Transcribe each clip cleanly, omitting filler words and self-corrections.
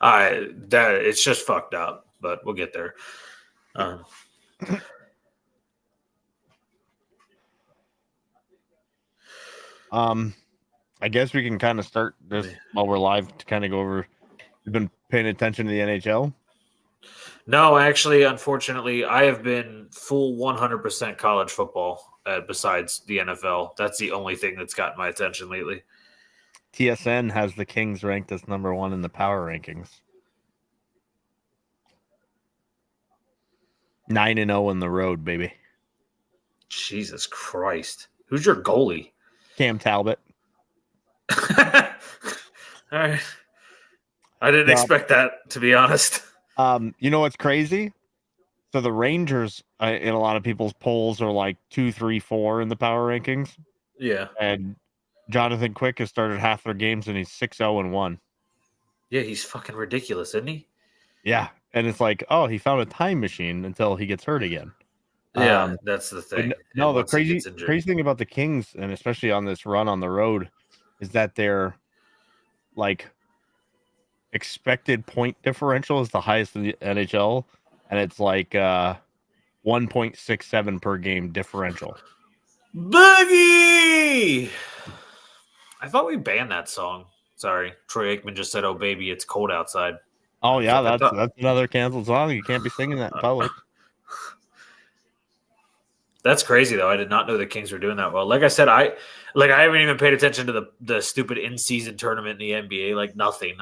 It's just fucked up, but we'll get there. I guess we can kind of start this while we're live to kind of go over. You've been paying attention to the NHL? No, actually, unfortunately, I have been full 100% college football besides the NFL. That's the only thing that's gotten my attention lately. TSN has the Kings ranked as number 1 in the power rankings. 9-0 in the road, baby. Jesus Christ. Who's your goalie? Cam Talbot. All right. I didn't expect that, to be honest. You know what's crazy? So the Rangers, in a lot of people's polls, are like 2, 3, 4 in the power rankings. Yeah. And Jonathan Quick has started half their games, and he's 6-0-1. Yeah, he's fucking ridiculous, isn't he? Yeah, and it's like, oh, he found a time machine until he gets hurt again. Yeah, that's the thing. No, the crazy thing about the Kings, and especially on this run on the road, is that their like expected point differential is the highest in the NHL, and it's like 1.67 per game differential. Boogie! I thought we banned that song. Sorry, Troy Aikman just said, "Oh baby, it's cold outside." Oh yeah, that's another canceled song. You can't be singing that in public. That's crazy though. I did not know the Kings were doing that well. Like I said, I haven't even paid attention to the stupid in-season tournament in the NBA. Like nothing.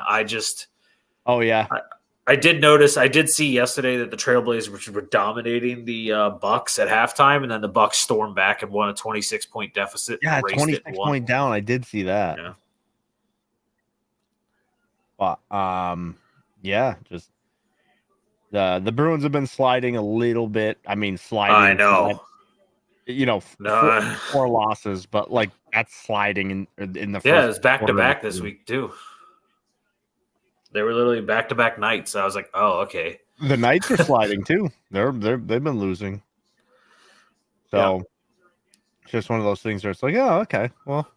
Oh yeah. I did notice. I did see yesterday that the Trailblazers were dominating the Bucks at halftime, and then the Bucks stormed back and won a 26-point deficit. Yeah, 26-point down. I did see that. Yeah. But yeah, just the Bruins have been sliding a little bit. I mean, sliding. I know. You know, 4 losses, but like that's sliding in the first. Yeah, it's back to back this week too. They were literally back to back nights. I was like, oh, okay. The Knights are sliding too. They've been losing. So it's just one of those things where it's like, oh, okay, well,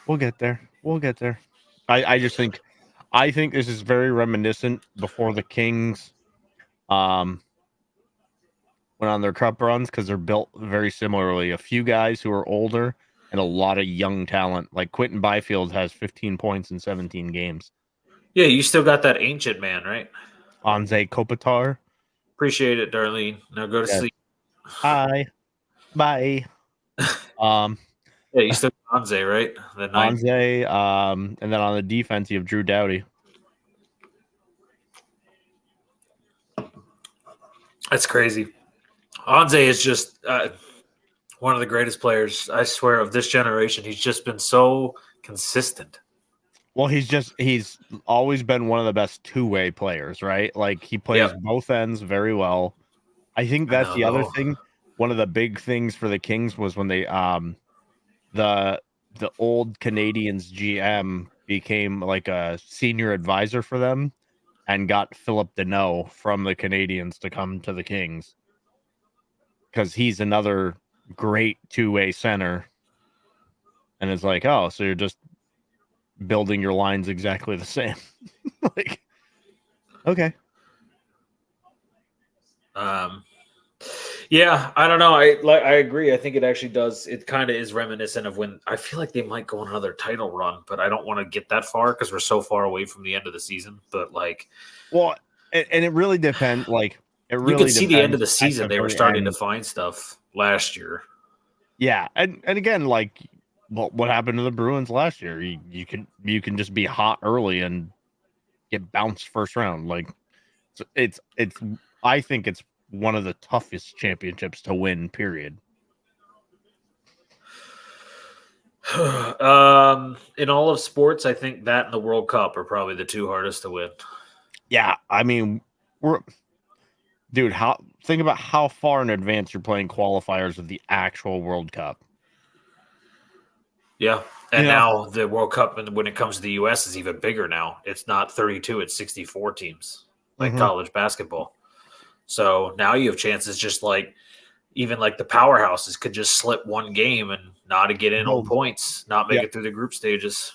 we'll get there. I just think this is very reminiscent before the Kings went on their cup runs, because they're built very similarly. A few guys who are older and a lot of young talent. Like Quentin Byfield has 15 points in 17 games. Yeah, you still got that ancient man, right? Anze Kopitar. Appreciate it, Darlene. Now go to sleep. Hi. Bye. Yeah, you still got Anze, right? Anze, and then on the defense you have Drew Doughty. That's crazy. Anze is just one of the greatest players, I swear, of this generation. He's just been so consistent. Well, he's always been one of the best two-way players, right? Like he plays both ends very well. I think that's the other thing. One of the big things for the Kings was when they the old Canadiens GM became like a senior advisor for them and got Philip Deneau from the Canadiens to come to the Kings, because he's another great two-way center. And it's like, oh, so you're just building your lines exactly the same. Like, okay. Yeah, I don't know. I agree. I think it actually does. It kind of is reminiscent of when I feel like they might go on another title run, but I don't want to get that far because we're so far away from the end of the season. But like, well, and it really depends. Like, it really you could see the end of the season. They were starting to find stuff last year. Yeah, and again, like, what happened to the Bruins last year? You can just be hot early and get bounced first round. Like, it's I think it's one of the toughest championships to win, period. In all of sports, I think that and the World Cup are probably the two hardest to win. Yeah, I mean, think about how far in advance you're playing qualifiers of the actual World Cup. Yeah, and now the World Cup, when it comes to the U.S., is even bigger now. It's not 32; it's 64 teams, like college basketball. So now you have chances, just like even like the powerhouses could just slip one game and not get in on points, not make it through the group stages.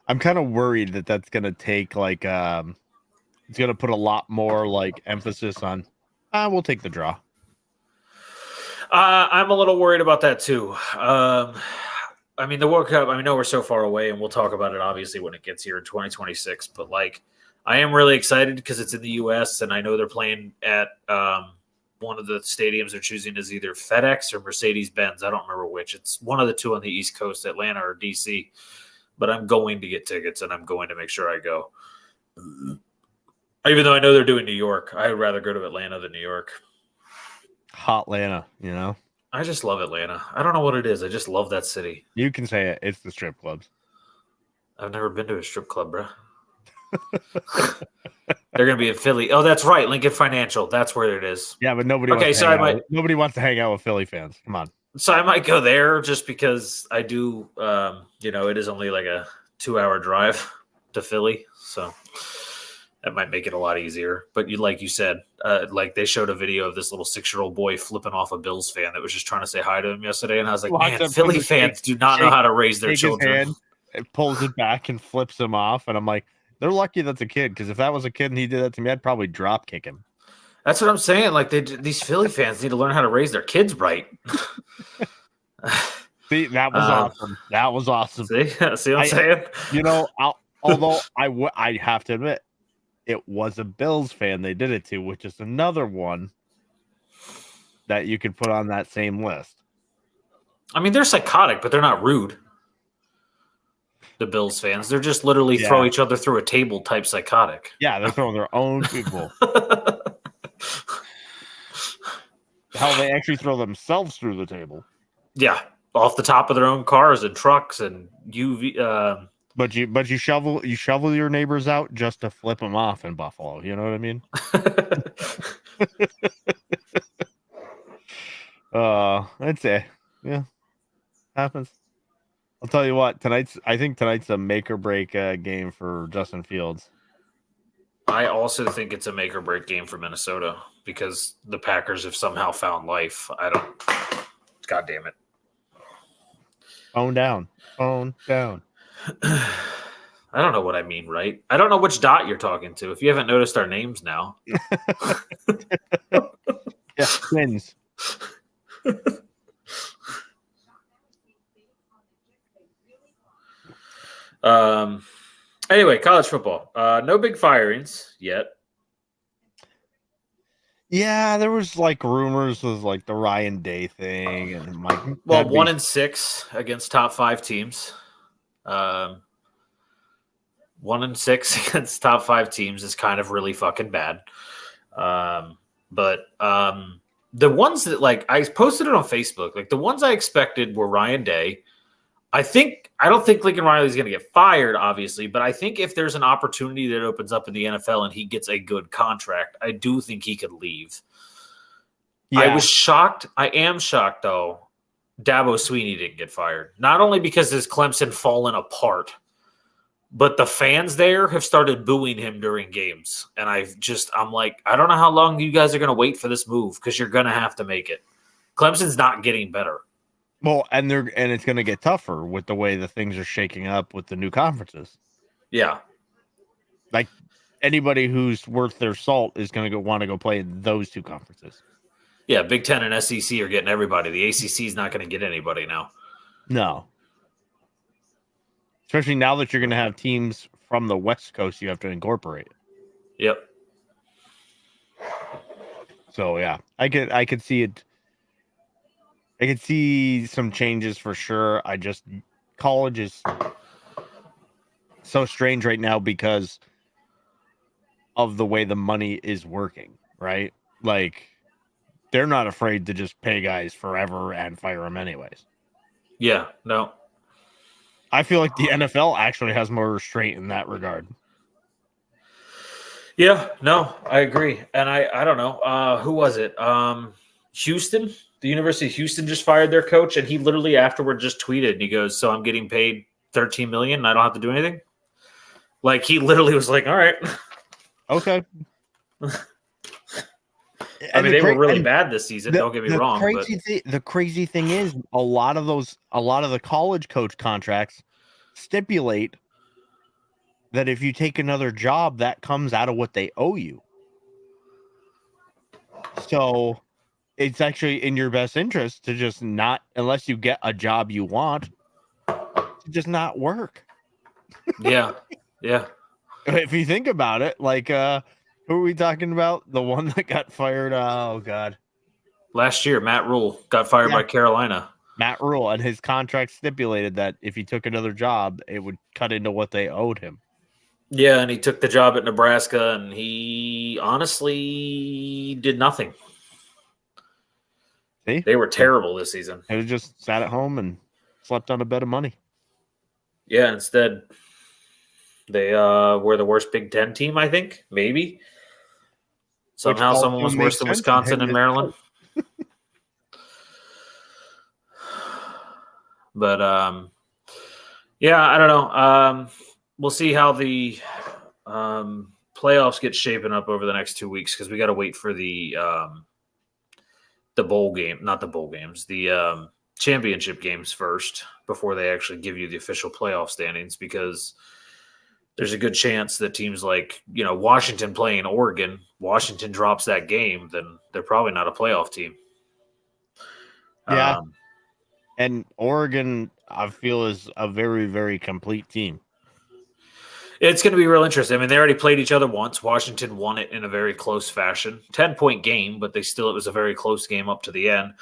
I'm kind of worried that that's going to take like it's going to put a lot more like emphasis on we'll take the draw. I'm a little worried about that too. I mean, the World Cup, I know we're so far away, and we'll talk about it obviously when it gets here in 2026. But like, I am really excited because it's in the U.S. and I know they're playing at one of the stadiums they're choosing is either FedEx or Mercedes-Benz. I don't remember which. It's one of the two on the East Coast, Atlanta or D.C. But I'm going to get tickets and I'm going to make sure I go. Even though I know they're doing New York, I would rather go to Atlanta than New York. Hot Atlanta, you know? I just love Atlanta. I don't know what it is. I just love that city. You can say it. It's the strip clubs. I've never been to a strip club, bro. They're going to be in Philly. Oh, that's right. Lincoln Financial. That's where it is. Yeah, but nobody wants to hang out with Philly fans. Come on. So I might go there just because I do, it is only like a 2-hour drive to Philly. So that might make it a lot easier. But like you said, like they showed a video of this little 6-year-old boy flipping off a Bills fan that was just trying to say hi to him yesterday. And I was like, man, Philly fans do not know how to raise their children. It pulls it back and flips him off. And I'm like, they're lucky that's a kid. Because if that was a kid and he did that to me, I'd probably drop kick him. That's what I'm saying. Like these Philly fans need to learn how to raise their kids right. See, that was awesome. That was awesome. See what I'm saying? Although I have to admit, it was a Bills fan they did it to, which is another one that you could put on that same list. I mean, they're psychotic, but they're not rude. The Bills fans, they're just literally throw each other through a table type psychotic. Yeah, they're throwing their own people. How they actually throw themselves through the table. Yeah, off the top of their own cars and trucks and UV. But you shovel your neighbors out just to flip them off in Buffalo. You know what I mean? I'd say, yeah, happens. I'll tell you what. I think tonight's a make or break game for Justin Fields. I also think it's a make or break game for Minnesota because the Packers have somehow found life. God damn it. Phone down. I don't know what I mean, right? I don't know which dot you're talking to. If you haven't noticed our names now. Yeah, twins. Anyway, college football. No big firings yet. Yeah, there was like rumors of like the Ryan Day thing and like 1-6 against top 5 teams. 1-6 against top 5 teams is kind of really fucking bad. But the ones that like I posted it on Facebook, like the ones I expected were Ryan Day. I don't think Lincoln Riley's going to get fired, obviously, but I think if there's an opportunity that opens up in the NFL and he gets a good contract, I do think he could leave. Yeah. I was shocked. I am shocked, though. Dabo Sweeney didn't get fired. Not only because his Clemson fallen apart, but the fans there have started booing him during games. And I'm like, I don't know how long you guys are going to wait for this move because you're going to have to make it. Clemson's not getting better. Well, and it's going to get tougher with the way the things are shaking up with the new conferences. Yeah. Like anybody who's worth their salt is going to want to go play in those two conferences. Yeah, Big Ten and SEC are getting everybody. The ACC is not going to get anybody now. No. Especially now that you're going to have teams from the West Coast you have to incorporate. Yep. So, yeah, I could see it. I could see some changes for sure. College is so strange right now because of the way the money is working, right? Like, they're not afraid to just pay guys forever and fire them anyways. Yeah, no. I feel like the NFL actually has more restraint in that regard. Yeah, no, I agree. And I don't know. Who was it? Houston? The University of Houston just fired their coach, and he literally afterward just tweeted, and he goes, so I'm getting paid $13 million and I don't have to do anything? Like, he literally was like, all right. Okay. I mean, they were really bad this season, don't get me wrong. The crazy thing is, a lot of the college coach contracts stipulate that if you take another job, that comes out of what they owe you. So it's actually in your best interest to just not, unless you get a job you want, to just not work. Yeah. Yeah. If you think about it, like, who are we talking about? The one that got fired? Oh, God. Last year, Matt Rule got fired by Carolina. Matt Rule, and his contract stipulated that if he took another job, it would cut into what they owed him. Yeah, and he took the job at Nebraska, and he honestly did nothing. See? They were terrible this season. He was just sat at home and slept on a bed of money. Yeah, instead, they were the worst Big Ten team, I think. Maybe. Somehow someone was worse than Wisconsin and Maryland. But, yeah, I don't know. We'll see how the playoffs get shaping up over the next 2 weeks because we got to wait for the bowl game, not the bowl games, the championship games first before they actually give you the official playoff standings because there's a good chance that teams like, Washington playing Oregon, Washington drops that game, then they're probably not a playoff team. Yeah. And Oregon, I feel, is a very, very complete team. It's going to be real interesting. I mean, they already played each other once. Washington won it in a very close fashion. 10-point game, but it was a very close game up to the end.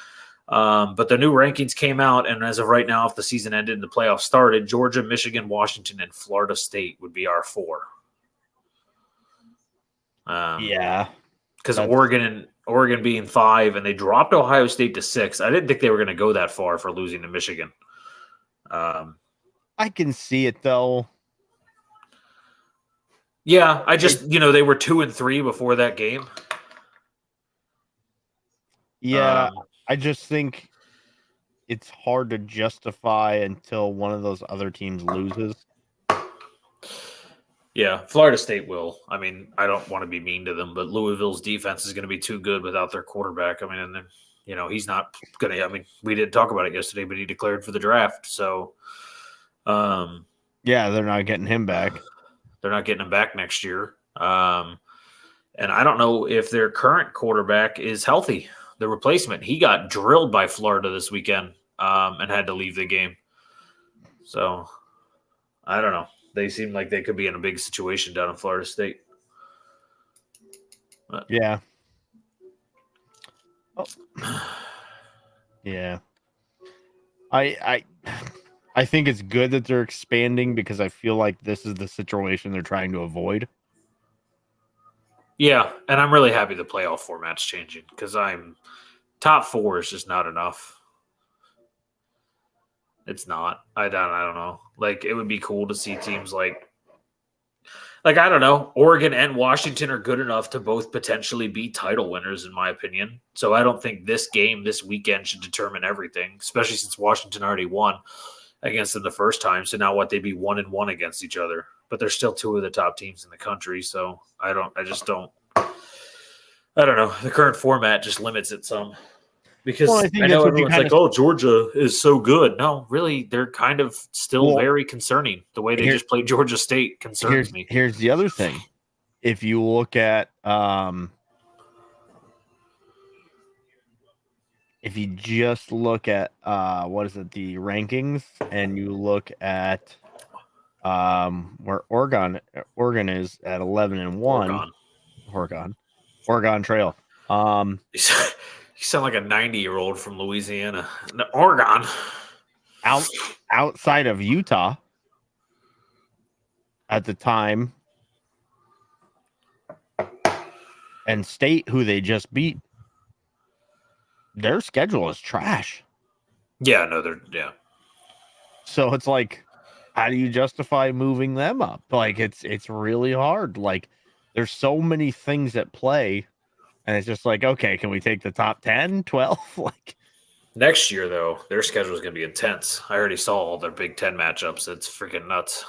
But the new rankings came out, and as of right now, if the season ended and the playoffs started, Georgia, Michigan, Washington, and Florida State would be our 4. Yeah. Because Oregon being 5, and they dropped Ohio State to 6. I didn't think they were going to go that far for losing to Michigan. I can see it, though. Yeah, I just, they were 2 and 3 before that game. Yeah, I just think it's hard to justify until one of those other teams loses. Yeah, Florida State will. I mean, I don't want to be mean to them, but Louisville's defense is going to be too good without their quarterback. I mean, and then, he's not going to – I mean, we didn't talk about it yesterday, but he declared for the draft. So, yeah, they're not getting him back. They're not getting him back next year. And I don't know if their current quarterback is healthy. The replacement, he got drilled by Florida this weekend and had to leave the game. So, I don't know. They seem like they could be in a big situation down in Florida State. But. Yeah. Oh. Yeah. I think it's good that they're expanding because I feel like this is the situation they're trying to avoid. Yeah, and I'm really happy the playoff format's changing because top 4 is just not enough. It's not. I don't know. Like, it would be cool to see teams like I don't know, Oregon and Washington are good enough to both potentially be title winners, in my opinion. So I don't think this game this weekend should determine everything, especially since Washington already won against them the first time. So now they'd be 1-1 against each other, but they're still 2 of the top teams in the country. So I don't know. The current format just limits it some. Because I know everyone's like, oh, Georgia is so good. No, really, they're kind of still very concerning. The way they just played Georgia State concerns me. Here's the other thing. If you look at if you just look at the rankings, and you look at where Oregon is at 11-1. Oregon Trail. You sound like a 90-year-old from Louisiana. Oregon. Outside of Utah at the time, and State, who they just beat, their schedule is trash. Yeah, no, So it's like, how do you justify moving them up? Like, it's really hard. Like, there's so many things at play. And it's just like, okay, can we take the top 10, 12? Like, next year, though, their schedule is going to be intense. I already saw all their Big Ten matchups. It's freaking nuts.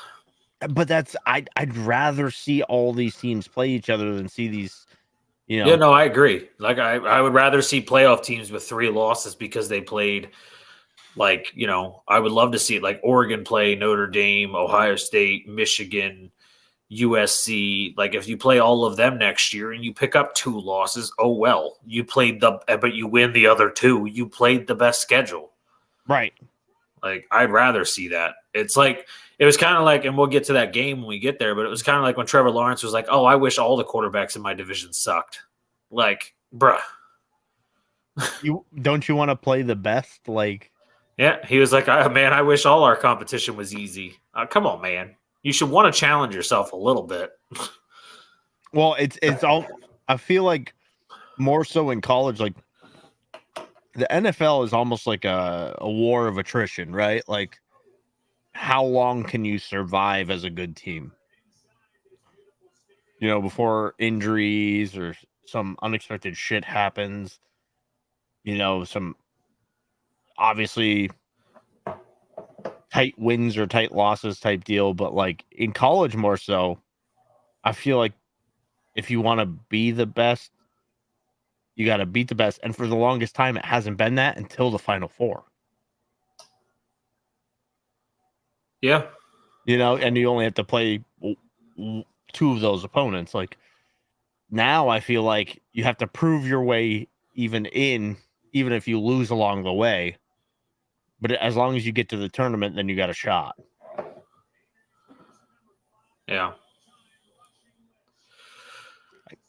But I'd rather see all these teams play each other than see these, Yeah, no, I agree. Like, I would rather see playoff teams with 3 losses because they played, I would love to see Oregon play Notre Dame, Ohio State, Michigan, USC. Like if you play all of them next year and you pick up 2 losses, oh well, but you win the other 2. You played the best schedule. Right. Like I'd rather see that. It's like it was kind of like, and we'll get to that game when we get there, but it was kind of like when Trevor Lawrence was like, "Oh, I wish all the quarterbacks in my division sucked." Like, bruh. You want to play the best? Like, yeah, he was like, "Man, I wish all our competition was easy." Come on, man. You should want to challenge yourself a little bit. Well, it's all. I feel like more so in college, like the NFL is almost like a war of attrition, right? Like, how long can you survive as a good team? Before injuries or some unexpected shit happens. Some obviously tight wins or tight losses type deal, but like in college more so, I feel like if you want to be the best, you got to beat the best. And for the longest time, it hasn't been that until the Final Four. Yeah. And you only have to play 2 of those opponents. Like now I feel like you have to prove your way even if you lose along the way. But as long as you get to the tournament, then you got a shot. Yeah.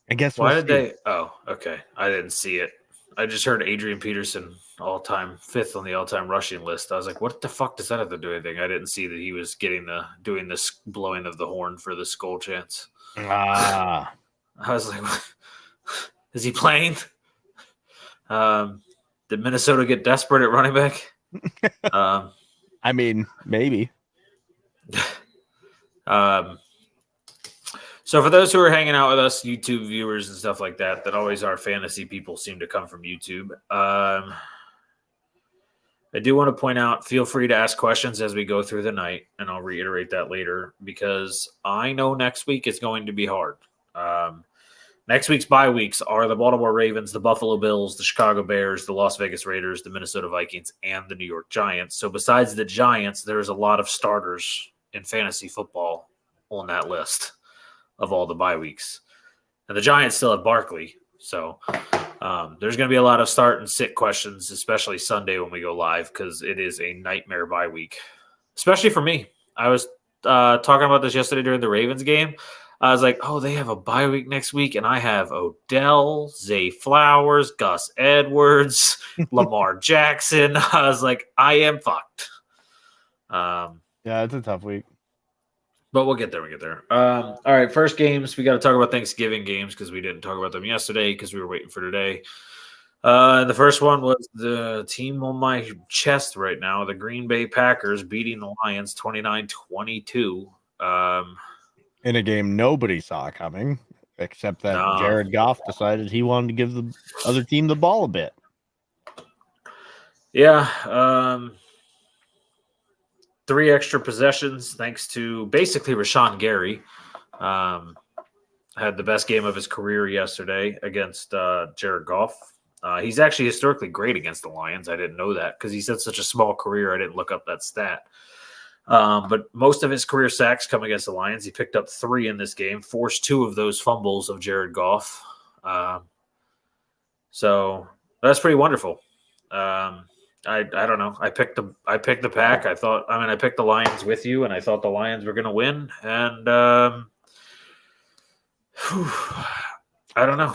I guess Why we'll did see. they? Oh, okay. I didn't see it. I just heard Adrian Peterson all-time 5th on the all-time rushing list. I was like, what the fuck does that have to do with anything? I didn't see that he was doing this blowing of the horn for the skull chance. Ah. I was like, is he playing? Did Minnesota get desperate at running back? I mean, maybe. So for those who are hanging out with us, YouTube viewers and stuff like that always our fantasy people seem to come from YouTube. I do want to point out, feel free to ask questions as we go through the night, and I'll reiterate that later because I know next week is going to be hard. Next week's bye weeks are the Baltimore Ravens, the Buffalo Bills, the Chicago Bears, the Las Vegas Raiders, the Minnesota Vikings, and the New York Giants. So besides the Giants, there's a lot of starters in fantasy football on that list of all the bye weeks. And the Giants still have Barkley. So there's going to be a lot of start and sit questions, especially Sunday when we go live, because it is a nightmare bye week, especially for me. I was talking about this yesterday during the Ravens game. I was like, oh, they have a bye week next week, and I have Odell, Zay Flowers, Gus Edwards, Lamar Jackson. I was like, I am fucked. Yeah, it's a tough week. But we'll get there. All right, first games. We got to talk about Thanksgiving games because we didn't talk about them yesterday because we were waiting for today. The first one was the team on my chest right now, the Green Bay Packers beating the Lions 29-22. In a game nobody saw coming, except that Jared Goff decided he wanted to give the other team the ball a bit. Yeah. 3 extra possessions thanks to basically Rashawn Gary. Had the best game of his career yesterday against Jared Goff. He's actually historically great against the Lions. I didn't know that because he's had such a small career. I didn't look up that stat. But most of his career sacks come against the Lions. He picked up 3 in this game, forced 2 of those fumbles of Jared Goff. So that's pretty wonderful. I don't know. I picked the Pack. I picked the Lions with you, and I thought the Lions were going to win. And I don't know.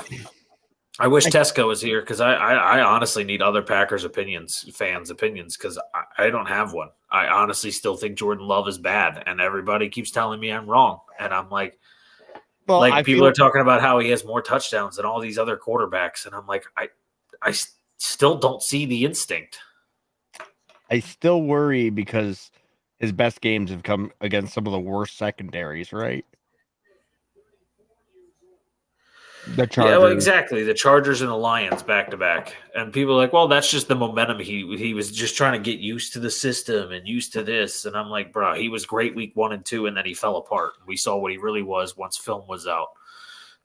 I wish Tesco was here because I honestly need other Packers fans' opinions, because I don't have one. I honestly still think Jordan Love is bad, and everybody keeps telling me I'm wrong. And I'm like, people are talking about how he has more touchdowns than all these other quarterbacks, and I'm like, I still don't see the instinct. I still worry because his best games have come against some of the worst secondaries, right? The Chargers. Yeah, well, exactly. The Chargers and the Lions back to back. And people are like, well, that's just the momentum. He was just trying to get used to the system and used to this. And I'm like, bro, he was great week 1 and 2, and then he fell apart. We saw what he really was once film was out.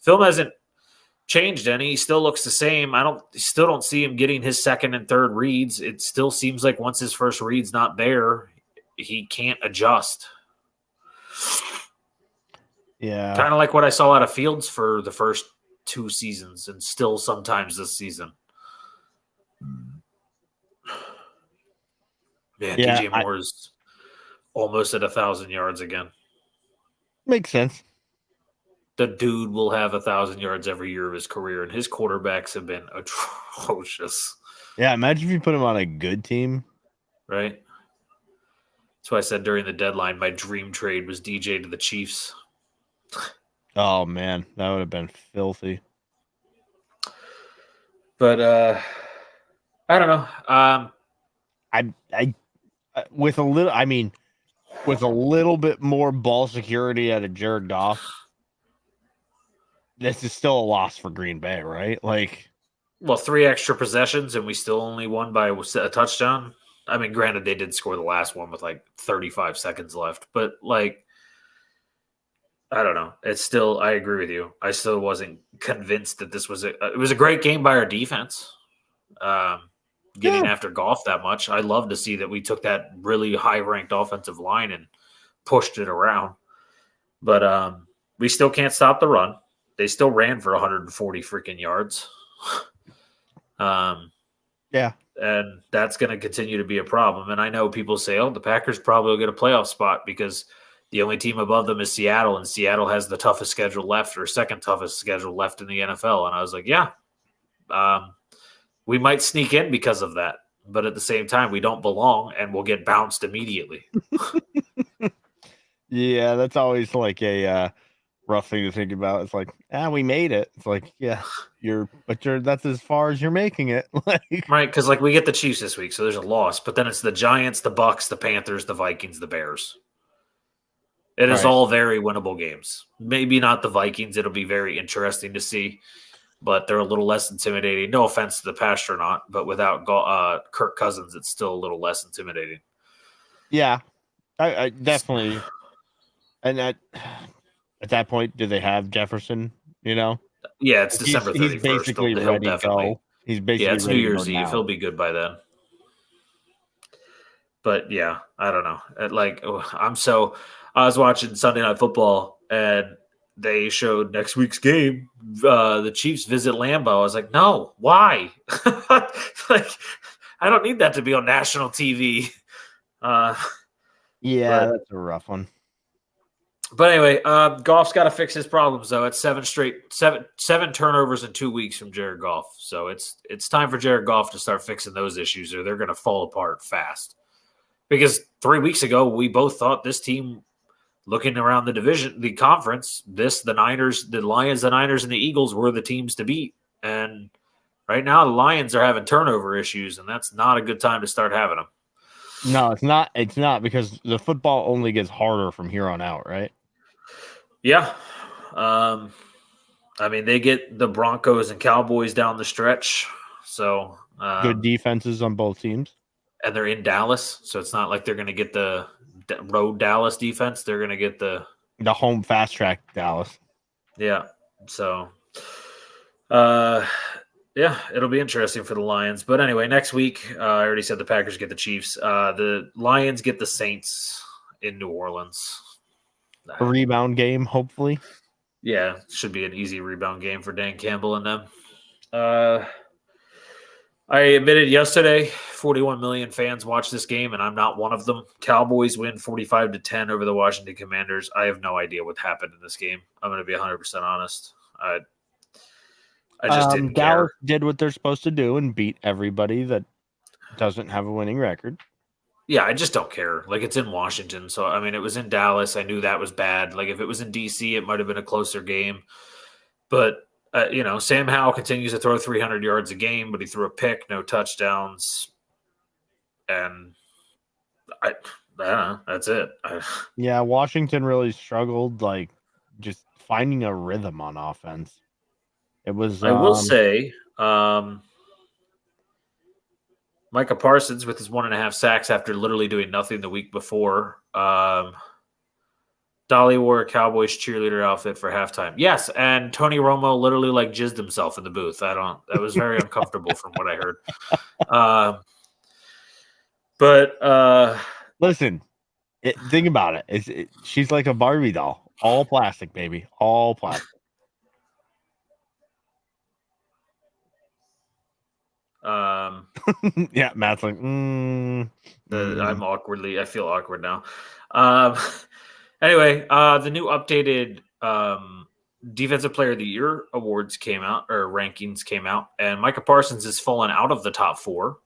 Film hasn't changed any. He still looks the same. Still don't see him getting his second and third reads. It still seems like once his first read's not there, he can't adjust. Yeah. Kind of like what I saw out of Fields for the first 2 seasons and still sometimes this season. Man, Yeah, DJ Moore is almost at 1,000 yards again. Makes sense. The dude will have 1,000 yards every year of his career, and his quarterbacks have been atrocious. Yeah, imagine if you put him on a good team. Right? That's why I said during the deadline, my dream trade was DJ to the Chiefs. Oh man, that would have been filthy. But I don't know. I with a little, I mean, with a little bit more ball security out of Jared Goff, this is still a loss for Green Bay, right? Like, well, 3 extra possessions, and we still only won by a touchdown. I mean, granted, they did score the last one with like 35 seconds left, but like, I don't know. It's still, I agree with you. I still wasn't convinced that this was it was a great game by our defense. Getting yeah, after Golf that much, I love to see that we took that really high ranked offensive line and pushed it around. But we still can't stop the run. They still ran for 140 freaking yards. Yeah. And that's going to continue to be a problem. And I know people say, oh, the Packers probably will get a playoff spot because the only team above them is Seattle, and Seattle has the toughest schedule left or second toughest schedule left in the NFL. And I was like, yeah, we might sneak in because of that. But at the same time, we don't belong and we'll get bounced immediately. Yeah, that's always like a rough thing to think about. It's like, we made it. It's like, yeah, that's as far as you're making it. Like, right? Because like we get the Chiefs this week, so there's a loss. But then it's the Giants, the Bucks, the Panthers, the Vikings, the Bears. It is right. all very winnable games. Maybe not the Vikings. It'll be very interesting to see, but they're a little less intimidating. No offense to the Pastronaut, but without Kirk Cousins, it's still a little less intimidating. Yeah, I definitely. And at that point, do they have Jefferson? You know, Yeah, it's December 31st. He's basically He'll ready to definitely. go. He's basically It's New ready Year's to go Eve. now. He'll be good by then. But yeah, I don't know. I was watching Sunday Night Football and they showed next week's game. The Chiefs visit Lambeau. I was like, no, why? Like, I don't need that to be on national TV. Yeah, that's a rough one. But anyway, Goff's got to fix his problems though. It's seven turnovers in 2 weeks from Jared Goff. So it's time for Jared Goff to start fixing those issues, or they're going to fall apart fast. Because 3 weeks ago, we both thought this team, looking around the division, the conference, the Niners, the Lions, the Niners, and the Eagles were the teams to beat. And right now, the Lions are having turnover issues, and that's not a good time to start having them. No, it's not. It's not, because the football only gets harder from here on out, right? Yeah. I mean, they get the Broncos and Cowboys down the stretch. So good defenses on both teams. And they're in Dallas, so it's not like they're going to get the road Dallas defense. They're going to get the home fast track Dallas. Yeah. So, yeah, it'll be interesting for the Lions. But anyway, next week, I already said the Packers get the Chiefs. The Lions get the Saints in New Orleans. A rebound game, hopefully. Yeah, should be an easy rebound game for Dan Campbell and them. I admitted yesterday 41 million fans watch this game, and I'm not one of them. Cowboys win 45-10 over the Washington Commanders. I have no idea what happened in this game. I'm going to be 100% honest. I just didn't Dallas care. did what they're supposed to do and beat everybody that doesn't have a winning record. Yeah, I just don't care. Like, it's in Washington. So, I mean, it was in Dallas. I knew that was bad. Like, if it was in D.C., it might have been a closer game. But Sam Howell continues to throw 300 yards a game, but he threw a pick, no touchdowns. And I don't know. That's it. Yeah, Washington really struggled, like, just finding a rhythm on offense. It was. I will say, Micah Parsons with his 1.5 sacks after literally doing nothing the week before. Dolly wore a Cowboys cheerleader outfit for halftime. Yes, and Tony Romo literally like jizzed himself in the booth. That was very uncomfortable from what I heard. But listen, think about it. She's like a Barbie doll. All plastic, baby. All plastic. Yeah, Matt's like, I'm I feel awkward now. Um, anyway, the new updated Defensive Player of the Year awards came out, or rankings came out, and Micah Parsons has fallen out of the top 4.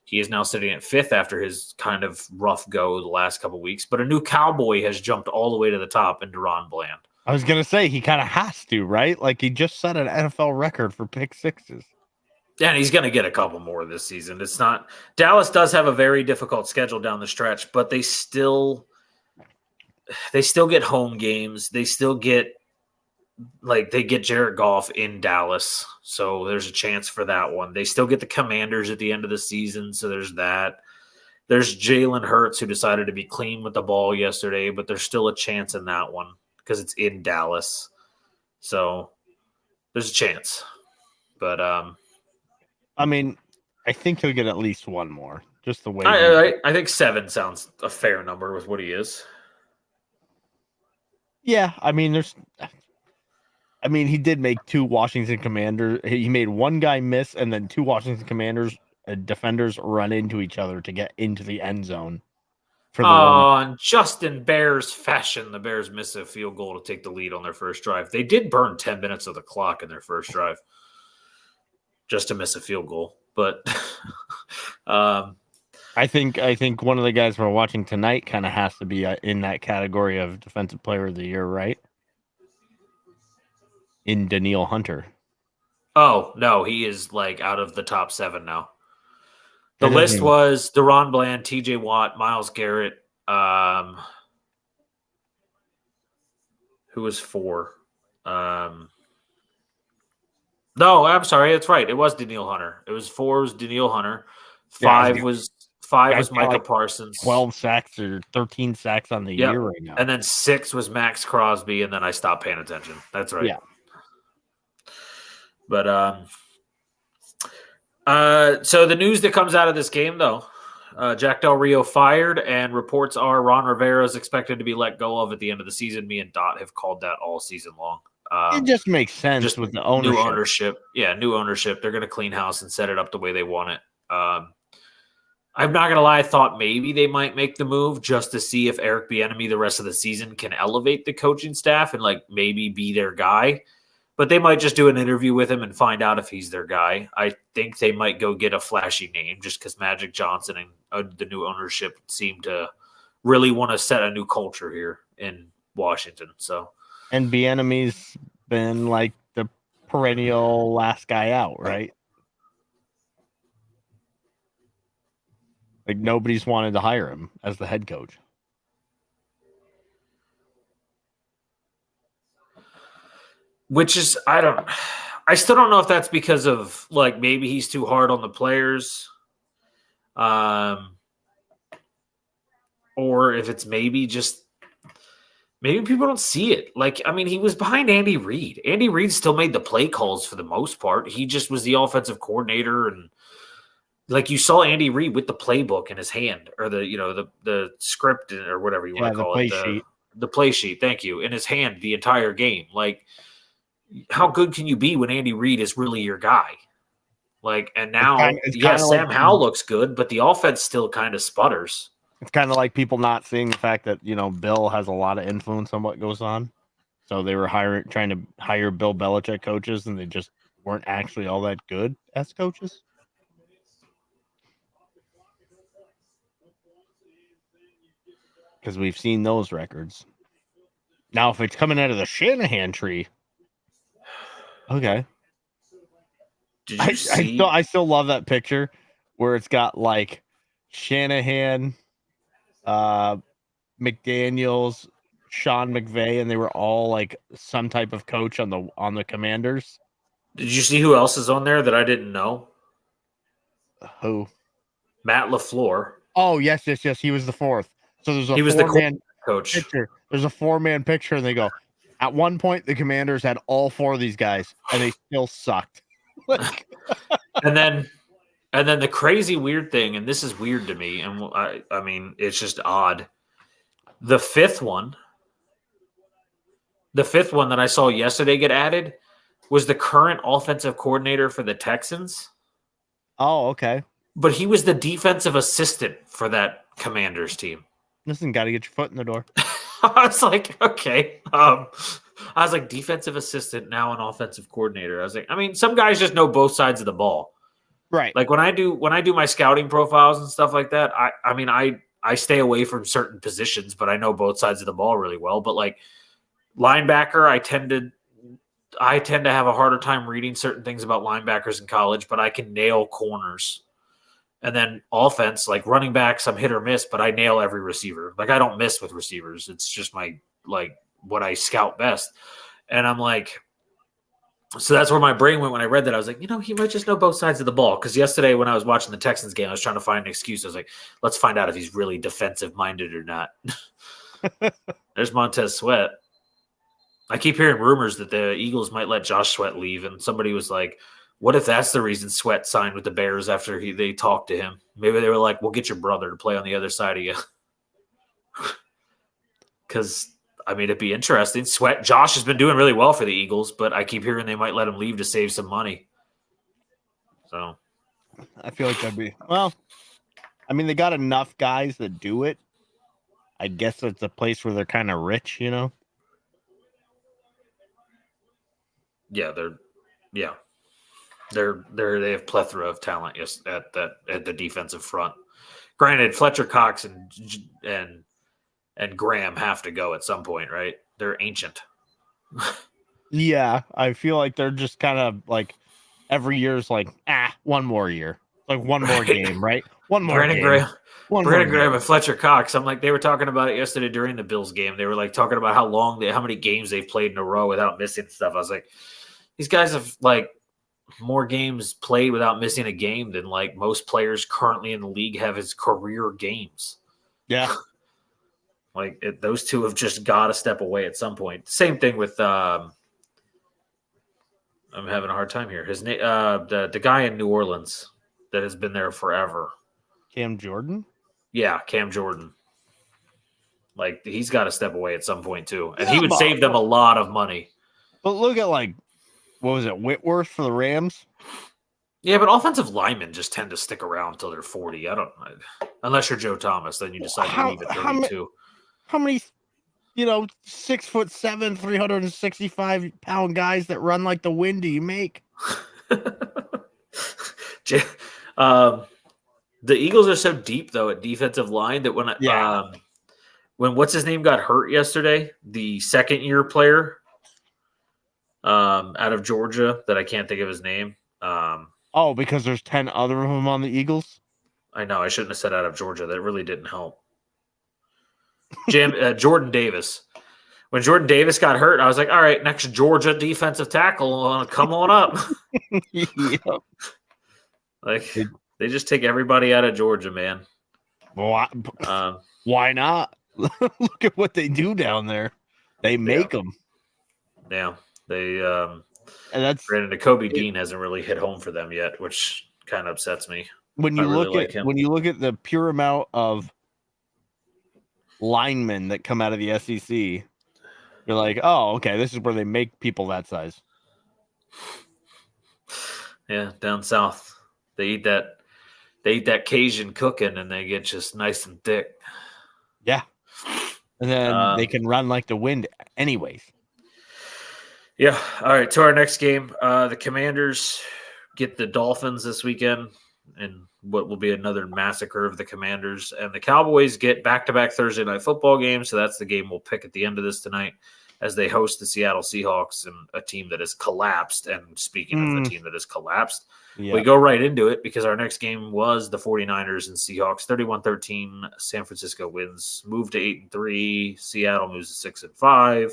He is now sitting at 5th after his kind of rough go the last couple weeks. But a new Cowboy has jumped all the way to the top in Deron Bland. I was gonna say he kind of has to, right? Like he just set an NFL record for pick sixes. And he's going to get a couple more this season. It's not Dallas does have a very difficult schedule down the stretch, but they still get home games. They still get they get Jared Goff in Dallas, so there's a chance for that one. They still get the Commanders at the end of the season, so there's that. There's Jalen Hurts, who decided to be clean with the ball yesterday, but there's still a chance in that one because it's in Dallas. So there's a chance. But I mean, I think he'll get at least one more. Just the way I think 7 sounds a fair number with what he is. Yeah, I mean, he did make 2 Washington Commanders. He made one guy miss, and then 2 Washington Commanders defenders run into each other to get into the end zone. In Justin Bears fashion, the Bears miss a field goal to take the lead on their first drive. They did burn 10 minutes of the clock in their first drive just to miss a field goal. But I think one of the guys we're watching tonight kind of has to be in that category of Defensive Player of the Year, right? In Danielle Hunter. Oh, no, he is out of the top 7 now. The list was Deron Bland, TJ Watt, Myles Garrett. Who was 4? No, I'm sorry. That's right. It was Danielle Hunter. It was 4 was Danielle Hunter. 5 was Micah Parsons. 12 sacks or 13 sacks on the year right now. And then 6 was Max Crosby, and then I stopped paying attention. That's right. Yeah. But so the news that comes out of this game, though, Jack Del Rio fired, and reports are Ron Rivera is expected to be let go of at the end of the season. Me and Dot have called that all season long. It just makes sense just with the ownership. New ownership. Yeah, new ownership. They're going to clean house and set it up the way they want it. I'm not going to lie. I thought maybe they might make the move just to see if Eric Bieniemy the rest of the season can elevate the coaching staff and maybe be their guy. But they might just do an interview with him and find out if he's their guy. I think they might go get a flashy name just because Magic Johnson and the new ownership seem to really want to set a new culture here in Washington. And Bieniemy's been the perennial last guy out, right? Nobody's wanted to hire him as the head coach. Which is, I still don't know if that's because of maybe he's too hard on the players, or if it's maybe people don't see it. He was behind Andy Reid. Andy Reid still made the play calls for the most part. He just was the offensive coordinator, and you saw Andy Reid with the playbook in his hand, or the script or whatever you want to call it, the play sheet. Thank you, in his hand the entire game. How good can you be when Andy Reid is really your guy? And now, Sam Howell looks good, but the offense still kind of sputters. It's kind of like people not seeing the fact that, Bill has a lot of influence on what goes on. So they were trying to hire Bill Belichick coaches, and they just weren't actually all that good as coaches. Because we've seen those records. Now, if it's coming out of the Shanahan tree, okay. Did you see? I still love that picture where it's got Shanahan, McDaniels, Sean McVay, and they were all some type of coach on the Commanders. Did you see who else is on there that I didn't know? Who? Matt LaFleur. Oh, yes. He was the 4th. So there's he was the coach. Picture. There's a 4-man picture, and they go, at one point, the Commanders had all 4 of these guys, and they still sucked. And then the crazy weird thing, and this is weird to me, and I mean, it's just odd. The 5th one The fifth one that I saw yesterday get added was the current offensive coordinator for the Texans. Oh, okay. But he was the defensive assistant for that Commanders team. Listen, got to get your foot in the door. I was like, okay. I was like, defensive assistant, now an offensive coordinator. I was like, I mean, some guys just know both sides of the ball. Right. Like when I do my scouting profiles and stuff like that, I stay away from certain positions, but I know both sides of the ball really well. But like linebacker, I tend to have a harder time reading certain things about linebackers in college, but I can nail corners. And then offense, like running backs, I'm hit or miss, but I nail every receiver. Like I don't miss with receivers. It's just my like what I scout best. And I'm like, so that's where my brain went when I read that. I was like, he might just know both sides of the ball. Because yesterday when I was watching the Texans game, I was trying to find an excuse. I was like, let's find out if he's really defensive minded or not. There's Montez Sweat. I keep hearing rumors that the Eagles might let Josh Sweat leave, and somebody was like, what if that's the reason Sweat signed with the Bears after they talked to him? Maybe they were like, we'll get your brother to play on the other side of you. Because, I mean, it'd be interesting. Josh has been doing really well for the Eagles, but I keep hearing they might let him leave to save some money. So I feel like that'd be, well, I mean, they got enough guys that do it. I guess it's a place where they're kind of rich, Yeah, they have plethora of talent at the defensive front. Granted, Fletcher Cox and Graham have to go at some point, right? They're ancient. Yeah, I feel like they're just kind of like every year's like, one more year. Like one more game, right? One more Brandon game. Graham. Brandon Graham and Fletcher Cox. I'm like, they were talking about it yesterday during the Bills game. They were like talking about how many games they've played in a row without missing stuff. I was like, these guys have like more games played without missing a game than like most players currently in the league have as career games. Yeah. Those two have just got to step away at some point. Same thing with I'm having a hard time here. His name, the guy in New Orleans that has been there forever. Cam Jordan? Yeah, Cam Jordan. Like he's got to step away at some point too, and he would save them a lot of money. But look at what was it, Whitworth for the Rams? Yeah, but offensive linemen just tend to stick around until they're 40. Unless you're Joe Thomas, then you decide to leave at 32. How many 6'7", 365-pound guys that run like the wind do you make? The Eagles are so deep though at defensive line that when what's his name got hurt yesterday, the second-year player out of Georgia that I can't think of his name. Because there's 10 other of them on the Eagles? I know. I shouldn't have said out of Georgia. That really didn't help. Jordan Davis. When Jordan Davis got hurt, I was like, all right, next Georgia defensive tackle, come on up. Yep. They just take everybody out of Georgia, man. Why not? Look at what they do down there. They make them. Yeah. They and that's granted, Kobe Dean hasn't really hit home for them yet, which kind of upsets me. When you look at the pure amount of linemen that come out of the SEC, you're like, oh, okay, this is where they make people that size. Yeah, down south, they eat that Cajun cooking, and they get just nice and thick. Yeah, and then they can run like the wind, anyways. Yeah. All right. To our next game, the Commanders get the Dolphins this weekend, and what will be another massacre of the Commanders. And the Cowboys get back-to-back Thursday night football games, so that's the game we'll pick at the end of this tonight as they host the Seattle Seahawks, and a team that has collapsed. And speaking of the team that has collapsed, we go right into it because our next game was the 49ers and Seahawks. 31-13, San Francisco wins, move to 8-3. Seattle moves to 6-5.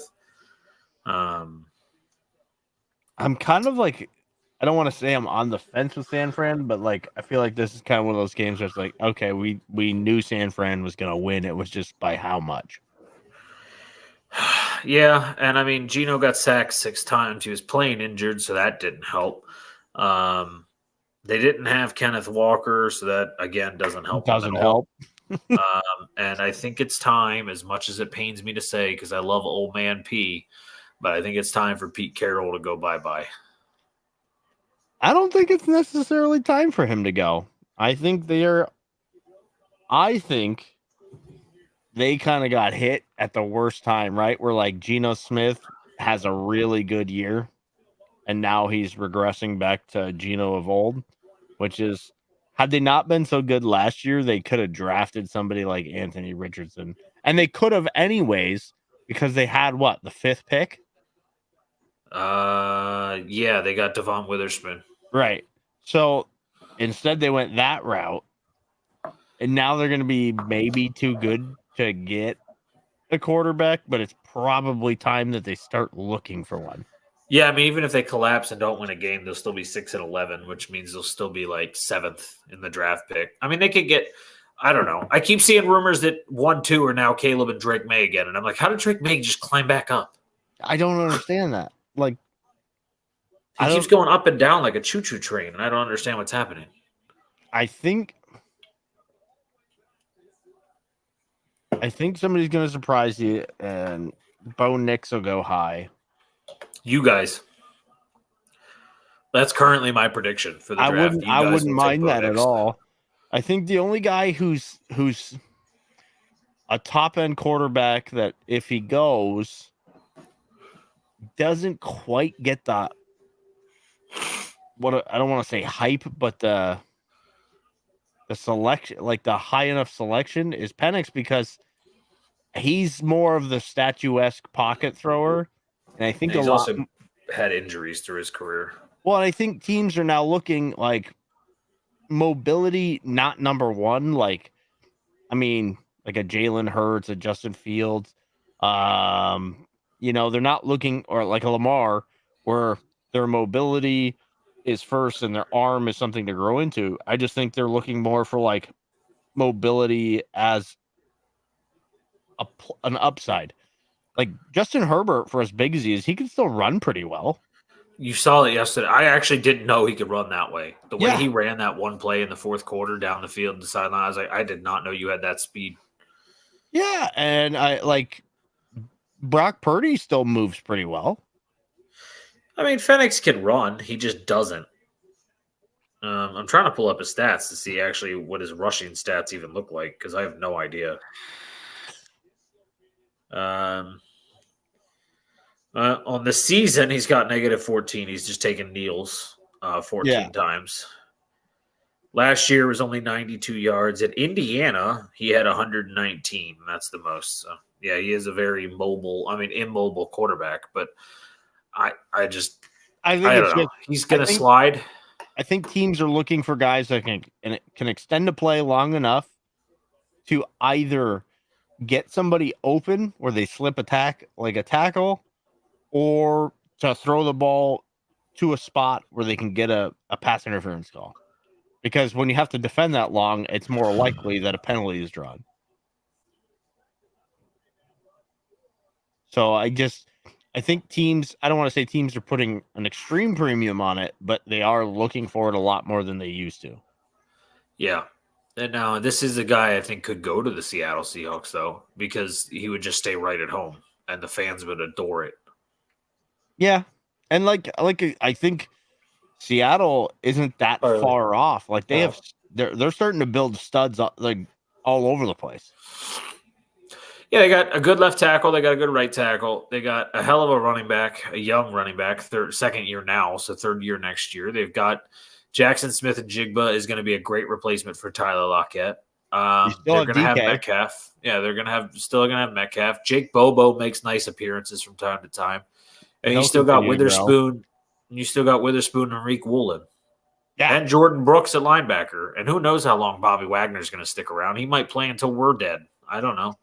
I'm kind of like, I don't want to say I'm on the fence with San Fran, but like I feel like this is kind of one of those games where it's like, okay, we knew San Fran was going to win. It was just by how much. Yeah, and I mean, Gino got sacked 6 times. He was playing injured, so that didn't help. They didn't have Kenneth Walker, so that, again, doesn't help. Doesn't help. And I think it's time, as much as it pains me to say, because I love old man P, But I think it's time for Pete Carroll to go bye-bye. I don't think it's necessarily time for him to go. I think they kind of got hit at the worst time, right? Where like Geno Smith has a really good year and now he's regressing back to Geno of old, which is, had they not been so good last year, they could have drafted somebody like Anthony Richardson. And they could have anyways, because they had what, the 5th pick? Yeah, they got Devon Witherspoon. Right. So instead they went that route. And now they're going to be maybe too good to get a quarterback, but it's probably time that they start looking for one. Yeah, I mean, even if they collapse and don't win a game, they'll still be 6-11, which means they'll still be like 7th in the draft pick. I mean, they could get, I don't know. I keep seeing rumors that 1-2 are now Caleb and Drake May again. And I'm like, how did Drake May just climb back up? I don't understand that. Like, he keeps going up and down like a choo-choo train, and I don't understand what's happening. I think somebody's going to surprise you, and Bo Nix will go high. You guys. That's currently my prediction for the draft. I wouldn't mind that at all. I think the only guy who's a top-end quarterback that if he goes doesn't quite get the, what I don't want to say hype, but the selection, like the high enough selection, is Penix, because he's more of the statuesque pocket thrower, and I think he's also had injuries through his career. Well, I think teams are now looking like mobility, not number one. Like, I mean, like a Jalen Hurts, a Justin Fields. They're not looking, or like a Lamar, where their mobility is first and their arm is something to grow into. I just think they're looking more for like mobility as an upside. Like Justin Herbert, for as big as he can still run pretty well. You saw it yesterday. I actually didn't know he could run that way. The way he ran that one play in the fourth quarter down the field and the sideline, I was like, I did not know you had that speed. Yeah, and I like Brock Purdy still moves pretty well. I mean, Penix can run. He just doesn't. I'm trying to pull up his stats to see actually what his rushing stats even look like, because I have no idea. On the season, he's got -14. He's just taken kneels 14 times. Last year was only 92 yards. At Indiana, he had 119. That's the most. So, yeah, he is a very immobile quarterback. But I don't know. He's going to slide. I think teams are looking for guys that can extend a play long enough to either get somebody open where they slip a tackle, or to throw the ball to a spot where they can get a pass interference call. Because when you have to defend that long, it's more likely that a penalty is drawn. So I think teams, I don't want to say teams are putting an extreme premium on it, but they are looking for it a lot more than they used to. Yeah. And now this is a guy I think could go to the Seattle Seahawks, though, because he would just stay right at home and the fans would adore it. Yeah. And like I think Seattle isn't that far off. Like they're starting to build studs like all over the place. Yeah, they got a good left tackle. They got a good right tackle. They got a hell of a running back, a young running back, second year now, so third year next year. They've got Jackson Smith and Jigba is going to be a great replacement for Tyler Lockett. They're going to have Metcalf. Yeah, they're still going to have Metcalf. Jake Bobo makes nice appearances from time to time. And you still got Witherspoon. You still got Witherspoon and Reek Woolen. Yeah. And Jordan Brooks at linebacker. And who knows how long Bobby Wagner's going to stick around. He might play until we're dead. I don't know.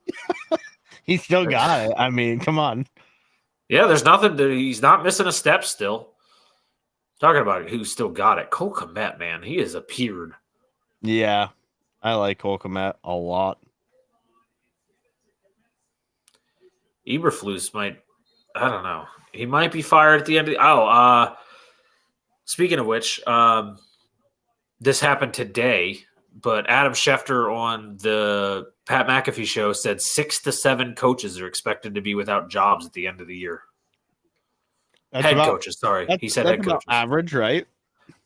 He's still got it. I mean, come on. Yeah, there's nothing. He's not missing a step still. Talking about who's still got it. Cole Kmet, man. He has appeared. Yeah. I like Cole Kmet a lot. Eberflus might, I don't know. He might be fired at the end of speaking of which, this happened today, but Adam Schefter on the Pat McAfee show said 6 to 7 coaches are expected to be without jobs at the end of the year. Head coaches, sorry. He said head coaches. Average, right?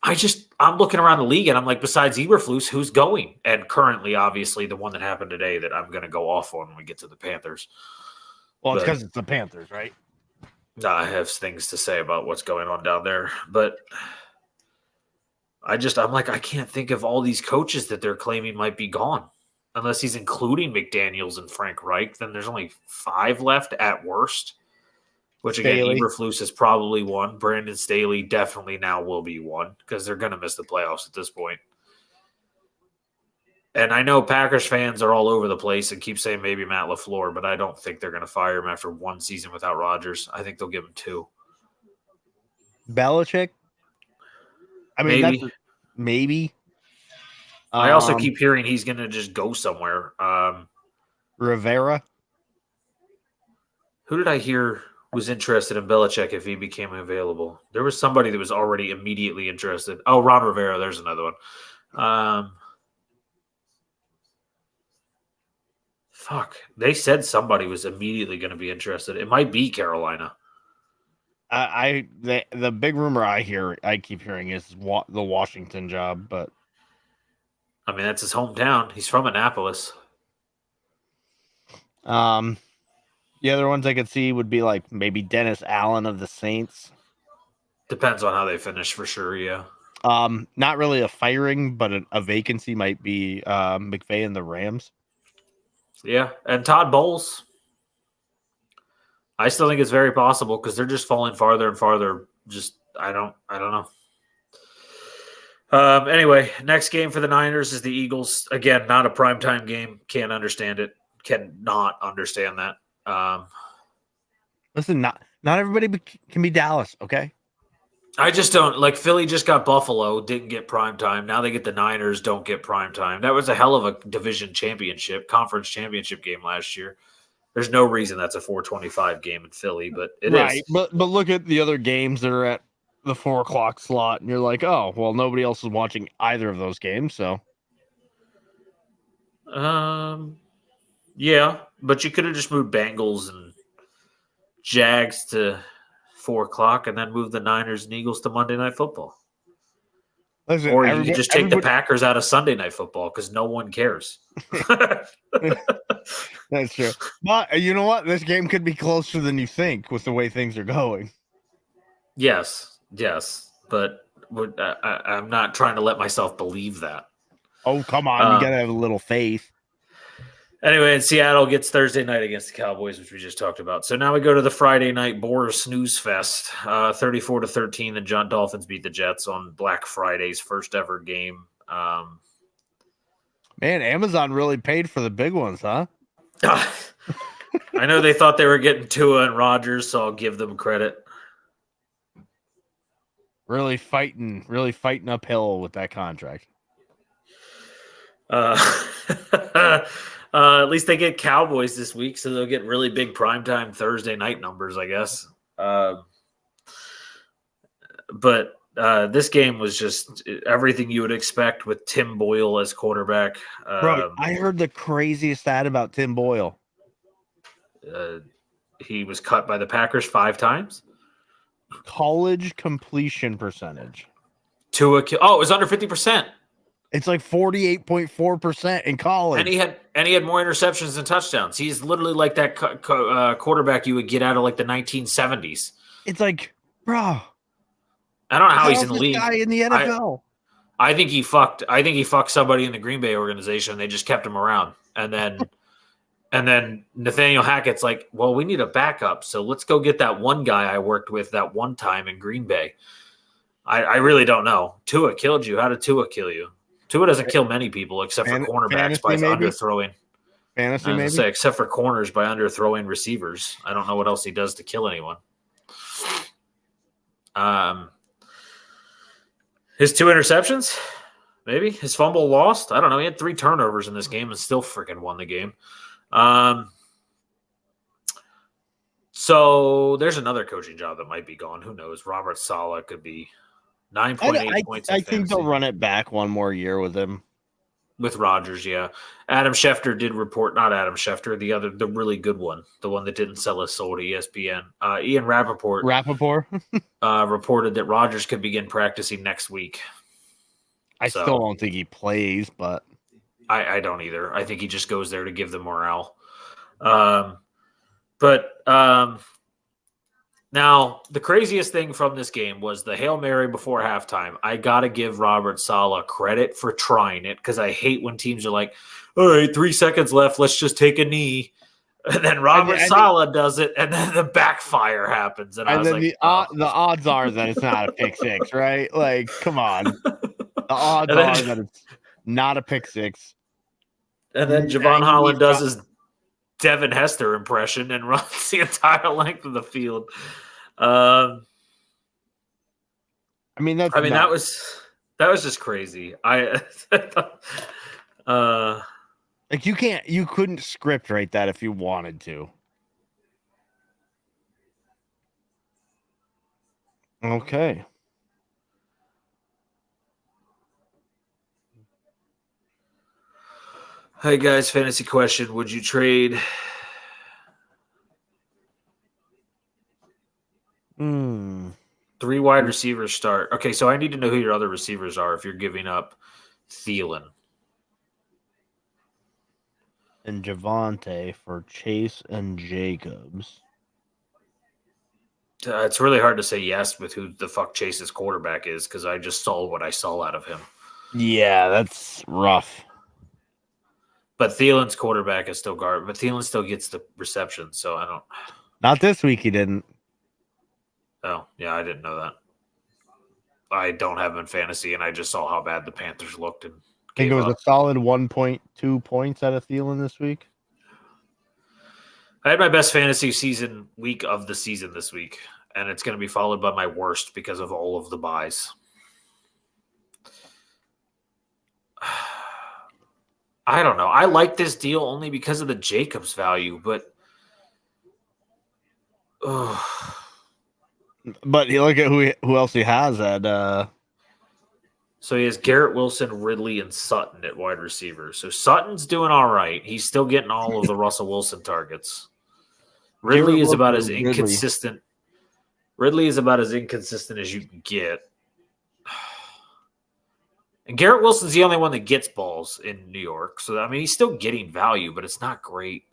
I'm looking around the league and I'm like, besides Eberflus, who's going? And currently, obviously, the one that happened today that I'm going to go off on when we get to the Panthers. Well, it's because it's the Panthers, right? I have things to say about what's going on down there, but I'm like, I can't think of all these coaches that they're claiming might be gone. Unless he's including McDaniels and Frank Reich, then there's only 5 left at worst. Which again, Eberflus is probably one. Brandon Staley definitely now will be one because they're going to miss the playoffs at this point. And I know Packers fans are all over the place and keep saying maybe Matt LaFleur, but I don't think they're going to fire him after 1 season without Rodgers. I think they'll give him 2. Belichick? I mean, maybe. I also keep hearing he's going to just go somewhere. Rivera? Who did I hear was interested in Belichick if he became available? There was somebody that was already immediately interested. Oh, Ron Rivera. There's another one. They said somebody was immediately going to be interested. It might be Carolina. The big rumor I keep hearing is the Washington job, but I mean that's his hometown. He's from Annapolis. The other ones I could see would be like maybe Dennis Allen of the Saints. Depends on how they finish for sure, yeah. Not really a firing, but a vacancy might be McVay and the Rams. Yeah, and Todd Bowles. I still think it's very possible because they're just falling farther and farther. I don't know. Anyway, next game for the Niners is the Eagles. Again, not a primetime game. Can't understand it. Cannot understand that. Listen, not everybody can be Dallas, okay? I just don't like Philly. Just got Buffalo, didn't get prime time. Now they get the Niners, don't get prime time. That was a hell of a division conference championship game last year. There's no reason that's a 4:25 game in Philly, but it is. But look at the other games that are at the 4:00 slot, and you're like, oh, well, nobody else is watching either of those games, so. Yeah, but you could have just moved Bengals and Jags to 4:00 and then moved the Niners and Eagles to Monday Night Football. Listen, or you could just take the Packers out of Sunday Night Football because no one cares. That's true. But you know what? This game could be closer than you think with the way things are going. Yes. But I'm not trying to let myself believe that. Oh, come on. You got to have a little faith. Anyway, and Seattle gets Thursday night against the Cowboys, which we just talked about. So now we go to the Friday night Boris snooze fest. 34-13, the Dolphins beat the Jets on Black Friday's first ever game. Man, Amazon really paid for the big ones, huh? I know they thought they were getting Tua and Rodgers, so I'll give them credit. Really fighting uphill with that contract. At least they get Cowboys this week, so they'll get really big primetime Thursday night numbers, I guess. But this game was just everything you would expect with Tim Boyle as quarterback. Bro, I heard the craziest stat about Tim Boyle. He was cut by the Packers 5 times. College completion percentage. It was under 50%. It's like 48.4% in college. And he had more interceptions than touchdowns. He's literally like that quarterback you would get out of like the 1970s. It's like, bro. I don't know how he's in the league. Guy in the NFL. I think he fucked somebody in the Green Bay organization. They just kept him around. And then Nathaniel Hackett's like, well, we need a backup. So let's go get that one guy I worked with that one time in Green Bay. I really don't know. Tua killed you. How did Tua kill you? Tua doesn't kill many people except for cornerbacks by underthrowing. Fantasy, maybe? Say, except for corners by underthrowing receivers. I don't know what else he does to kill anyone. His 2 interceptions, maybe. His fumble lost. I don't know. He had 3 turnovers in this game and still freaking won the game. So there's another coaching job that might be gone. Who knows? Robert Saleh could be 9.8 points. I think they'll run it back one more year with him. With Rodgers, yeah. Adam Schefter did report, not Adam Schefter, the really good one, the one that didn't sell his soul to ESPN. Ian Rappaport reported that Rodgers could begin practicing next week. I still don't think he plays, but I don't either. I think he just goes there to give them morale. Now, the craziest thing from this game was the Hail Mary before halftime. I got to give Robert Saleh credit for trying it because I hate when teams are like, all right, 3 seconds left. Let's just take a knee. And then Robert Saleh does it, and then the backfire happens. And I was like, the odds are that it's not a pick six, right? Like, come on. The odds are that it's not a pick six. And then Javon Holland does his Devin Hester impression and runs the entire length of the field. That was just crazy. Like you couldn't script write that if you wanted to. Okay. Hey guys, fantasy question. Would you trade 3 wide receivers start? Okay, so I need to know who your other receivers are if you're giving up Thielen. And Javonte for Chase and Jacobs. It's really hard to say yes with who the fuck Chase's quarterback is because I just saw what I saw out of him. Yeah, that's rough. But Thielen's quarterback is still guard, but Thielen still gets the reception, so I don't. Not this week, he didn't. Oh, yeah, I didn't know that. I don't have him in fantasy, and I just saw how bad the Panthers looked. And I think it was a solid 1.2 points out of Thielen this week. I had my best fantasy season week of the season this week, and it's going to be followed by my worst because of all of the buys. I don't know. I like this deal only because of the Jacobs value, but you look at who else he has at. So he has Garrett Wilson, Ridley, and Sutton at wide receiver. So Sutton's doing all right. He's still getting all of the Russell Wilson targets. Ridley is about as inconsistent. Ridley is about as inconsistent as you can get. And Garrett Wilson's the only one that gets balls in New York. So, I mean, he's still getting value, but it's not great.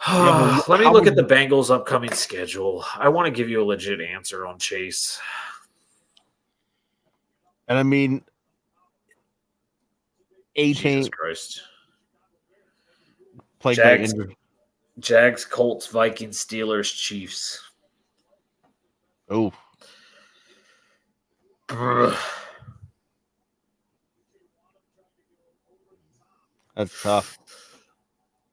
Let me look at the Bengals' upcoming schedule. I want to give you a legit answer on Chase. And I mean, Jesus Christ. Jags, Colts, Vikings, Steelers, Chiefs. Oh. That's tough.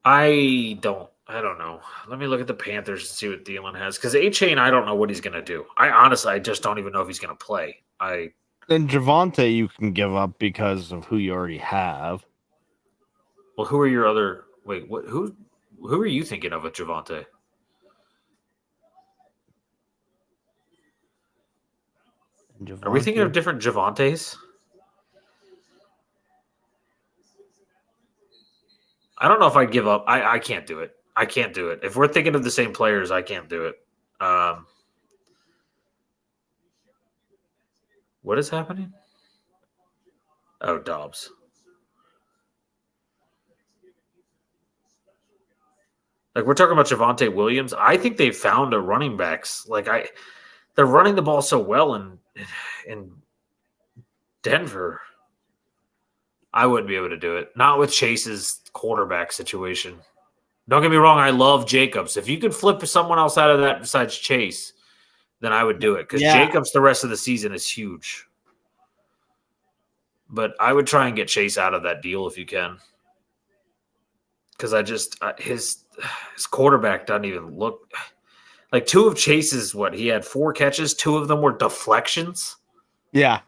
I don't know. Let me look at the Panthers and see what Thielen has. Because A-Chain, I don't know what he's going to do. I just don't even know if he's going to play. And Javonte you can give up because of who you already have. Well, who are your other... Wait, who are you thinking of with Javonte? Are we thinking of different Javantes? I don't know if I'd give up. I can't do it. I can't do it. If we're thinking of the same players, I can't do it. What is happening? Oh, Dobbs. Like, we're talking about Javonte Williams. I think they found a running backs. They're running the ball so well in Denver. I wouldn't be able to do it. Not with Chase's quarterback situation. Don't get me wrong. I love Jacobs. If you could flip someone else out of that besides Chase, then I would do it. Because Jacobs the rest of the season is huge. But I would try and get Chase out of that deal if you can. Because his quarterback doesn't even look like two of Chase's. He had 4 catches, 2 of them were deflections. Yeah.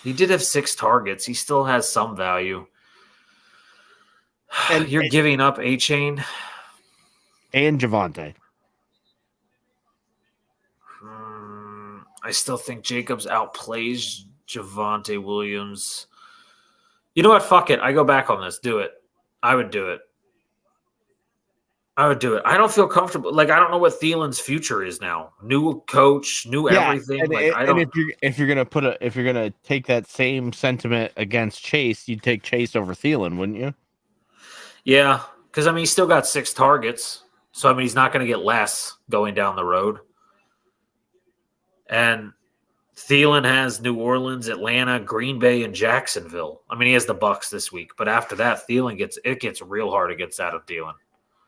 He did have 6 targets. He still has some value. And you're giving up A-Chain and Javonte. I still think Jacobs outplays Javonte Williams. You know what? Fuck it. I go back on this. Do it. I would do it. I don't feel comfortable. Like, I don't know what Thielen's future is now. New coach, new everything. And if you're gonna take that same sentiment against Chase, you'd take Chase over Thielen, wouldn't you? Yeah, because I mean, he's still got 6 targets, so I mean, he's not going to get less going down the road. And Thielen has New Orleans, Atlanta, Green Bay, and Jacksonville. I mean, he has the Bucs this week, but after that, it gets real hard against Adam Thielen.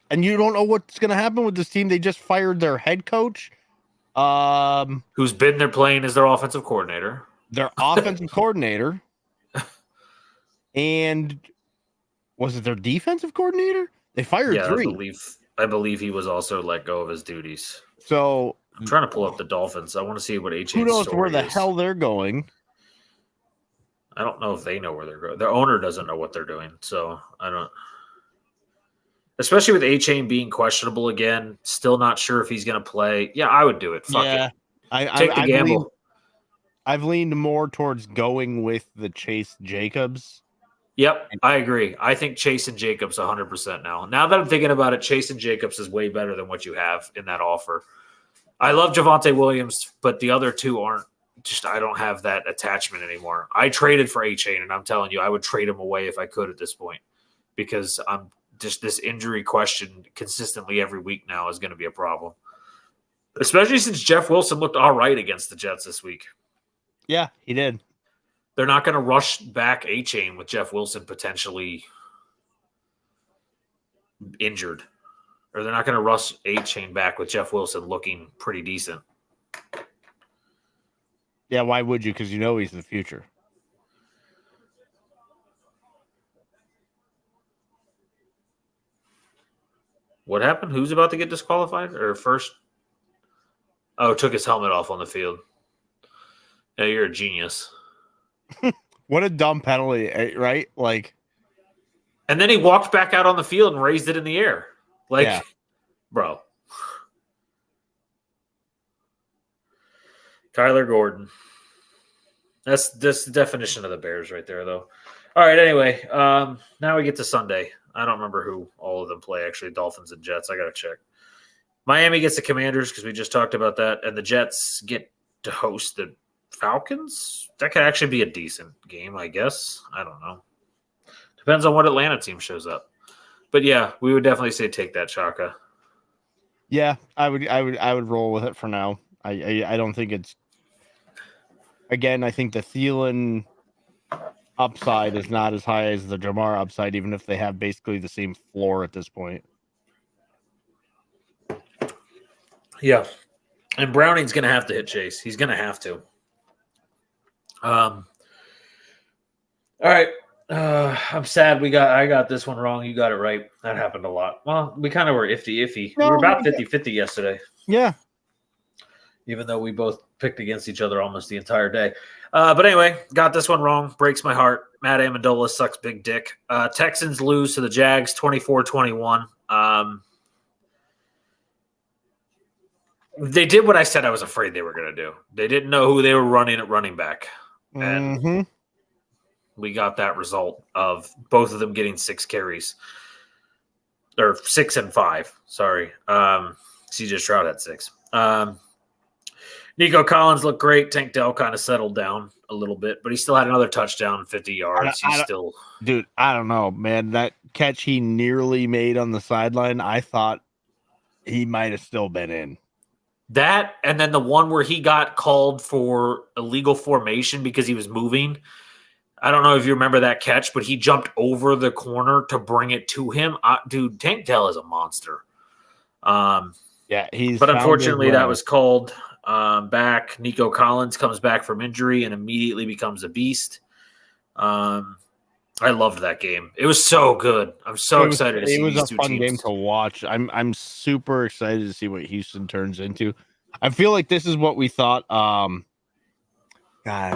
And you don't know what's going to happen with this team. They just fired their head coach, who's been there playing as their offensive coordinator. And was it their defensive coordinator? They fired 3. I believe he was also let go of his duties. So I'm trying to pull up the Dolphins. I want to see what H. Who knows where the hell they're going? I don't know if they know where they're going. Their owner doesn't know what they're doing, so I don't. Especially with A-Chain being questionable again, still not sure if he's going to play. Yeah, I would do it. Fuck it. Take the gamble. I've leaned more towards going with the Chase Jacobs. Yep, I agree. I think Chase and Jacobs 100% now. Now that I'm thinking about it, Chase and Jacobs is way better than what you have in that offer. I love Javonte Williams, but the other two aren't. I don't have that attachment anymore. I traded for A-Chain, and I'm telling you, I would trade him away if I could at this point because I'm just this injury question consistently every week now is going to be a problem, especially since Jeff Wilson looked all right against the Jets this week. Yeah, he did. They're not going to rush back A-Chain with Jeff Wilson potentially injured, or they're not going to rush A-Chain back with Jeff Wilson looking pretty decent. Yeah, why would you? Because you know he's the future. What happened? Who's about to get disqualified? Or first? Oh, took his helmet off on the field. Yeah, you're a genius. What a dumb penalty, right? Like, and then he walked back out on the field and raised it in the air. Like, yeah. Bro. Kyler Gordon. That's the definition of the Bears right there, though. All right, anyway, now we get to Sunday. I don't remember who all of them play, actually, Dolphins and Jets. I got to check. Miami gets the Commanders because we just talked about that, and the Jets get to host the Falcons. That could actually be a decent game, I guess. I don't know. Depends on what Atlanta team shows up. But, yeah, we would definitely say take that, Chaka. Yeah, I would roll with it for now. I don't think it's – again, I think the Thielen – upside is not as high as the Jamar upside, even if they have basically the same floor at this point. Yeah. And Browning's going to have to hit Chase. He's going to have to. All right. I'm sad I got this one wrong. You got it right. That happened a lot. Well, we kind of were iffy. We were about 50-50 yesterday. Yeah. Even though we both picked against each other almost the entire day. But anyway, got this one wrong. Breaks my heart. Matt Amendola sucks big dick. Texans lose to the Jags 24-21. They did what I said I was afraid they were going to do. They didn't know who they were running at running back. And we got that result of both of them getting 6 carries. Or 6 and 5. Sorry. CJ Stroud had 6. Nico Collins looked great. Tank Dell kind of settled down a little bit, but he still had another touchdown, 50 yards. Dude, I don't know, man. That catch he nearly made on the sideline, I thought he might have still been in. That, and then the one where he got called for illegal formation because he was moving. I don't know if you remember that catch, but he jumped over the corner to bring it to him. Dude, Tank Dell is a monster. Yeah, but unfortunately that was called back. Nico Collins comes back from injury and immediately becomes a beast. I loved that game. It was so good. I'm so excited to see these two teams. It was a fun game to watch. I'm super excited to see what Houston turns into. I feel like this is what we thought. God,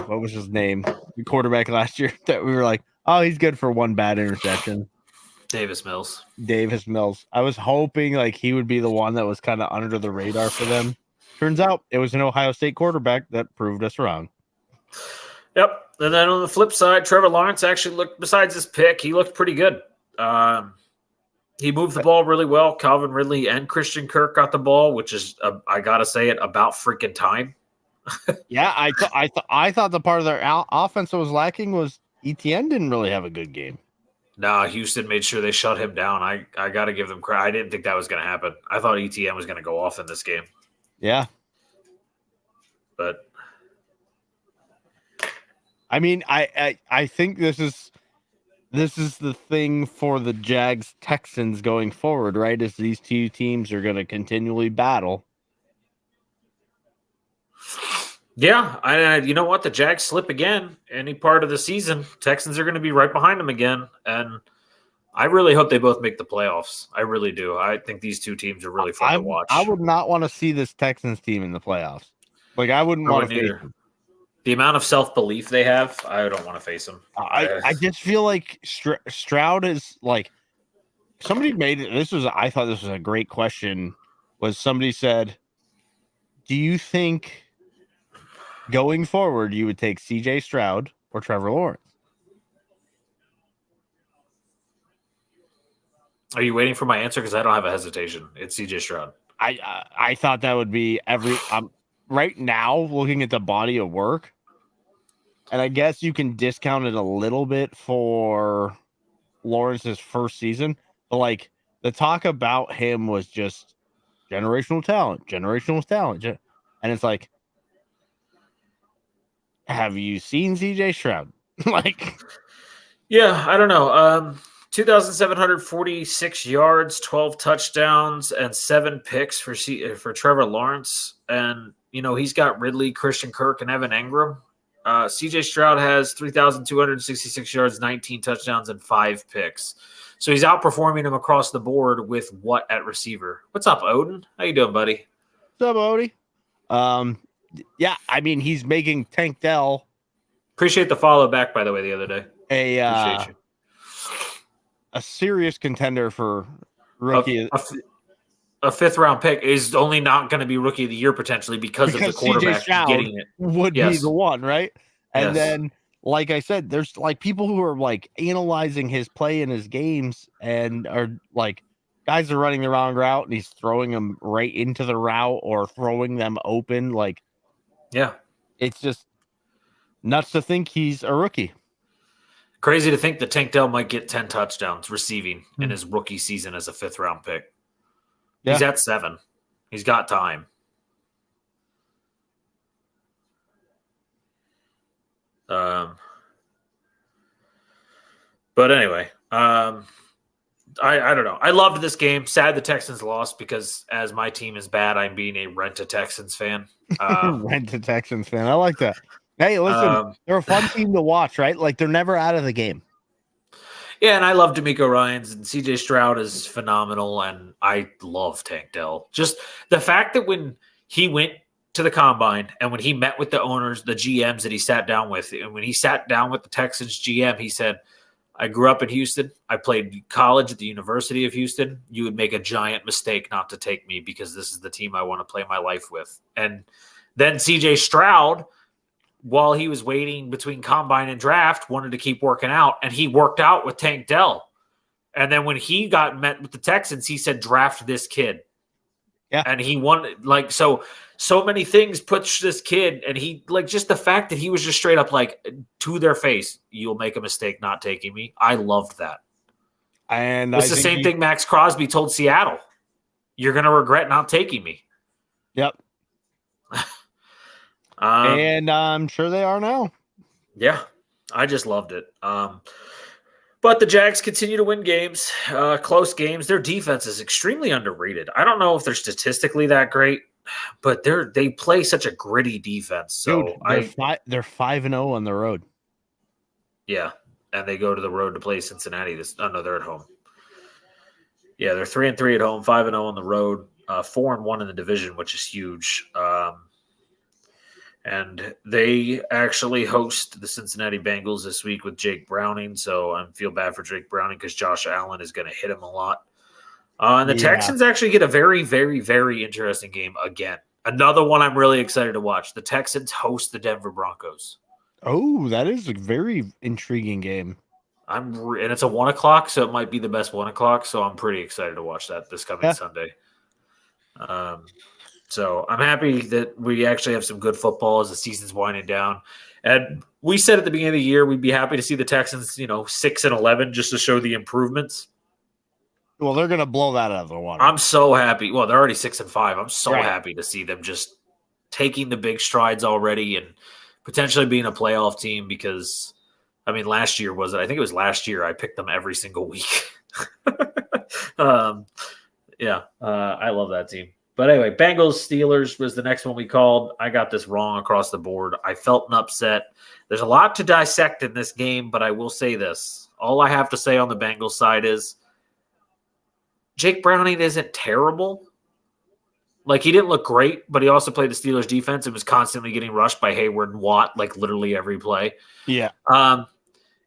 what was his name? The quarterback last year that we were like, oh, he's good for one bad interception. Davis Mills. I was hoping like he would be the one that was kind of under the radar for them. Turns out it was an Ohio State quarterback that proved us wrong. Yep. And then on the flip side, Trevor Lawrence actually looked, besides his pick, he looked pretty good. He moved the ball really well. Calvin Ridley and Christian Kirk got the ball, which is, I got to say it, about freaking time. Yeah, I thought the part of their offense that was lacking was ETN didn't really have a good game. No, Houston made sure they shut him down. I got to give them credit. I didn't think that was going to happen. I thought ETN was going to go off in this game. Yeah. But I mean, I think this is the thing for the Jags Texans going forward, right? Is these two teams are going to continually battle. Yeah, you know what? The Jags slip again. Any part of the season, Texans are going to be right behind them again, and I really hope they both make the playoffs. I really do. I think these two teams are really fun to watch. I would not want to see this Texans team in the playoffs. Like I wouldn't want to face them. The amount of self-belief they have, I don't want to face them. I just feel like Stroud is like somebody made it. I thought this was a great question. Was somebody said, do you think going forward you would take CJ Stroud or Trevor Lawrence? Are you waiting for my answer? Because I don't have a hesitation. It's CJ Stroud. I thought that would be right now looking at the body of work. And I guess you can discount it a little bit for Lawrence's first season, but like the talk about him was just generational talent. And it's like, have you seen CJ Stroud? Like, yeah, I don't know. 2,746 yards, 12 touchdowns, and 7 picks for Trevor Lawrence. And, you know, he's got Ridley, Christian Kirk, and Evan Engram. CJ Stroud has 3,266 yards, 19 touchdowns, and 5 picks. So he's outperforming him across the board with what at receiver? What's up, Odin? How you doing, buddy? What's up, Odie? Yeah, I mean, he's making Tank Dell. Appreciate the follow back, by the way, the other day. Appreciate you. A serious contender for rookie. A 5th round pick is only not going to be rookie of the year potentially because of the quarterback getting it. Would be the one, right? And then, like I said, there's like people who are like analyzing his play in his games and are like, guys are running the wrong route and he's throwing them right into the route or throwing them open. Like, yeah, it's just nuts to think he's a rookie. Crazy to think that Tank Dell might get 10 touchdowns receiving in his rookie season as a 5th round pick. Yeah. He's at 7. He's got time. But anyway, I don't know. I loved this game. Sad the Texans lost because as my team is bad, I'm being a Rent-A-Texans fan. Rent-A-Texans fan. I like that. Hey, listen, they're a fun team to watch, right? Like they're never out of the game. Yeah, and I love D'Amico Ryans, and CJ Stroud is phenomenal, and I love Tank Dell. Just the fact that when he went to the combine and when he met with the owners, the GMs that he sat down with, and when he sat down with the Texans GM, he said, I grew up in Houston. I played college at the University of Houston. You would make a giant mistake not to take me because this is the team I want to play my life with. And then CJ Stroud, while he was waiting between combine and draft, wanted to keep working out, and he worked out with Tank Dell. And then when he got met with the Texans, he said, draft this kid. Yeah. And he won, like, so many things push this kid, and he, like, just the fact that he was just straight up, like, to their face, you'll make a mistake not taking me. I loved that. And it's the same thing Max Crosby told Seattle. You're going to regret not taking me. Yep. And I'm sure they are now. Yeah, I just loved it. But the Jags continue to win games, close games. Their defense is extremely underrated. I don't know if they're statistically that great, but they play such a gritty defense. So dude, they're 5-0 on the road. Yeah, and they go to the road to play Cincinnati. No, they're at home. Yeah, they're 3-3 at home, 5-0 on the road, 4-1 in the division, which is huge. And they actually host the Cincinnati Bengals this week with Jake Browning. So I feel bad for Jake Browning because Josh Allen is going to hit him a lot. And the Texans actually get a very, very, very interesting game again. Another one I'm really excited to watch. The Texans host the Denver Broncos. Oh, that is a very intriguing game. And it's a 1 o'clock, so it might be the best 1 o'clock. So I'm pretty excited to watch that this coming Sunday. So I'm happy that we actually have some good football as the season's winding down. And we said at the beginning of the year we'd be happy to see the Texans, 6-11, just to show the improvements. Well, they're going to blow that out of the water. I'm so happy. Well, they're already 6-5. I'm so happy to see them just taking the big strides already and potentially being a playoff team because, I think it was last year I picked them every single week. I love that team. But anyway, Bengals Steelers was the next one we called. I got this wrong across the board. I felt an upset. There's a lot to dissect in this game, but I will say this. All I have to say on the Bengals side is Jake Browning isn't terrible. Like, he didn't look great, but he also played the Steelers defense and was constantly getting rushed by Hayward and Watt, like literally every play. Yeah.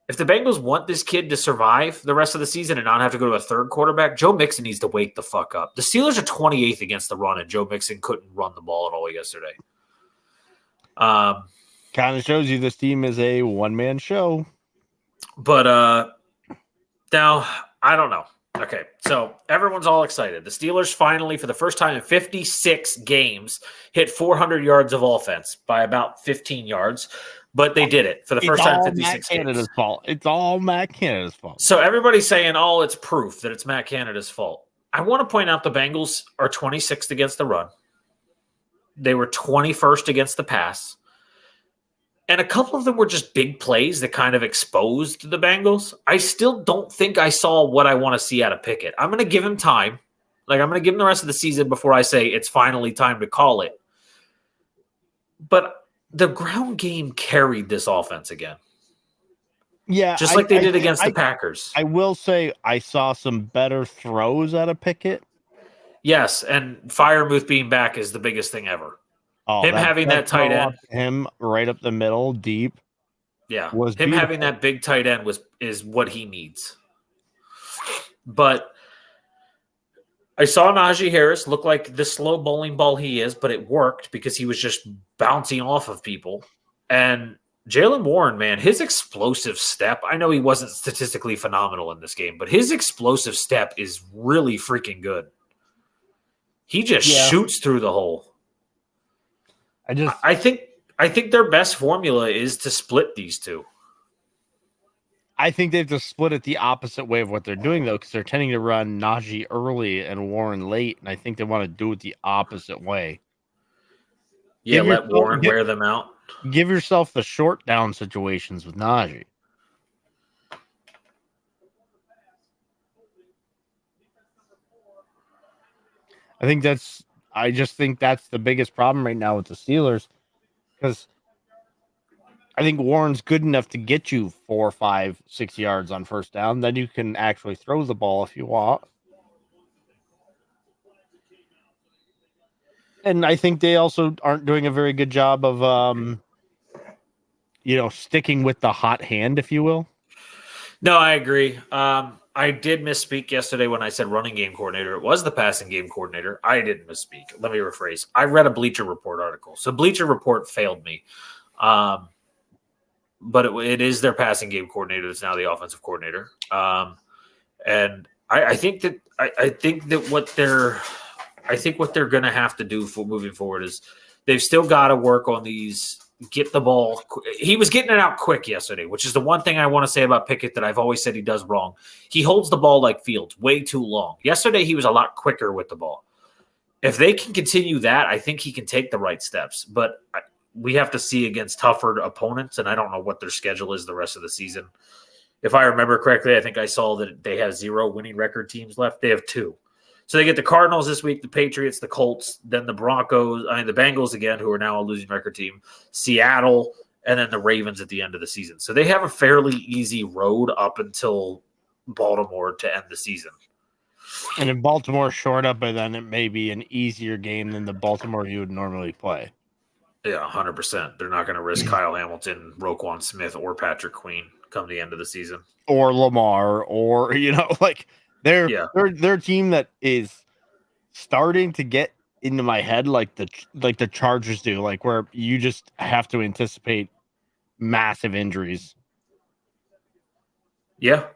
If the Bengals want this kid to survive the rest of the season and not have to go to a third quarterback, Joe Mixon needs to wake the fuck up. The Steelers are 28th against the run, and Joe Mixon couldn't run the ball at all yesterday. Kind of shows you this team is a one-man show. But now, I don't know. Okay, so everyone's all excited. The Steelers finally, for the first time in 56 games, hit 400 yards of offense by about 15 yards. But they did it for the first time in 56 games. Canada's fault. It's all Matt Canada's fault. So everybody's saying, it's proof that it's Matt Canada's fault. I want to point out the Bengals are 26th against the run. They were 21st against the pass. And a couple of them were just big plays that kind of exposed the Bengals. I still don't think I saw what I want to see out of Pickett. I'm going to give him time. I'm going to give him the rest of the season before I say it's finally time to call it. But the ground game carried this offense again. Yeah. Just like they did against the Packers. I will say I saw some better throws out of Pickett. Yes, and Freiermuth being back is the biggest thing ever. Having that tight end. Him right up the middle, deep. Yeah. Having that big tight end is what he needs. But I saw Najee Harris look like the slow bowling ball he is, but it worked because he was just bouncing off of people. And Jaylen Warren, man, his explosive step, I know he wasn't statistically phenomenal in this game, but his explosive step is really freaking good. He just shoots through the hole. I think their best formula is to split these two. I think they have to split it the opposite way of what they're doing, though, because they're tending to run Najee early and Warren late, and I think they want to do it the opposite way. Yeah, let Warren wear them out. Give yourself the short down situations with Najee. I just think that's the biggest problem right now with the Steelers, because I think Warren's good enough to get you 4, 5, 6 yards on first down. Then you can actually throw the ball if you want. And I think they also aren't doing a very good job of, sticking with the hot hand, if you will. No, I agree. I did misspeak yesterday when I said running game coordinator. It was the passing game coordinator. I didn't misspeak. Let me rephrase. I read a Bleacher Report article. So Bleacher Report failed me. But it is their passing game coordinator that's now the offensive coordinator. And I think what they're going to have to do for moving forward is they've still got to work on these. Get the ball. He was getting it out quick yesterday, which is the one thing I want to say about Pickett that I've always said he does wrong. He holds the ball like Fields way too long. Yesterday, he was a lot quicker with the ball. If they can continue that, I think he can take the right steps. But we have to see against tougher opponents, and I don't know what their schedule is the rest of the season. If I remember correctly, I think I saw that they have 0 winning record teams left. They have 2. So they get the Cardinals this week, the Patriots, the Colts, then the the Bengals again, who are now a losing record team, Seattle, and then the Ravens at the end of the season. So they have a fairly easy road up until Baltimore to end the season. And if Baltimore short up by then, it may be an easier game than the Baltimore you would normally play. Yeah, 100%. They're not going to risk Kyle Hamilton, Roquan Smith, or Patrick Queen come the end of the season. Or Lamar, or, They're a team that is starting to get into my head like the Chargers do, like where you just have to anticipate massive injuries. Yeah.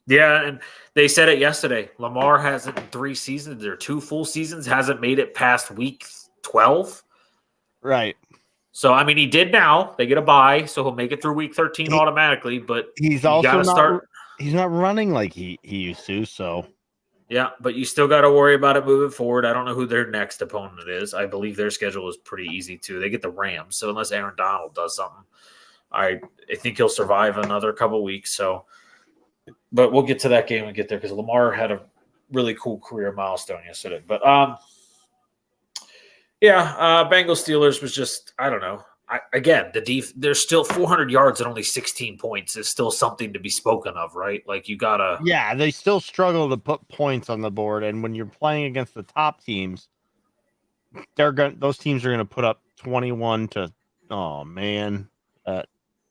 Yeah, and they said it yesterday. Lamar hasn't in 3 seasons or 2 full seasons hasn't made it past week 12. Right. So I mean, he did now. They get a bye, so he'll make it through week 13 automatically. But he's you got to start. He's not running like he used to. So yeah, but you still got to worry about it moving forward. I don't know who their next opponent is. I believe their schedule is pretty easy too. They get the Rams, so unless Aaron Donald does something, I think he'll survive another couple weeks. So. But we'll get to that game and get there because Lamar had a really cool career milestone yesterday. But Bengals Steelers was just I don't know. There's still 400 yards and only 16 points is still something to be spoken of, right? Like you gotta. Yeah, they still struggle to put points on the board, and when you're playing against the top teams, those teams are gonna put up 21 to. Oh man, that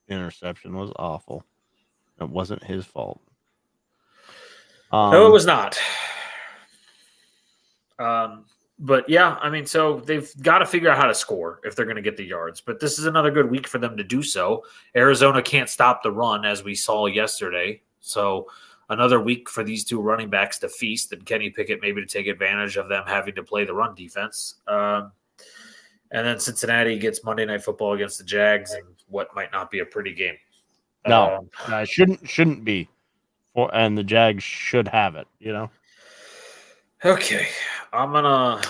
interception was awful. It wasn't his fault. No, it was not. But yeah, I mean, so they've got to figure out how to score if they're going to get the yards. But this is another good week for them to do so. Arizona can't stop the run, as we saw yesterday. So another week for these two running backs to feast, and Kenny Pickett maybe to take advantage of them having to play the run defense. And then Cincinnati gets Monday Night Football against the Jags and what might not be a pretty game. No, shouldn't be. And the Jags should have it, you know. Okay, I'm gonna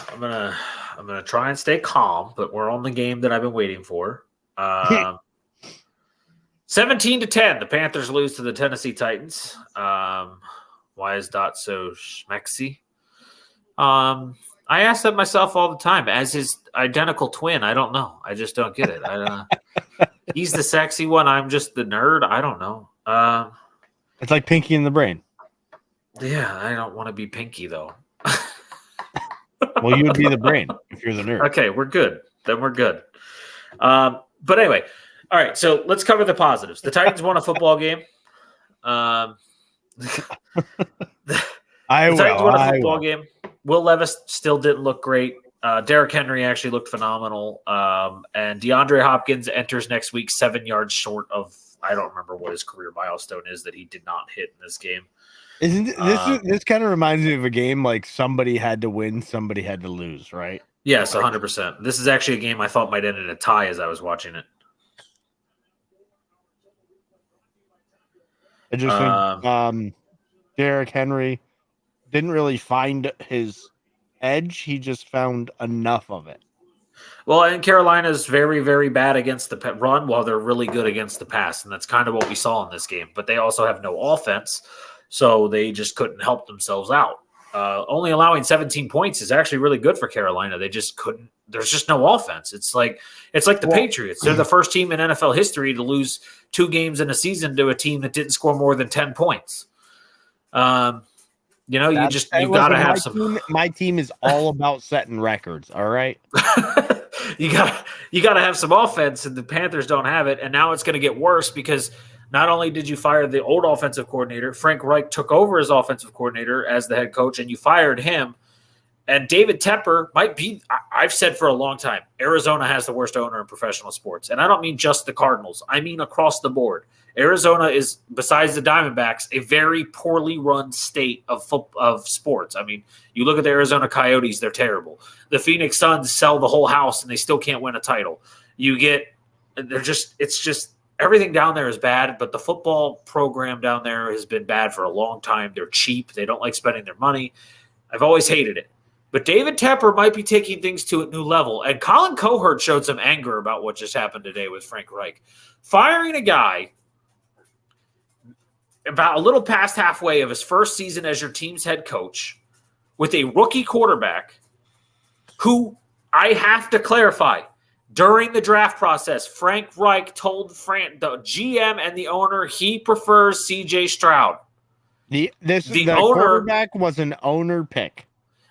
try and stay calm, but we're on the game that I've been waiting for. 17-10, the Panthers lose to the Tennessee Titans. Why is Dot so schmexy? I ask that myself all the time. As his identical twin, I don't know. I just don't get it. He's the sexy one. I'm just the nerd. I don't know. It's like Pinky in the Brain. Yeah, I don't want to be Pinky though. Well, you would be the brain if you're the nerd. Okay, we're good. Then we're good. But anyway, all right. So let's cover the positives. The Titans won a football game. The Titans won a football game. Will Levis still didn't look great. Derrick Henry actually looked phenomenal. And DeAndre Hopkins enters next week 7 yards short of, I don't remember what his career milestone is that he did not hit in this game. Isn't this kind of reminds me of a game like somebody had to win, somebody had to lose, right? Yes, 100%. This is actually a game I thought might end in a tie as I was watching it. I just think Derrick Henry didn't really find his edge. He just found enough of it. Well, and Carolina's very, very bad against the run while they're really good against the pass, and that's kind of what we saw in this game. But they also have no offense, so they just couldn't help themselves out. Only allowing 17 points is actually really good for Carolina. They just couldn't. There's just no offense. It's like the Patriots. They're the first team in NFL history to lose 2 games in a season to a team that didn't score more than 10 points. You got to have some. My team is all about setting records. All right. You got to have some offense, and the Panthers don't have it. And now it's going to get worse because not only did you fire the old offensive coordinator, Frank Reich took over as offensive coordinator as the head coach, and you fired him. And David Tepper might be – I've said for a long time, Arizona has the worst owner in professional sports. And I don't mean just the Cardinals. I mean across the board. Arizona is, besides the Diamondbacks, a very poorly run state of sports. I mean, you look at the Arizona Coyotes, they're terrible. The Phoenix Suns sell the whole house, and they still can't win a title. It's just everything down there is bad, but the football program down there has been bad for a long time. They're cheap. They don't like spending their money. I've always hated it. But David Tepper might be taking things to a new level. And Colin Cowherd showed some anger about what just happened today with Frank Reich. Firing a guy about a little past halfway of his first season as your team's head coach with a rookie quarterback who, I have to clarify, during the draft process, Frank Reich told the GM and the owner he prefers C.J. Stroud. The quarterback was an owner pick.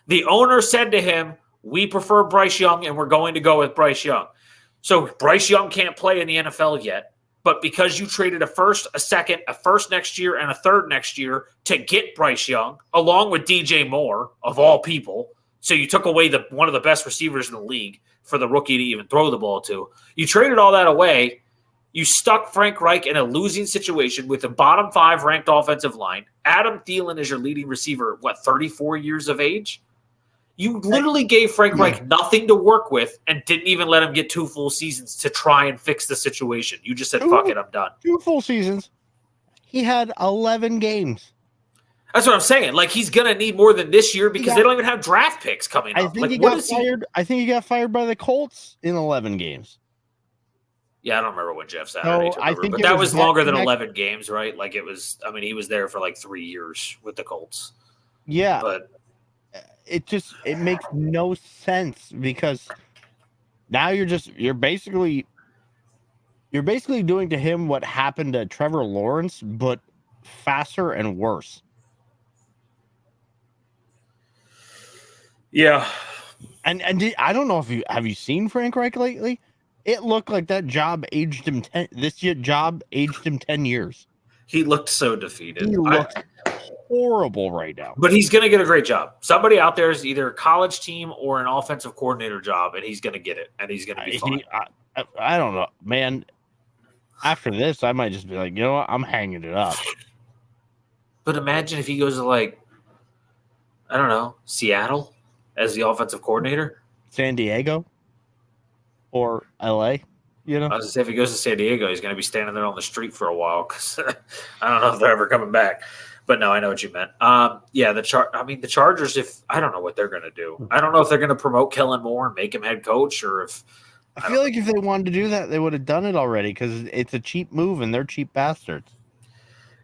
The owner said to him, we prefer Bryce Young, and we're going to go with Bryce Young. So Bryce Young can't play in the NFL yet, but because you traded a first, a second, a first next year, and a third next year to get Bryce Young, along with DJ Moore, of all people, so you took away one of the best receivers in the league for the rookie to even throw the ball to. You traded all that away, You stuck Frank Reich in a losing situation with a bottom 5 ranked offensive line. Adam Thielen is your leading receiver, 34 years of age? You literally gave Frank Reich nothing to work with and didn't even let him get 2 full seasons to try and fix the situation. You just said, fuck it, I'm done. 2 full seasons. He had 11 games. That's what I'm saying. Like, he's going to need more than this year because they don't even have draft picks coming up. I think he got fired by the Colts in 11 games. Yeah, I don't remember when Jeff Saturday took over, but that was longer than 11 games, right? Like, it was, I mean, he was there for like 3 years with the Colts. Yeah. But it makes no sense because now you're basically doing to him what happened to Trevor Lawrence, but faster and worse. Yeah. And I don't know if have you seen Frank Reich lately? It looked like that job aged him 10 years. He looked so defeated. He looks horrible right now. But he's going to get a great job. Somebody out there is either a college team or an offensive coordinator job, and he's going to get it, and he's going to be fine. I don't know, man. After this, I might just be like, you know what? I'm hanging it up. But imagine if he goes to, like, I don't know, Seattle as the offensive coordinator. San Diego or LA, you know? I was going to say, if he goes to San Diego, he's going to be standing there on the street for a while because I don't know if they're ever coming back. But no, I know what you meant. Yeah, the Chargers, I don't know what they're going to do. I don't know if they're going to promote Kellen Moore and make him head coach or if – I feel like if they wanted to do that, they would have done it already because it's a cheap move and they're cheap bastards.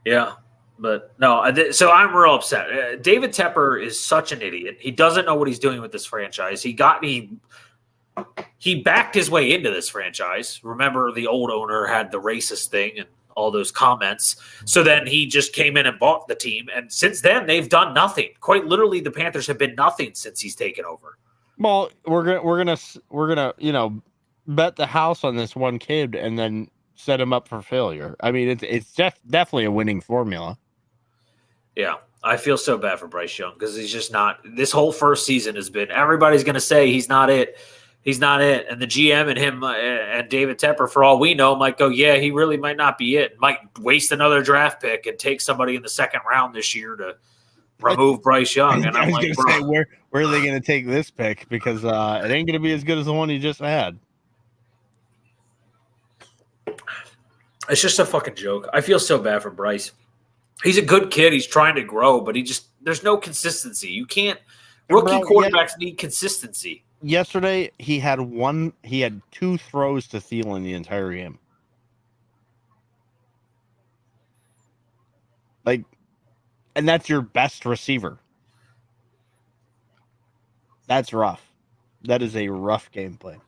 Yeah. But no, so I'm real upset. David Tepper is such an idiot. He doesn't know what he's doing with this franchise. He backed his way into this franchise. Remember, the old owner had the racist thing and all those comments. So then he just came in and bought the team. And since then, they've done nothing. Quite literally, the Panthers have been nothing since he's taken over. Well, we're gonna bet the house on this one kid and then set him up for failure. I mean, it's definitely a winning formula. Yeah, I feel so bad for Bryce Young because he's just not. This whole first season has been everybody's going to say he's not it. He's not it. And the GM and him and David Tepper, for all we know, might go, yeah, he really might not be it. Might waste another draft pick and take somebody in the second round this year to remove Bryce Young. And I'm like, say, where are they going to take this pick? Because it ain't going to be as good as the one he just had. It's just a fucking joke. I feel so bad for Bryce. He's a good kid. He's trying to grow, but there's no consistency. You can't. Rookie quarterbacks need consistency. Yesterday, he had 2 throws to Thielen the entire game. Like, and that's your best receiver. That's rough. That is a rough game plan.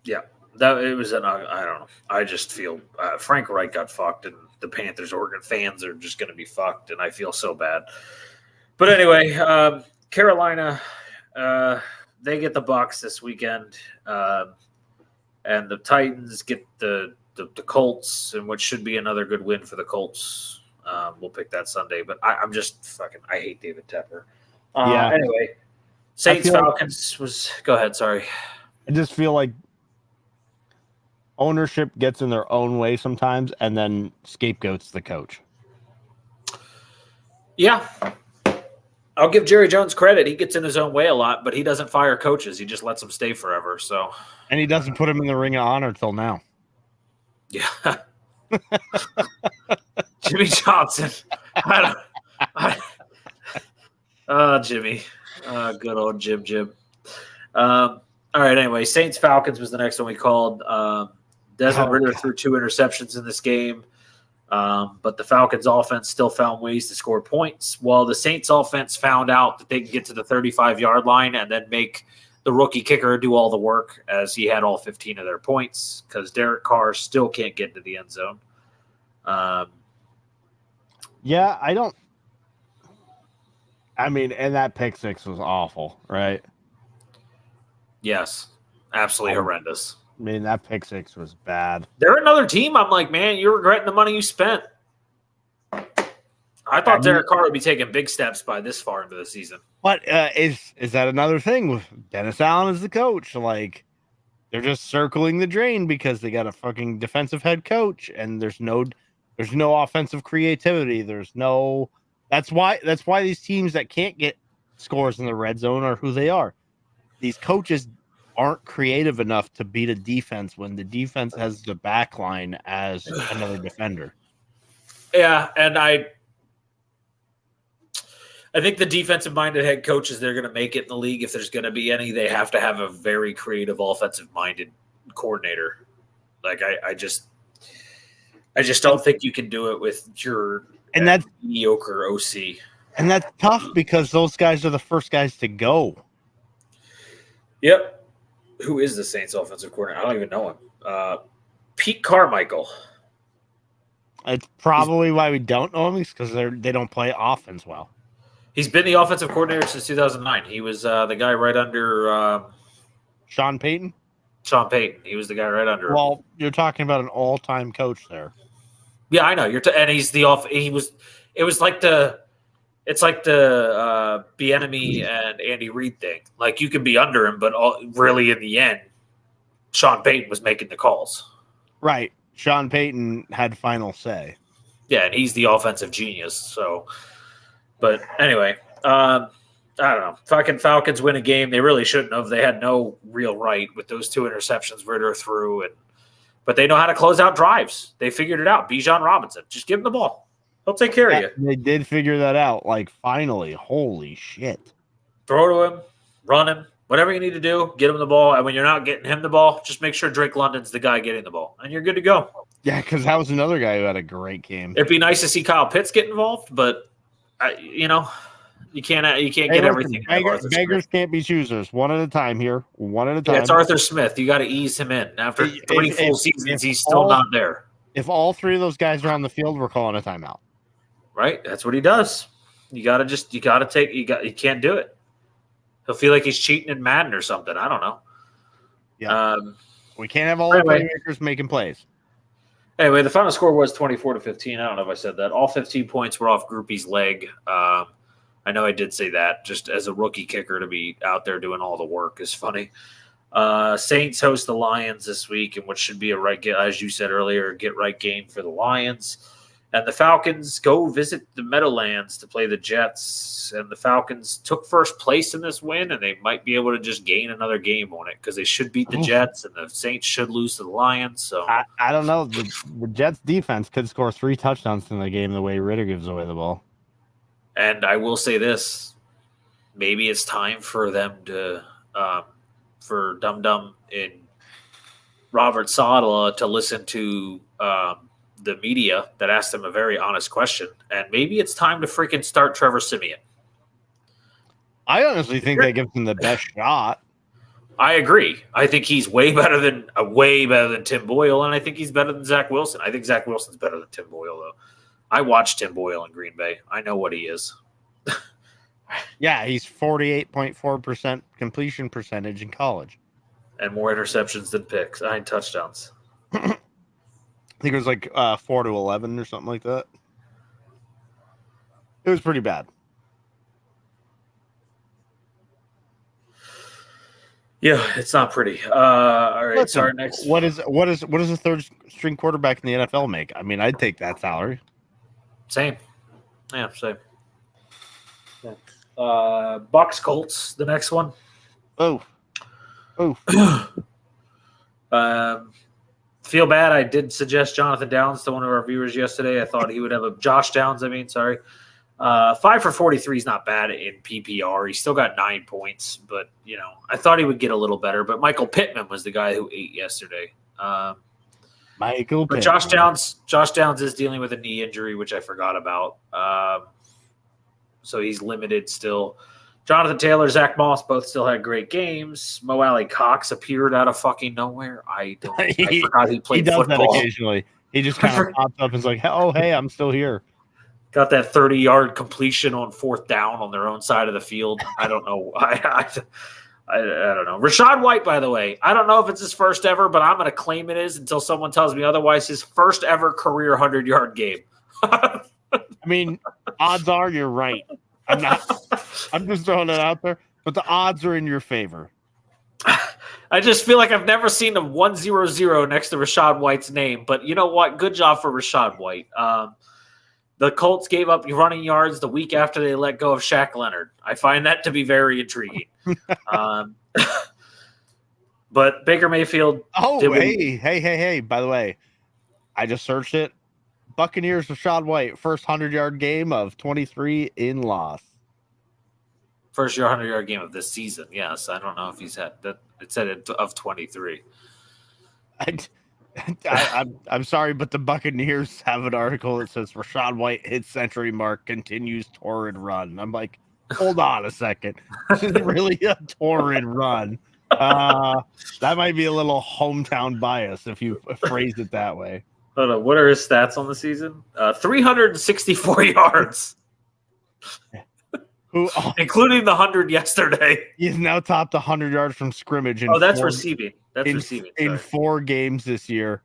Yeah. It was I don't know. I just feel Frank Reich got fucked, and the Panthers Oregon fans are just going to be fucked, and I feel so bad. But anyway, Carolina, they get the Bucs this weekend, and the Titans get the Colts, and which should be another good win for the Colts. We'll pick that Sunday, but I'm just fucking. I hate David Tepper. Yeah. Anyway, Saints Falcons was. Go ahead. Sorry. I just feel like ownership gets in their own way sometimes and then scapegoats the coach. Yeah. I'll give Jerry Jones credit. He gets in his own way a lot, but he doesn't fire coaches. He just lets them stay forever. So, and he doesn't put him in the Ring of Honor till now. Yeah. Jimmy Johnson. Jimmy. Good old Jim. All right, anyway, Saints Falcons was the next one we called. Desmond Ridder threw 2 interceptions in this game, but the Falcons offense still found ways to score points, while the Saints offense found out that they can get to the 35-yard line and then make the rookie kicker do all the work, as he had all 15 of their points because Derek Carr still can't get into the end zone. Yeah, and that pick six was awful, right? Yes, absolutely horrendous. I mean, that pick six was bad. They're another team. I'm like, man, you're regretting the money you spent. I thought Derek Carr would be taking big steps by this far into the season. But is that another thing with Dennis Allen as the coach? Like, They're just circling the drain because they got a fucking defensive head coach, and there's no offensive creativity. That's why these teams that can't get scores in the red zone are who they are. These coaches aren't creative enough to beat a defense when the defense has the back line as another defender. Yeah, and I think the defensive-minded head coaches, they're going to make it in the league. If there's going to be any, they have to have a very creative offensive-minded coordinator. Like I just don't think you can do it with your mediocre OC. And that's tough because those guys are the first guys to go. Yep. Who is the Saints offensive coordinator? I don't even know him. Pete Carmichael. It's probably why we don't know him, is because they don't play offense well. He's been the offensive coordinator since 2009. He was the guy right under Sean Payton. Sean Payton. He was the guy right under. Well, you're talking about an all-time coach there. Yeah, I know. And he's the off. He was. It was like the. It's like the Bieniemy and Andy Reid thing. Like you can be under him, but really in the end, Sean Payton was making the calls. Right. Sean Payton had final say. Yeah, and he's the offensive genius. So. But anyway, I don't know. Fucking Falcons win a game. They really shouldn't have. They had no real right with those 2 interceptions Ritter threw. But they know how to close out drives. They figured it out. Bijan Robinson. Just give him the ball. He'll take care of you. They did figure that out. Like, finally. Holy shit. Throw to him. Run him. Whatever you need to do, get him the ball. And when you're not getting him the ball, just make sure Drake London's the guy getting the ball. And you're good to go. Yeah, because that was another guy who had a great game. It'd be nice to see Kyle Pitts get involved, but you can't get everything. Beggars can't be choosers. One at a time here. One at a time. Yeah, it's Arthur Smith. You got to ease him in. After 3 full seasons, he's still not there. If all 3 of those guys are on the field, we're calling a timeout. Right? That's what he does. You can't do it. He'll feel like he's cheating in Madden or something. I don't know. Yeah. We can't have all the playmakers making plays. Anyway, the final score was 24-15. I don't know if I said that. All 15 points were off Groupie's leg. I know I did say that. Just as a rookie kicker to be out there doing all the work is funny. Saints host the Lions this week, in which should be as you said earlier, get-right game for the Lions. And the Falcons go visit the Meadowlands to play the Jets. And the Falcons took first place in this win, and they might be able to just gain another game on it because they should beat the Jets, and the Saints should lose to the Lions. So I don't know. The Jets defense could score 3 touchdowns in the game the way Ritter gives away the ball. And I will say this. Maybe it's time for them to for Dum Dum and Robert Saleh to listen to the media that asked him a very honest question. And maybe it's time to freaking start Trevor Siemian. I honestly think that gives him the best shot. I agree. I think he's way better than Tim Boyle, and I think he's better than Zach Wilson. I think Zach Wilson's better than Tim Boyle, though. I watched Tim Boyle in Green Bay. I know what he is. Yeah, he's 48.4% completion percentage in college. And more interceptions than picks. 9 touchdowns. I think it was like 4-11 or something like that. It was pretty bad. Yeah, it's not pretty. All right, sorry. Next, what does a third string quarterback in the NFL make? I mean, I'd take that salary. Same. Yeah, same. Yeah. Bucks Colts, the next one. Oh. Feel bad. I did suggest Jonathan Downs to one of our viewers yesterday. I thought he would have Josh Downs. 5 for 43 is not bad in PPR. He still got 9 points, but I thought he would get a little better. But Michael Pittman was the guy who ate yesterday. But Josh Downs is dealing with a knee injury, which I forgot about. So he's limited still. Jonathan Taylor, Zach Moss both still had great games. Mo Alley Cox appeared out of fucking nowhere. I forgot he played football. He does that occasionally. He just kind of pops up and is like, "Oh, hey, I'm still here." Got that 30-yard completion on 4th down on their own side of the field. I don't know. I don't know. Rachaad White, by the way, I don't know if it's his first ever, but I'm going to claim it is until someone tells me otherwise. His first ever career 100-yard game. I mean, odds are you're right. I'm just throwing it out there, but the odds are in your favor. I just feel like I've never seen a 1-0-0 next to Rachaad White's name. But you know what? Good job for Rachaad White. The Colts gave up running yards the week after they let go of Shaq Leonard. I find that to be very intriguing. But Baker Mayfield. Oh, hey! By the way, I just searched it. Buccaneers Rachaad White, first 100-yard game of 23 in loss. First year 100-yard game of this season. Yes, I don't know if he's had that. It said it of 23. I'm sorry, but the Buccaneers have an article that says Rachaad White hits century mark, continues torrid run. I'm like, hold on a second. This is really a torrid run. That might be a little hometown bias if you phrase it that way. Hold on, what are his stats on the season? 364 yards. Including the 100 yesterday. He's now topped 100 yards from scrimmage. That's receiving. That's receiving. In 4 games this year.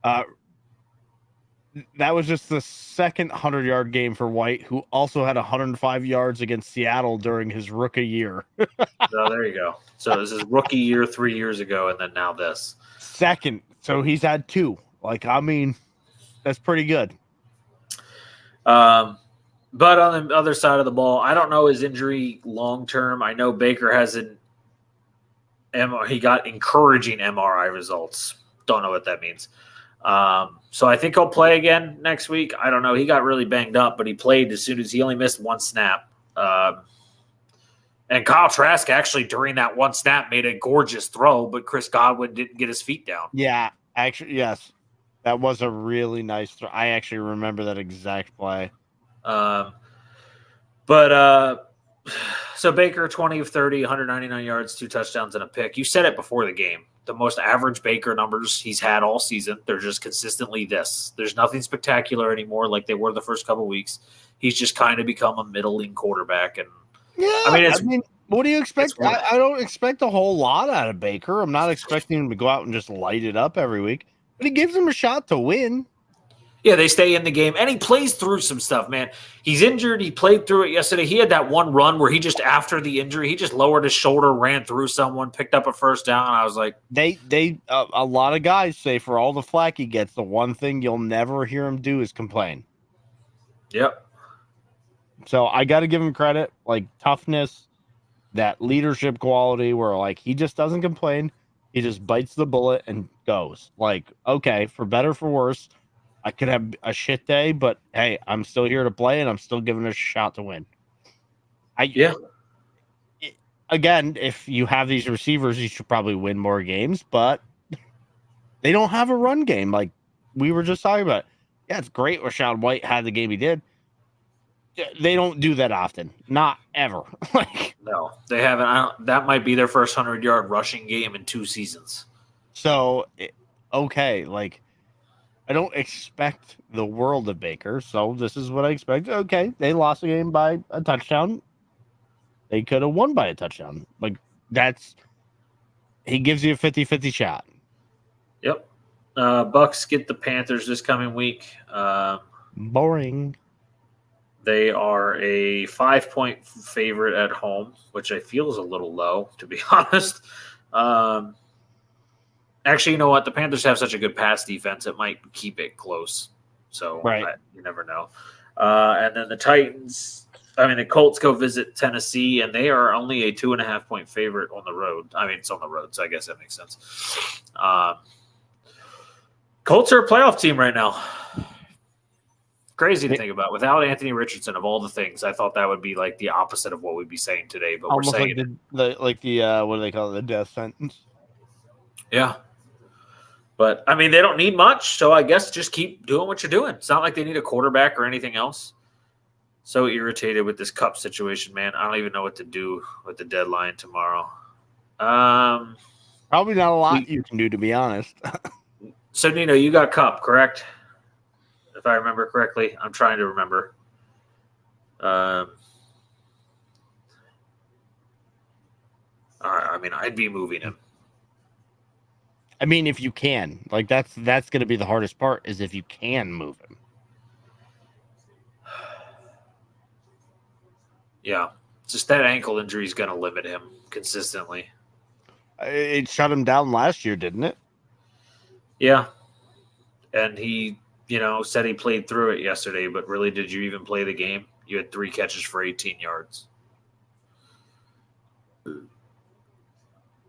That was just the second 100-yard game for White, who also had 105 yards against Seattle during his rookie year. Oh, there you go. So this is rookie year 3 years ago, and then now this. Second. So he's had 2. That's pretty good. But on the other side of the ball, I don't know his injury long term. I know Baker has he got encouraging MRI results. Don't know what that means. So I think he'll play again next week. I don't know. He got really banged up, but he played as soon as he only missed 1 snap. And Kyle Trask actually during that 1 snap made a gorgeous throw, but Chris Godwin didn't get his feet down. Yeah, actually, yes. That was a really nice throw. I actually remember that exact play. So Baker, 20 of 30, 199 yards, 2 touchdowns, and a pick. You said it before the game. The most average Baker numbers he's had all season. They're just consistently this. There's nothing spectacular anymore like they were the first couple of weeks. He's just kind of become a middling quarterback. And what do you expect? I don't expect a whole lot out of Baker. I'm not expecting him to go out and just light it up every week, but he gives him a shot to win. Yeah, they stay in the game, and he plays through some stuff, man. He's injured. He played through it yesterday. He had that one run where he just, after the injury, he just lowered his shoulder, ran through someone, picked up a first down. I was like, a lot of guys say for all the flack he gets, the one thing you'll never hear him do is complain. Yep. So I got to give him credit, toughness, that leadership quality where he just doesn't complain. He just bites the bullet and goes. Okay, for better, for worse, I could have a shit day, but hey, I'm still here to play, and I'm still giving it a shot to win. Again, if you have these receivers, you should probably win more games, but they don't have a run game like we were just talking about. Yeah, it's great Rachaad White had the game he did. They don't do that often. Not ever. No, they haven't. That might be their first 100-yard rushing game in 2 seasons. So, okay, I don't expect the world of Baker, so this is what I expect. Okay, they lost the game by a touchdown. They could have won by a touchdown. He gives you a 50-50 shot. Yep. Bucks get the Panthers this coming week. Boring. They are a 5-point favorite at home, which I feel is a little low, to be honest. Actually, you know what? The Panthers have such a good pass defense, it might keep it close. So you never know. And then the Colts go visit Tennessee, and they are only a 2.5-point favorite on the road. It's on the road, so I guess that makes sense. Colts are a playoff team right now. Crazy to think about. Without Anthony Richardson, of all the things, I thought that would be the opposite of what we'd be saying today. But almost we're saying the what do they call it? The death sentence. Yeah. But, they don't need much, so I guess just keep doing what you're doing. It's not like they need a quarterback or anything else. So irritated with this Cup situation, man. I don't even know what to do with the deadline tomorrow. Probably not a lot you can do, to be honest. So, Nino, you got Cup, correct? If I remember correctly. I'm trying to remember. I'd be moving him. If you can, that's going to be the hardest part, is if you can move him. Yeah, just that ankle injury is going to limit him consistently. It shut him down last year, didn't it? Yeah. And he, said he played through it yesterday, but really, did you even play the game? You had 3 catches for 18 yards.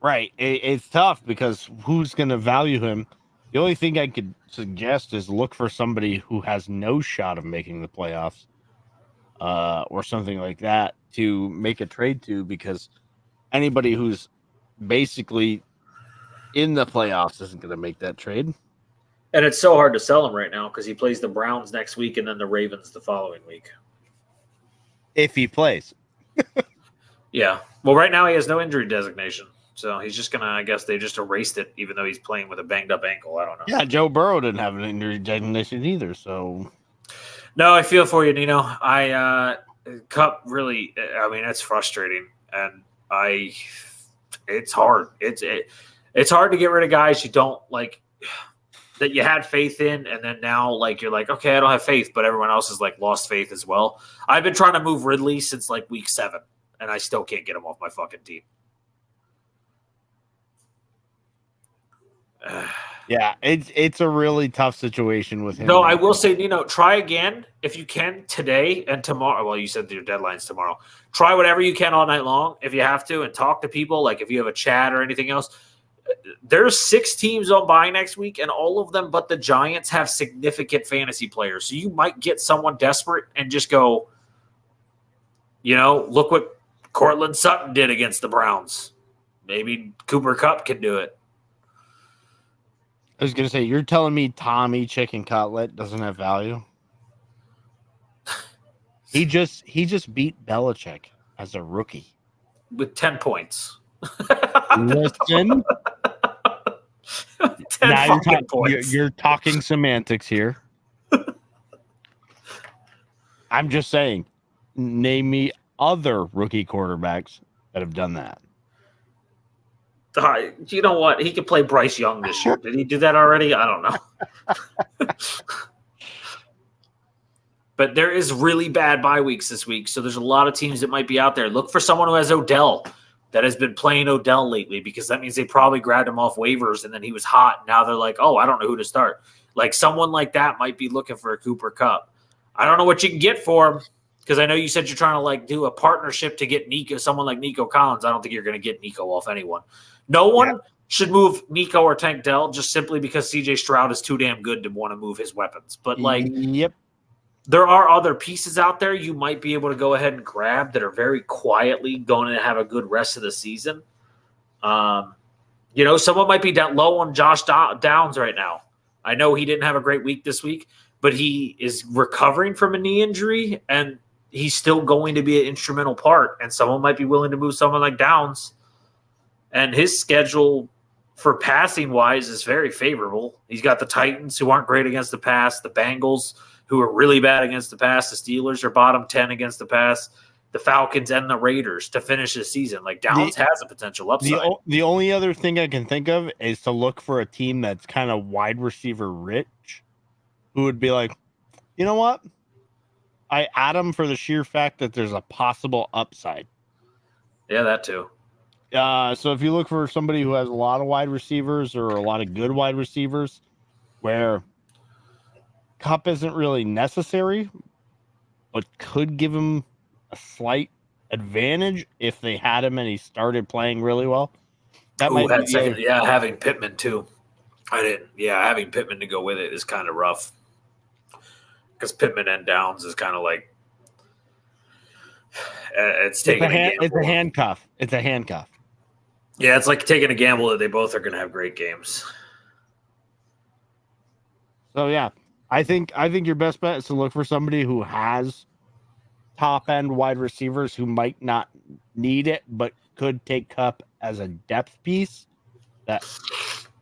Right. It's tough because who's going to value him? The only thing I could suggest is look for somebody who has no shot of making the playoffs, or something like that to make a trade to, because anybody who's basically in the playoffs isn't going to make that trade. And it's so hard to sell him right now because he plays the Browns next week and then the Ravens the following week. If he plays. Yeah. Well, right now he has no injury designation. So he's just going to, I guess they just erased it, even though he's playing with a banged up ankle. I don't know. Yeah, Joe Burrow didn't have an injury designation either. So. No, I feel for you, Nino. Cup really, I mean, it's frustrating. And it's hard. It's hard to get rid of guys you don't like, that you had faith in, and then now like you're like, okay, I don't have faith, but everyone else has like lost faith as well. I've been trying to move Ridley since like week 7, and I still can't get him off my fucking team. Yeah, it's a really tough situation with him. No, I will say, try again if you can today and tomorrow. Well, you said your deadline's tomorrow. Try whatever you can all night long if you have to, and talk to people. Like if you have a chat or anything else. There's 6 teams on bye next week, and all of them but the Giants have significant fantasy players. So you might get someone desperate and just go, look what Cortland Sutton did against the Browns. Maybe Cooper Kupp can do it. I was going to say, you're telling me Tommy Chicken Cutlet doesn't have value? He just beat Belichick as a rookie. With 10 points. Listen. Now you're talking semantics here. I'm just saying, name me other rookie quarterbacks that have done that. You know what? He could play Bryce Young this year. Did he do that already? I don't know. But there is really bad bye weeks this week, so there's a lot of teams that might be out there. Look for someone who has Odell, that has been playing Odell lately, because that means they probably grabbed him off waivers and then he was hot. Now they're like, oh, I don't know who to start. Like someone like that might be looking for a Cooper Kupp. I don't know what you can get for him, because I know you said you're trying to like do a partnership to get someone like Nico Collins. I don't think you're going to get Nico off anyone. No one should move Nico or Tank Dell just simply because CJ Stroud is too damn good to want to move his weapons. But there are other pieces out there you might be able to go ahead and grab that are very quietly going to have a good rest of the season. Someone might be down low on Josh Downs right now. I know he didn't have a great week this week, but he is recovering from a knee injury, and he's still going to be an instrumental part. And someone might be willing to move someone like Downs. And his schedule for passing-wise is very favorable. He's got the Titans, who aren't great against the pass, the Bengals, who are really bad against the pass. The Steelers are bottom 10 against the pass. The Falcons and the Raiders to finish the season. Like Downs has a potential upside. The only other thing I can think of is to look for a team that's kind of wide receiver rich, who would be like, you know what? I add him for the sheer fact that there's a possible upside. Yeah, that too. So if you look for somebody who has a lot of wide receivers or a lot of good wide receivers, where Kupp isn't really necessary, but could give him a slight advantage if they had him and he started playing really well. Having Pittman too. Having Pittman to go with it is kind of rough, because Pittman and Downs is kind of like it's a handcuff. It's a handcuff. Yeah, it's like taking a gamble that they both are going to have great games. So yeah, I think your best bet is to look for somebody who has top end wide receivers who might not need it, but could take Kupp as a depth piece that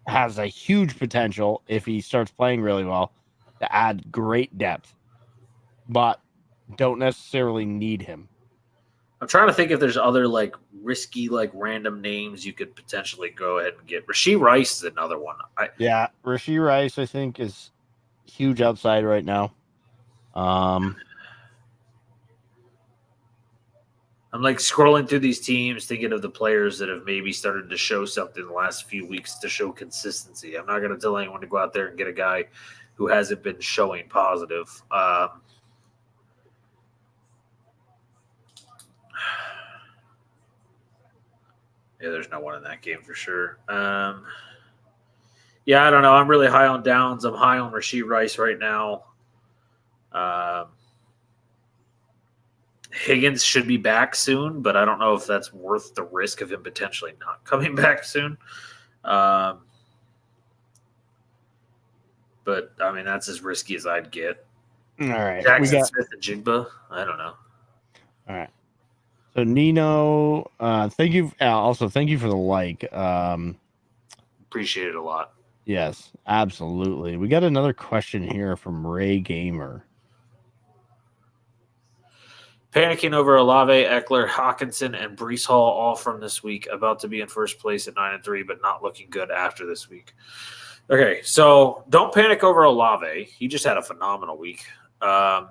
has a huge potential if he starts playing really well to add great depth, but don't necessarily need him. I'm trying to think if there's other like risky, like random names you could potentially go ahead and get. Rashee Rice is another one. Rashee Rice, I think, is huge upside right now. I'm like scrolling through these teams, thinking of the players that have maybe started to show something in the last few weeks to show consistency. I'm not going to tell anyone to go out there and get a guy who hasn't been showing positive. Yeah, there's no one in that game for sure. Yeah, I don't know. I'm really high on Downs. I'm high on Rashee Rice right now. Higgins should be back soon, but I don't know if that's worth the risk of him potentially not coming back soon. But I mean, that's as risky as I'd get. All right, Jackson Smith and Jigba. I don't know. All right. So Nino, thank you. Also, thank you for the like. Appreciate it a lot. Yes, absolutely. We got another question here from Ray Gamer. Panicking over Olave, Eckler, Hawkinson, and Brees Hall all from this week. About to be in first place at 9-3, but not looking good after this week. Okay, so don't panic over Olave. He just had a phenomenal week. I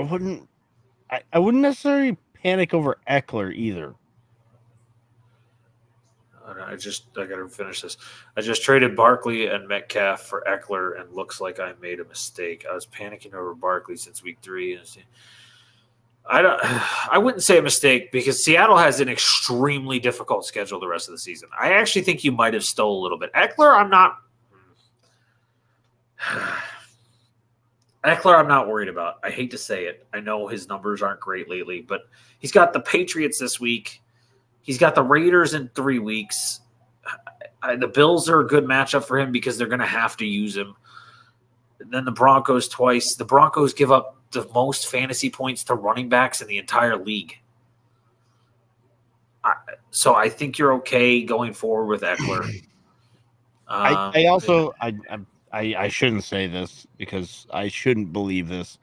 wouldn't necessarily panic over Eckler either. I gotta finish this. I just traded Barkley and Metcalf for Eckler, and looks like I made a mistake. I was panicking over Barkley since week 3. I wouldn't say a mistake because Seattle has an extremely difficult schedule the rest of the season. I actually think you might have stole a little bit. Eckler, I'm not worried about. I hate to say it. I know his numbers aren't great lately, but he's got the Patriots this week. He's got the Raiders in 3 weeks. The Bills are a good matchup for him because they're going to have to use him. And then the Broncos twice. The Broncos give up the most fantasy points to running backs in the entire league. So I think you're okay going forward with Eckler. I shouldn't say this because I shouldn't believe this,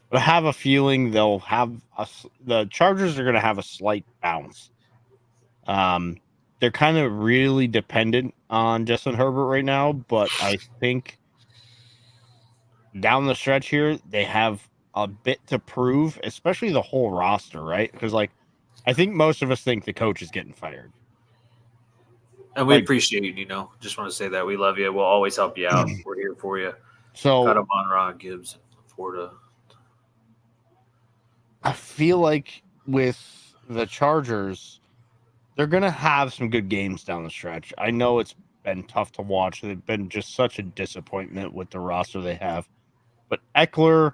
but I have a feeling they'll have the Chargers are going to have a slight bounce. They're kind of really dependent on Justin Herbert right now, but I think down the stretch here, they have a bit to prove, especially the whole roster, right? Because, I think most of us think the coach is getting fired. And we appreciate you, Just want to say that. We love you. We'll always help you out. We're here for you. So, got him on Ron Gibbs, Florida. I feel like with the Chargers, they're going to have some good games down the stretch. I know it's been tough to watch. They've been just such a disappointment with the roster they have. But Eckler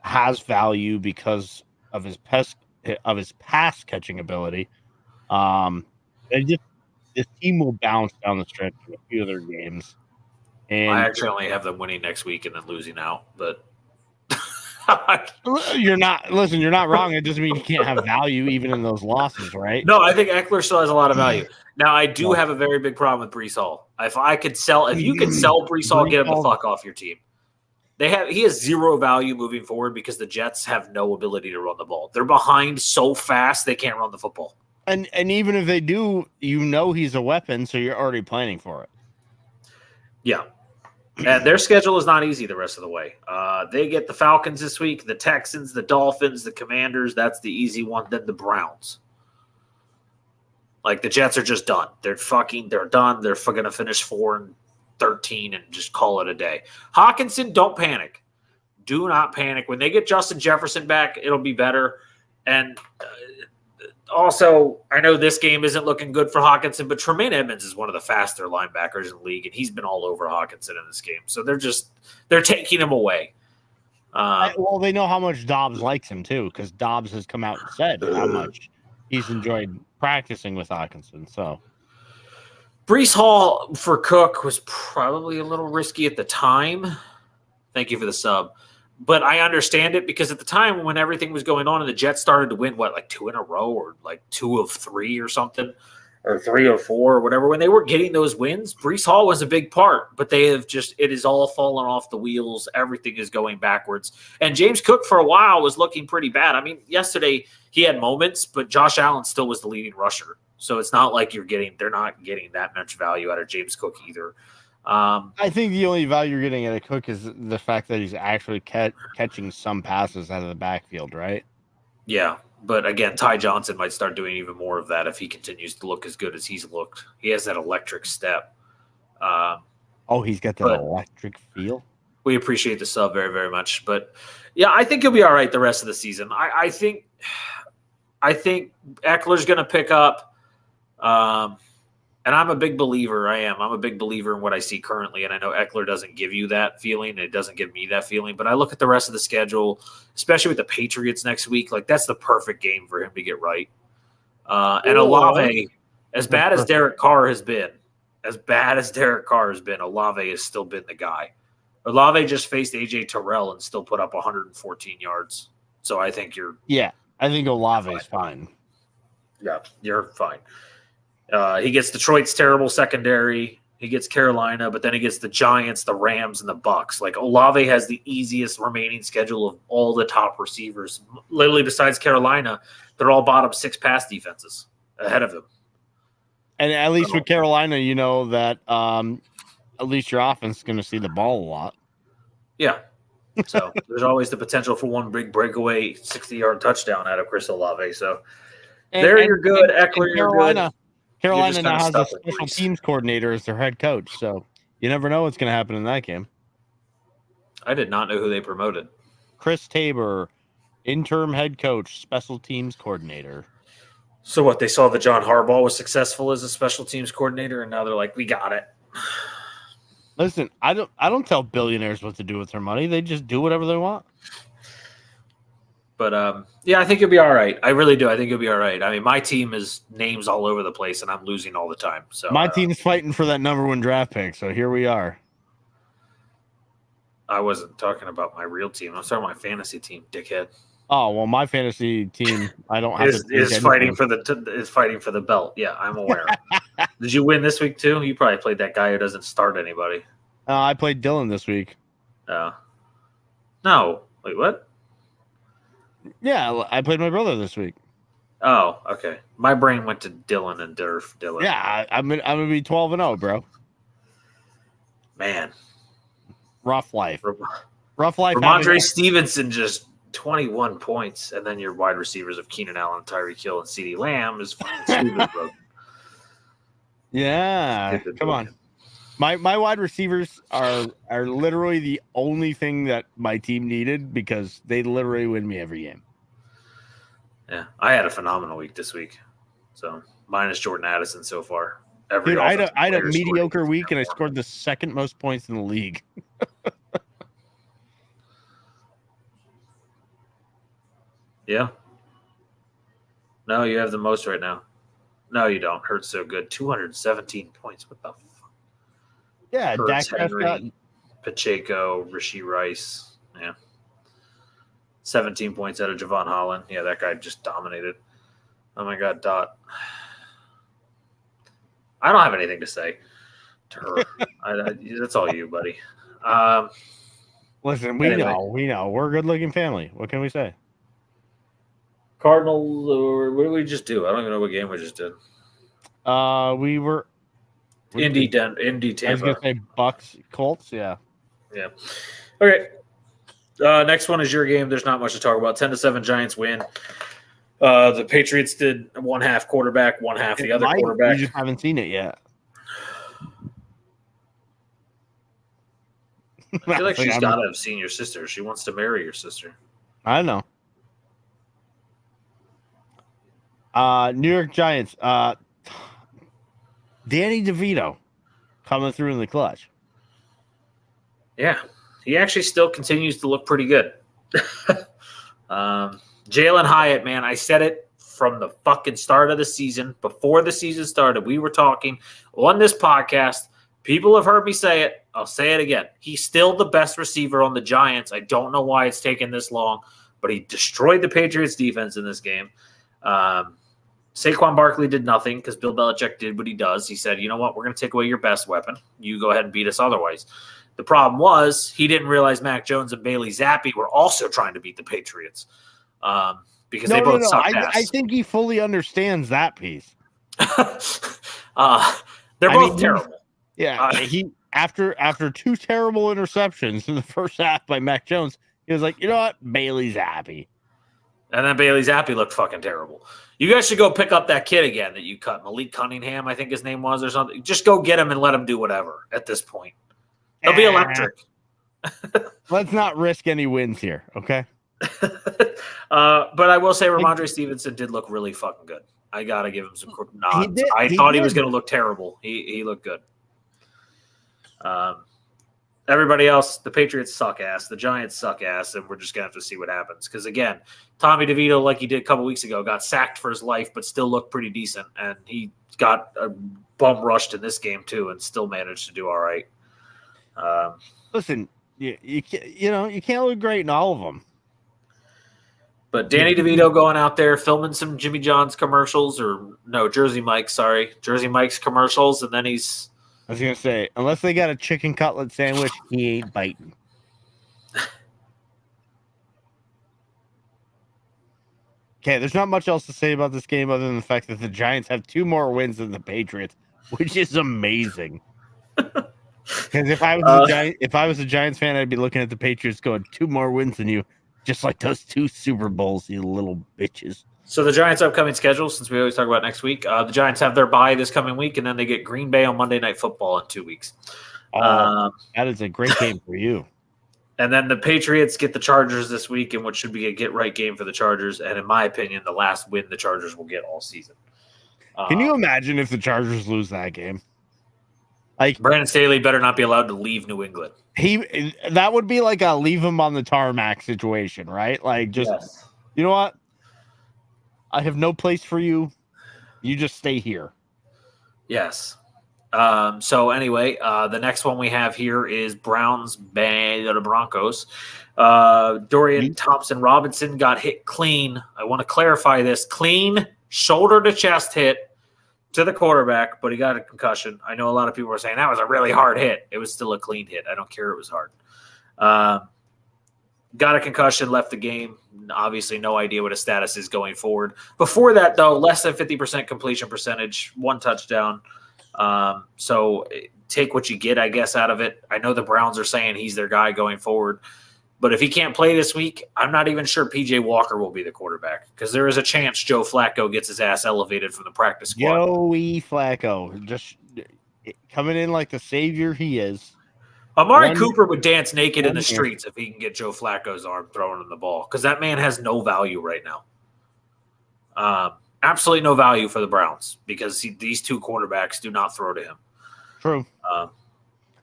has value because of his pass catching ability. This team will bounce down the stretch in a few of their games. And I actually only have them winning next week and then losing out, but you're not wrong. It doesn't mean you can't have value even in those losses, right? No, I think Eckler still has a lot of value. Now, I do have a very big problem with Brees Hall. If you could sell Brees Hall, get him the fuck off your team. He has zero value moving forward because the Jets have no ability to run the ball. They're behind so fast they can't run the football. And even if they do, he's a weapon, so you're already planning for it. Yeah. And their schedule is not easy the rest of the way. They get the Falcons this week, the Texans, the Dolphins, the Commanders. That's the easy one. Then the Browns. Like, the Jets are just done. They're done. They're going to finish 4-13 and just call it a day. Hawkinson, don't panic. Do not panic. When they get Justin Jefferson back, it'll be better. And also, I know this game isn't looking good for Hawkinson, but Tremaine Edmonds is one of the faster linebackers in the league, and he's been all over Hawkinson in this game. So they're taking him away. Well, they know how much Dobbs likes him, too, because Dobbs has come out and said how much he's enjoyed practicing with Hawkinson. So Brees Hall for Cook was probably a little risky at the time. Thank you for the sub. But I understand it because at the time when everything was going on and the Jets started to win, 2 in a row or 2 of 3 or something, or 3 or 4 or whatever, when they were getting those wins, Brees Hall was a big part. But it is all fallen off the wheels. Everything is going backwards. And James Cook for a while was looking pretty bad. I mean, yesterday he had moments, but Josh Allen still was the leading rusher. So it's not like they're not getting that much value out of James Cook either. I think the only value you're getting out of Cook is the fact that he's actually catching some passes out of the backfield, right? Yeah. But again, Ty Johnson might start doing even more of that if he continues to look as good as he's looked. He has that electric step. He's got that electric feel. We appreciate the sub very, very much. But yeah, I think he'll be all right the rest of the season. I think Eckler's going to pick up. And I'm a big believer. I'm a big believer in what I see currently. And I know Eckler doesn't give you that feeling. And it doesn't give me that feeling. But I look at the rest of the schedule, especially with the Patriots next week. Like, that's the perfect game for him to get right. And Olave, as bad as Derek Carr has been, Olave has still been the guy. Olave just faced A.J. Terrell and still put up 114 yards. So I think I think Olave is fine. Yeah, you're fine. He gets Detroit's terrible secondary. He gets Carolina, but then he gets the Giants, the Rams, and the Bucks. Like, Olave has the easiest remaining schedule of all the top receivers. Literally, besides Carolina, they're all bottom 6 pass defenses ahead of him. And at least with Carolina, you know that at least your offense is going to see the ball a lot. Yeah. So there's always the potential for one big breakaway 60-yard touchdown out of Chris Olave. So you're good. Eckler, you're good. Carolina now has a special teams coordinator as their head coach, so you never know what's going to happen in that game. I did not know who they promoted. Chris Tabor, interim head coach, special teams coordinator. So what, they saw that John Harbaugh was successful as a special teams coordinator, and now they're like, we got it. Listen, I don't tell billionaires what to do with their money. They just do whatever they want. But, I think you'll be all right. I really do. I think you'll be all right. I mean, my team is names all over the place, and I'm losing all the time. So my team's fighting for that number 1 draft pick, so here we are. I wasn't talking about my real team. I was talking about my fantasy team, dickhead. Oh, well, my fantasy team, I don't have is fighting for the belt. Yeah, I'm aware. Did you win this week, too? You probably played that guy who doesn't start anybody. I played Dylan this week. No. Wait, what? Yeah, I played my brother this week. Oh, okay. My brain went to Dylan and Dylan. Yeah, I'm gonna be 12-0, bro. Man, rough life. Rough life. Ramondre Stevenson just 21 points, and then your wide receivers of Keenan Allen, Tyreek Hill, and CeeDee Lamb is stupid broken. Yeah, come on. My wide receivers are literally the only thing that my team needed because they literally win me every game. Yeah, I had a phenomenal week this week. So minus Jordan Addison so far. Dude, I had a mediocre week, and I scored the second most points in the league. Yeah. No, you have the most right now. No, you don't. Hurts so good. 217 points. What the fuck? Yeah, Dak Henry, Pacheco, Rashee Rice. Yeah. 17 points out of Javon Holland. Yeah, that guy just dominated. Oh, my God, Dot. I don't have anything to say to her. That's all you, buddy. Listen, we know. We're a good-looking family. What can we say? Cardinals, or what did we just do? I don't even know what game we just did. We were Indy Tampa. I was gonna say Bucks, Colts. Yeah. Okay. Next one is your game. There's not much to talk about. 10-7 Giants win. The Patriots did 1/2 quarterback, 1/2 the other quarterback. You just haven't seen it yet. I feel like she's got to have seen your sister. She wants to marry your sister. I know. New York Giants. Danny DeVito coming through in the clutch. Yeah, he actually still continues to look pretty good. Jalen Hyatt, man, I said it from the fucking start of the season. Before the season started, we were talking on this podcast. People have heard me say it. I'll say it again. He's still the best receiver on the Giants. I don't know why it's taken this long, but he destroyed the Patriots defense in this game. Saquon Barkley did nothing because Bill Belichick did what he does. He said, you know what? We're going to take away your best weapon. You go ahead and beat us otherwise. The problem was he didn't realize Mac Jones and Bailey Zappi were also trying to beat the Patriots because they both suck ass. I think he fully understands that piece. They're both terrible. Yeah, he after 2 terrible interceptions in the first half by Mac Jones, he was like, you know what? Bailey Zappi. And then Bailey Zappi looked fucking terrible. You guys should go pick up that kid again that you cut. Malik Cunningham, I think his name was, or something. Just go get him and let him do whatever at this point. He'll be electric. Let's not risk any wins here, okay? But I will say Ramondre Stevenson did look really fucking good. I got to give him some nods. I thought he was going to look terrible. He looked good. Everybody else, the Patriots suck ass. The Giants suck ass, and we're just going to have to see what happens. Because, again, Tommy DeVito, like he did a couple weeks ago, got sacked for his life but still looked pretty decent. And he got bum rushed in this game, too, and still managed to do all right. Listen, you can't look great in all of them. But Danny DeVito going out there filming some Jimmy John's commercials Jersey Mike's commercials, and then he's... I was going to say, unless they got a chicken cutlet sandwich, he ain't biting. Okay, there's not much else to say about this game other than the fact that the Giants have 2 more wins than the Patriots, which is amazing. Because if I was a Giants fan, I'd be looking at the Patriots going 2 more wins than you. Just like those 2 Super Bowls, you little bitches. So the Giants' upcoming schedule, since we always talk about next week, the Giants have their bye this coming week, and then they get Green Bay on Monday Night Football in 2 weeks. That is a great game for you. And then the Patriots get the Chargers this week, in what should be a get-right game for the Chargers. And in my opinion, the last win the Chargers will get all season. Can you imagine if the Chargers lose that game? Like Brandon Staley better not be allowed to leave New England. That would be like a leave him on the tarmac situation, right? Like just You know what? I have no place for you. You just stay here. Yes. So anyway, the next one we have here is Browns the Broncos. Dorian Thompson-Robinson got hit clean. I want to clarify this. Clean shoulder to chest hit to the quarterback, but he got a concussion. I know a lot of people were saying that was a really hard hit. It was still a clean hit. I don't care. It was hard. Got a concussion, left the game. Obviously, no idea what his status is going forward. Before that, though, less than 50% completion percentage, 1 touchdown. So take what you get, I guess, out of it. I know the Browns are saying he's their guy going forward. But if he can't play this week, I'm not even sure P.J. Walker will be the quarterback because there is a chance Joe Flacco gets his ass elevated from the practice squad. Joey Flacco, just coming in like the savior he is. Amari Cooper would dance naked in the streets if he can get Joe Flacco's arm throwing him the ball because that man has no value right now. Absolutely no value for the Browns because these 2 quarterbacks do not throw to him. True.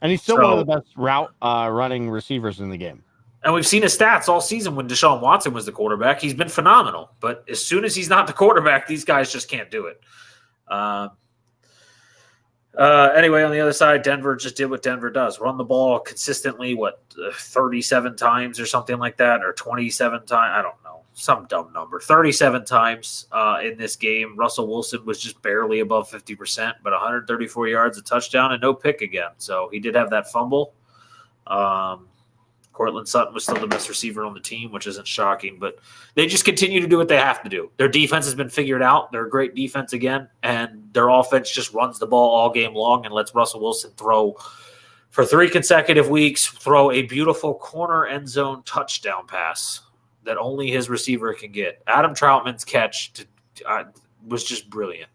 And he's still one of the best route running receivers in the game. And we've seen his stats all season when Deshaun Watson was the quarterback. He's been phenomenal. But as soon as he's not the quarterback, these guys just can't do it. Anyway, on the other side, Denver just did what Denver does. Run the ball consistently, 37 times or something like that, or 27 times. I don't know. Some dumb number. 37 times in this game. Russell Wilson was just barely above 50%, but 134 yards, a touchdown, and no pick again. So he did have that fumble. Cortland Sutton was still the best receiver on the team, which isn't shocking, but they just continue to do what they have to do. Their defense has been figured out. They're a great defense again, and their offense just runs the ball all game long and lets Russell Wilson throw for 3 consecutive weeks, throw a beautiful corner end zone touchdown pass that only his receiver can get. Adam Troutman's catch was just brilliant.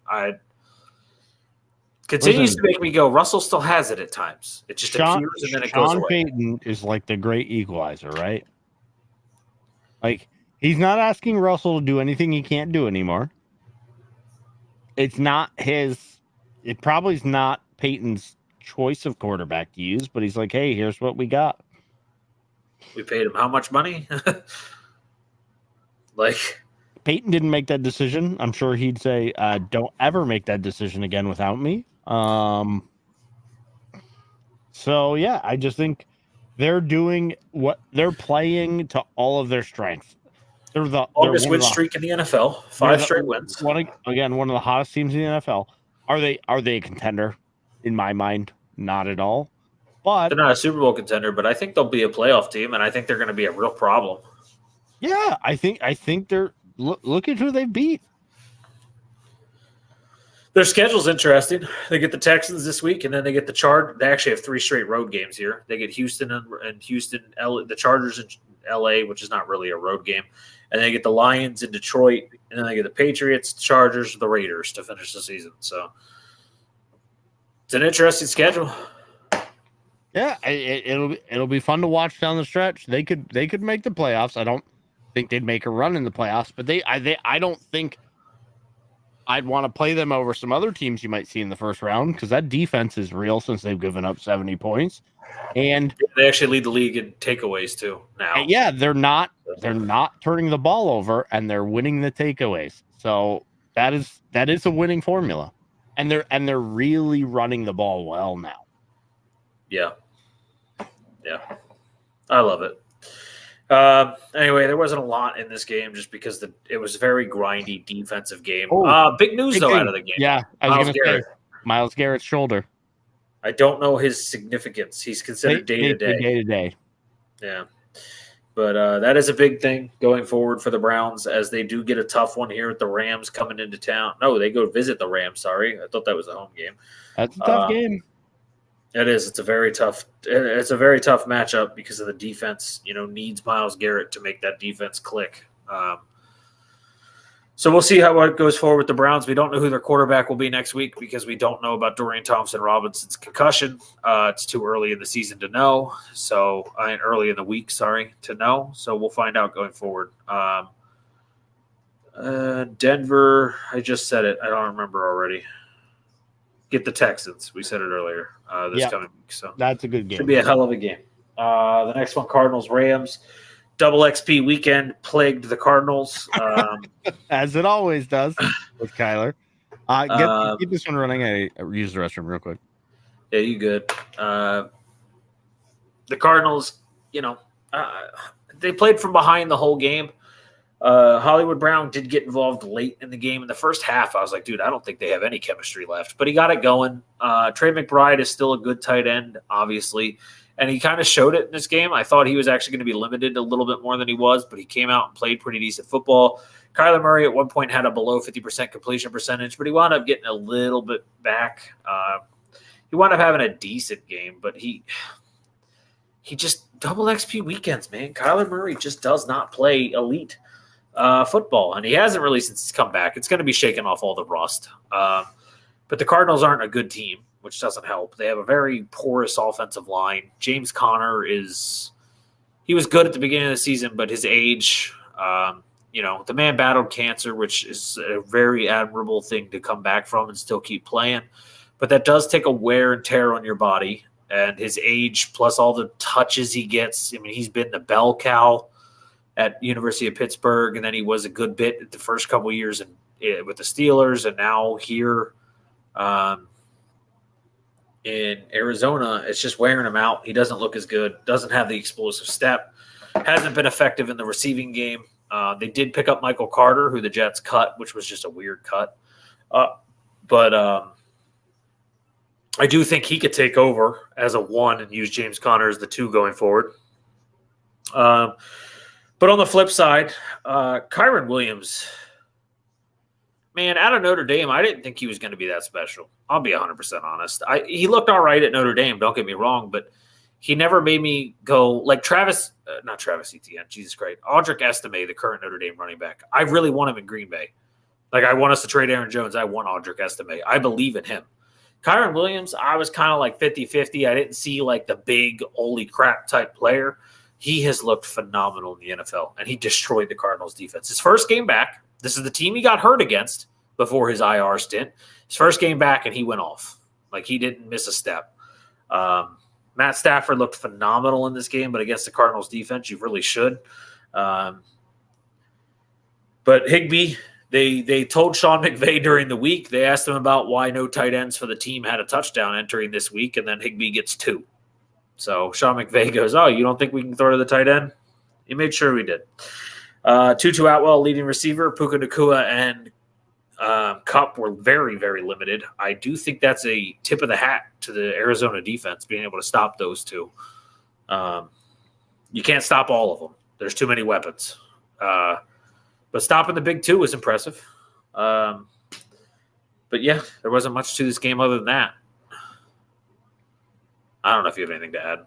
Continues to make me go, Russell still has it at times. It just appears and then it goes away. Sean Payton is like the great equalizer, right? Like, he's not asking Russell to do anything he can't do anymore. It probably is not Payton's choice of quarterback to use, but he's like, hey, here's what we got. We paid him how much money? Payton didn't make that decision. I'm sure he'd say, don't ever make that decision again without me. So yeah, I just think they're doing what they're playing to all of their strengths. They're the longest win streak in the NFL, 5 straight wins. One of the hottest teams in the NFL. Are they a contender? In my mind, not at all. But they're not a Super Bowl contender, but I think they'll be a playoff team, and I think they're going to be a real problem. Yeah, I think they're look at who they beat. Their schedule's interesting. They get the Texans this week, and then they get the Chargers. They actually have 3 straight road games here. They get Houston and Houston, the Chargers in L.A., which is not really a road game, and they get the Lions in Detroit, and then they get the Patriots, Chargers, the Raiders to finish the season. So it's an interesting schedule. Yeah, it'll be fun to watch down the stretch. They could make the playoffs. I don't think they'd make a run in the playoffs, but I don't think I'd want to play them over some other teams you might see in the first round because that defense is real since they've given up 70 points. And they actually lead the league in takeaways too now. Yeah, they're not turning the ball over and they're winning the takeaways. So that is a winning formula. And they're really running the ball well now. Yeah. I love it. Anyway, there wasn't a lot in this game just because it was a very grindy defensive game. Big news though out of the game. Yeah, I was going to say Myles Garrett's shoulder. I don't know his significance. He's considered day to day. Yeah. But that is a big thing going forward for the Browns as they do get a tough one here with the Rams coming into town. No, they go visit the Rams. Sorry. I thought that was a home game. That's a tough game. It is. It's a very tough matchup because of the defense, needs Myles Garrett to make that defense click. So we'll see how it goes forward with the Browns. We don't know who their quarterback will be next week because we don't know about Dorian Thompson-Robinson's concussion. It's too early in the season to know. So early in the week, to know. So we'll find out going forward. Denver, I just said it. I don't remember already. Get the Texans. We said it earlier this coming week. So that's a good game. Should be a hell of a game. The next one, Cardinals-Rams. Double XP weekend plagued the Cardinals. As it always does with Kyler. Keep this one running. I use the restroom real quick. Yeah, you good. The Cardinals, they played from behind the whole game. Hollywood Brown did get involved late in the game. In the first half, I was like, dude, I don't think they have any chemistry left. But he got it going. Trey McBride is still a good tight end, obviously. And he kind of showed it in this game. I thought he was actually going to be limited a little bit more than he was, but he came out and played pretty decent football. Kyler Murray at one point had a below 50% completion percentage, but he wound up getting a little bit back. He wound up having a decent game, but he just double XP weekends, man. Kyler Murray just does not play elite football, and he hasn't really since he's come back. It's going to be shaking off all the rust. But the Cardinals aren't a good team, which doesn't help. They have a very porous offensive line. James Conner he was good at the beginning of the season, but his age, the man battled cancer, which is a very admirable thing to come back from and still keep playing. But that does take a wear and tear on your body. And his age plus all the touches he gets. I mean, he's been the bell cow at University of Pittsburgh, and then he was a good bit the first couple of years with the Steelers, and now here in Arizona, it's just wearing him out. He doesn't look as good, doesn't have the explosive step, hasn't been effective in the receiving game. They did pick up Michael Carter, who the Jets cut, which was just a weird cut. But I do think he could take over as a 1 and use James Conner as the 2 going forward. But on the flip side, Kyron Williams, man, out of Notre Dame, I didn't think he was going to be that special. I'll be 100% honest. He looked all right at Notre Dame, don't get me wrong, but he never made me go like not Travis Etienne, Jesus Christ, Audric Estime, the current Notre Dame running back. I really want him in Green Bay. Like, I want us to trade Aaron Jones. I want Audric Estime. I believe in him. Kyron Williams, I was kind of like 50-50. I didn't see like the big, holy crap type player. He has looked phenomenal in the NFL, and he destroyed the Cardinals defense. His first game back, this is the team he got hurt against before his IR stint. His first game back, and he went off. Like, he didn't miss a step. Matt Stafford looked phenomenal in this game, but against the Cardinals defense, you really should. But Higbee, they told Sean McVay during the week, they asked him about why no tight ends for the team had a touchdown entering this week, and then Higbee gets 2. So Sean McVay goes, oh, you don't think we can throw to the tight end? He made sure we did. Tutu Atwell, leading receiver. Puka Nacua and Kupp were very, very limited. I do think that's a tip of the hat to the Arizona defense, being able to stop those two. You can't stop all of them. There's too many weapons. But stopping the big 2 was impressive. But, yeah, there wasn't much to this game other than that. I don't know if you have anything to add.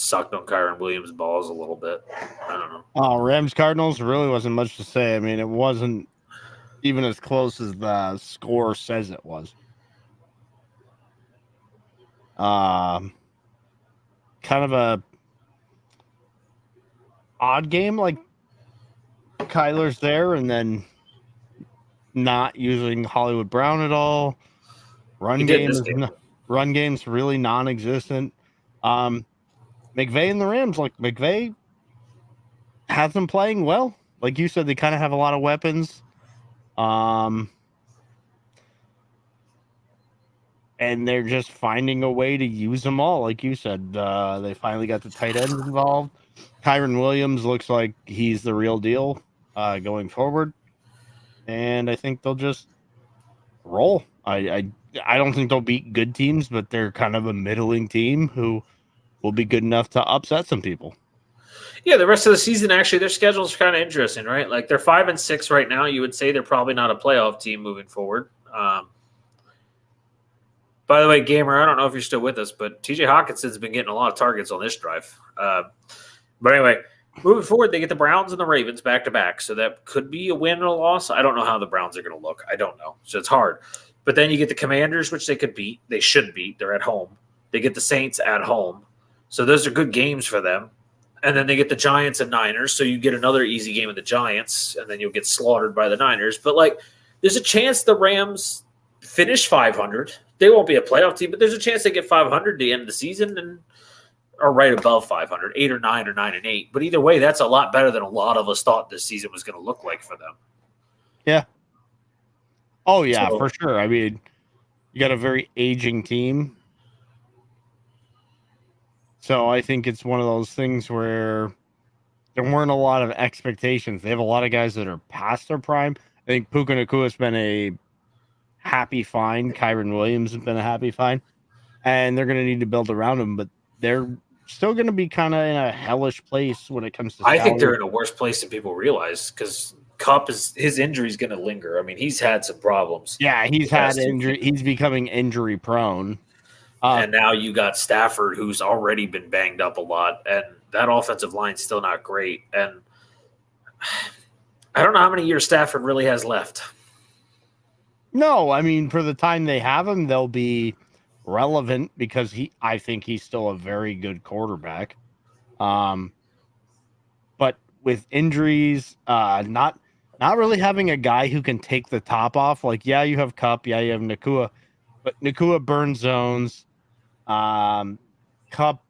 sucked on Kyron Williams' balls a little bit. I don't know. Rams Cardinals really wasn't much to say. I mean, it wasn't even as close as the score says it was. Kind of a odd game. Like Kyler's there, and then not using Hollywood Brown at all. Run game's really non-existent. McVay and the Rams, like McVay has them playing well. Like you said, they kind of have a lot of weapons. And they're just finding a way to use them all. Like you said, they finally got the tight ends involved. Kyron Williams looks like he's the real deal going forward. And I think they'll just roll. I don't think they'll beat good teams, but they're kind of a middling team who will be good enough to upset some people. Yeah, the rest of the season, actually, their schedule is kind of interesting, right? Like they're 5-6 right now. You would say they're probably not a playoff team moving forward. By the way, Gamer, I don't know if you're still with us, but TJ Hawkinson's been getting a lot of targets on this drive. But anyway, moving forward, they get the Browns and the Ravens back-to-back. So that could be a win or a loss. I don't know how the Browns are going to look. I don't know. So it's hard. But then you get the Commanders, which they could beat. They should beat. They're at home. They get the Saints at home. So those are good games for them. And then they get the Giants and Niners. So you get another easy game of the Giants, and then you'll get slaughtered by the Niners. But, like, there's a chance the Rams finish 500. They won't be a playoff team, but there's a chance they get 500 at the end of the season and are right above 500, 8 or 9 or 9 and 8. But either way, that's a lot better than a lot of us thought this season was going to look like for them. Yeah. Oh, yeah, for sure. I mean, you got a very aging team. So I think it's one of those things where there weren't a lot of expectations. They have a lot of guys that are past their prime. I think Puka Nakua's been a happy find. Kyron Williams has been a happy find. And they're going to need to build around him, but they're still going to be kind of in a hellish place when it comes to salary. I think they're in a worse place than people realize because Kupp his injury is going to linger. I mean, he's had some problems. Yeah, he's had injury. He's becoming injury prone. And now you got Stafford, who's already been banged up a lot, and that offensive line's still not great. And I don't know how many years Stafford really has left. No, I mean, for the time they have him, they'll be relevant because I think he's still a very good quarterback. But with injuries, not really having a guy who can take the top off. Like, yeah, you have Kupp, yeah, you have Nakua, but Nakua burns zones. Kupp,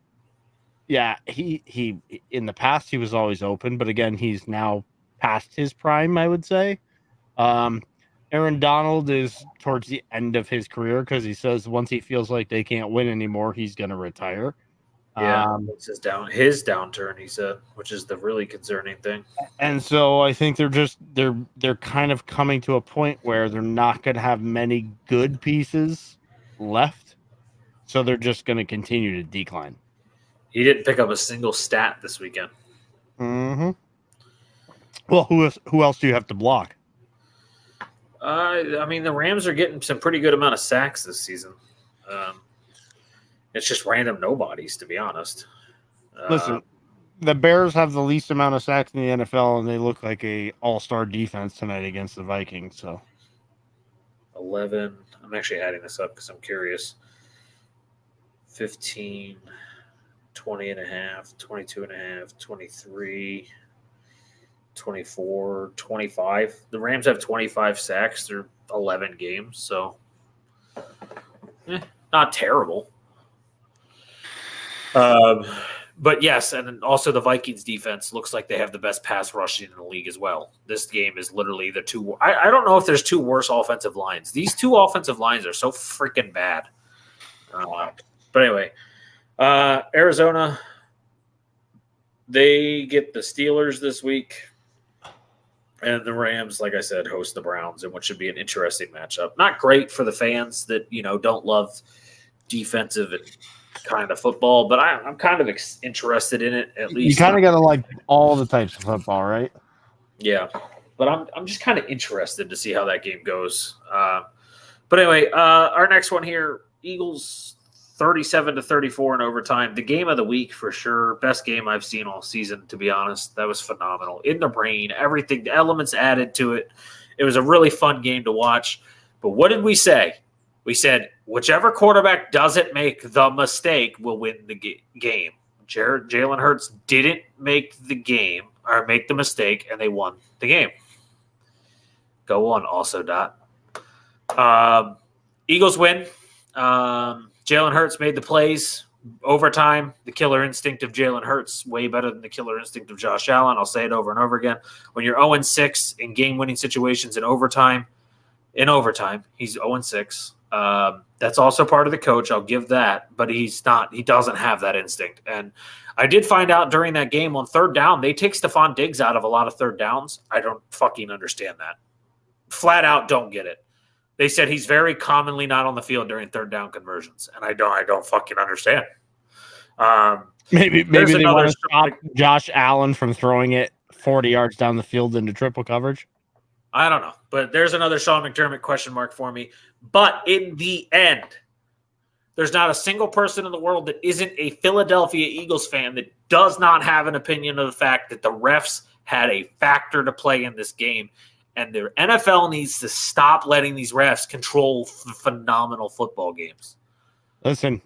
yeah, he in the past he was always open, but again, he's now past his prime, I would say. Aaron Donald is towards the end of his career because he says once he feels like they can't win anymore, he's going to retire. Yeah, it's his downturn, he said, which is the really concerning thing. And so I think they're kind of coming to a point where they're not going to have many good pieces left, so they're just going to continue to decline. He didn't pick up a single stat this weekend. Mm-hmm. Well, who else do you have to block? I mean, the Rams are getting some pretty good amount of sacks this season. It's just random nobodies, to be honest. Listen, the Bears have the least amount of sacks in the NFL, and they look like a all-star defense tonight against the Vikings. So 11. I'm actually adding this up because I'm curious. 15, 20 and a half, 22 and a half, 23, 24, 25. The Rams have 25 sacks through 11 games, so not terrible. But yes, and also the Vikings defense looks like they have the best pass rushing in the league as well. This game is literally the two. I don't know if there's two worse offensive lines. These two offensive lines are so freaking bad. But anyway, Arizona, they get the Steelers this week. And the Rams, like I said, host the Browns in what should be an interesting matchup. Not great for the fans that, don't love defensive and kind of football, but I'm kind of interested in it at least. You kind of got to like all the types of football, right? Yeah, but I'm just kind of interested to see how that game goes. But anyway, our next one here, Eagles 37-34 in overtime. The game of the week for sure. Best game I've seen all season, to be honest. That was phenomenal. In the rain, everything, the elements added to it. It was a really fun game to watch. But what did we say? We said whichever quarterback doesn't make the mistake will win the game. Jalen Hurts didn't make the game or make the mistake, and they won the game. Go on, also dot. Eagles win. Jalen Hurts made the plays. Overtime, the killer instinct of Jalen Hurts, way better than the killer instinct of Josh Allen. I'll say it over and over again. When you're 0-6 in game-winning situations in overtime, he's 0-6. That's also part of the coach. I'll give that, but he doesn't have that instinct. And I did find out during that game on third down, they take Stephon Diggs out of a lot of third downs. I don't fucking understand that. Flat out don't get it. They said he's very commonly not on the field during third down conversions, and I don't fucking understand. Maybe they want to stop Josh Allen from throwing it 40 yards down the field into triple coverage. I don't know, but there's another Sean McDermott question mark for me. But in the end, there's not a single person in the world that isn't a Philadelphia Eagles fan that does not have an opinion of the fact that the refs had a factor to play in this game. And the NFL needs to stop letting these refs control phenomenal football games. Listen.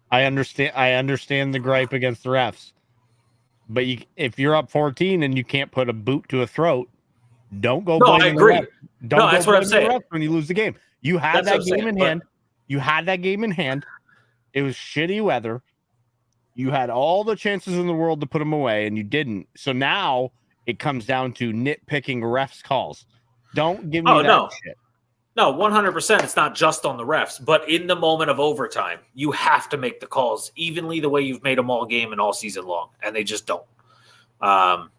I understand the gripe against the refs, but if you're up 14 and you can't put a boot to a throat, don't go. No, I agree. That's what I'm saying. When you lose the game, you had that game in hand. You had that game in hand. It was shitty weather. You had all the chances in the world to put them away, and you didn't. So now it comes down to nitpicking refs' calls. Don't give me that shit. No, 100%. It's not just on the refs, but in the moment of overtime, you have to make the calls evenly the way you've made them all game and all season long, and they just don't. The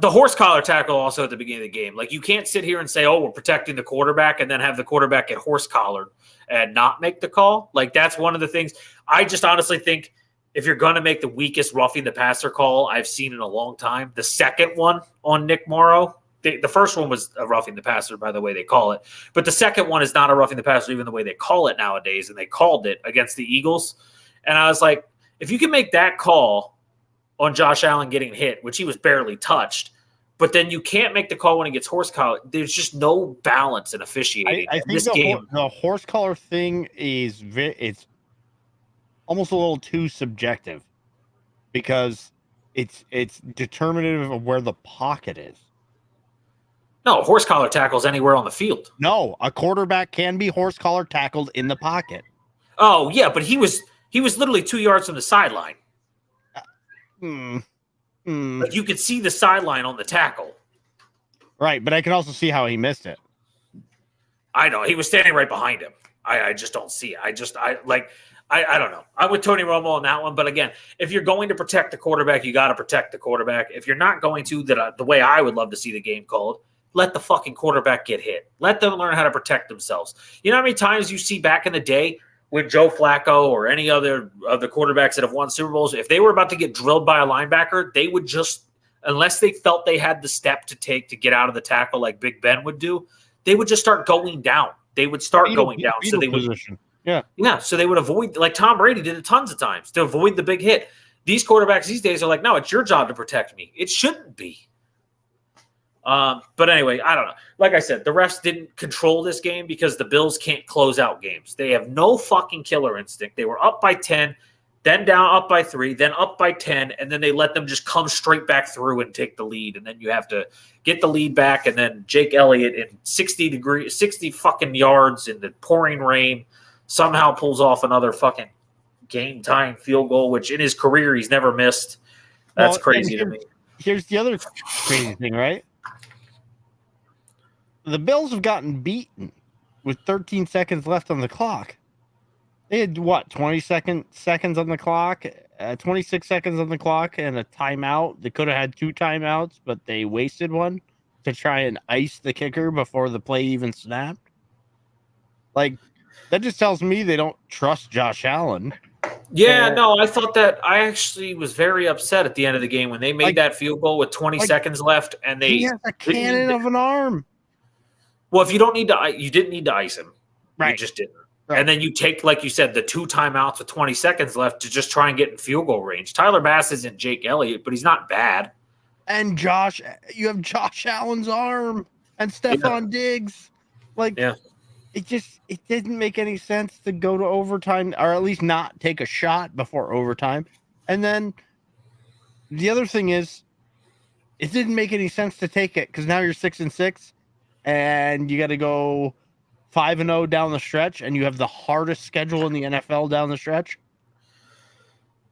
horse collar tackle also at the beginning of the game. Like, you can't sit here and say, "Oh, we're protecting the quarterback," and then have the quarterback get horse collared and not make the call. Like, that's one of the things. I just honestly think if you're going to make the weakest roughing the passer call I've seen in a long time, the second one on Nick Morrow. The first one was a roughing the passer, by the way they call it. But the second one is not a roughing the passer, even the way they call it nowadays. And they called it against the Eagles. And I was like, if you can make that call on Josh Allen getting hit, which he was barely touched, but then you can't make the call when he gets horse collar, there's just no balance in officiating. I think the horse collar thing it's almost a little too subjective because it's determinative of where the pocket is. No, horse collar tackles anywhere on the field. No, a quarterback can be horse collar tackled in the pocket. Oh yeah, but he was literally 2 yards from the sideline. Like, you could see the sideline on the tackle. Right, but I can also see how he missed it. I know he was standing right behind him. I just don't see it. I don't know. I'm with Tony Romo on that one. But again, if you're going to protect the quarterback, you got to protect the quarterback. If you're not going to, the way I would love to see the game called, let the fucking quarterback get hit. Let them learn how to protect themselves. You know how many times you see back in the day when Joe Flacco or any other of the quarterbacks that have won Super Bowls, if they were about to get drilled by a linebacker, they would just, unless they felt they had the step to take to get out of the tackle like Big Ben would do, they would just start going down. They would start going down. So they would, so they would avoid, like Tom Brady did it tons of times, to avoid the big hit. These quarterbacks these days are like, no, it's your job to protect me. It shouldn't be. But anyway, I don't know. Like I said, the refs didn't control this game because the Bills can't close out games. They have no fucking killer instinct. They were up by 10, then down up by 3, then up by 10, and then they let them just come straight back through and take the lead. And then you have to get the lead back, and then Jake Elliott in 60 fucking yards in the pouring rain somehow pulls off another fucking game-tying field goal, which in his career he's never missed. That's crazy to me. Here's the other crazy thing, right? The Bills have gotten beaten with 13 seconds left on the clock. They had, 20 seconds on the clock, 26 seconds on the clock, and a timeout. They could have had 2 timeouts, but they wasted one to try and ice the kicker before the play even snapped. Like, that just tells me they don't trust Josh Allen. Yeah, no, I thought that. I actually was very upset at the end of the game when they made that field goal with 20 seconds left, and he has a cannon of an arm. Well, if you don't need to, you didn't need to ice him. Right. You just didn't. Right. And then you take, like you said, the 2 timeouts with 20 seconds left to just try and get in field goal range. Tyler Bass isn't Jake Elliott, but he's not bad. And you have Josh Allen's arm and Stephon Diggs. Like, it didn't make any sense to go to overtime, or at least not take a shot before overtime. And then the other thing is, it didn't make any sense to take it because now you're 6-6 and you got to go 5-0 down the stretch, and you have the hardest schedule in the NFL down the stretch.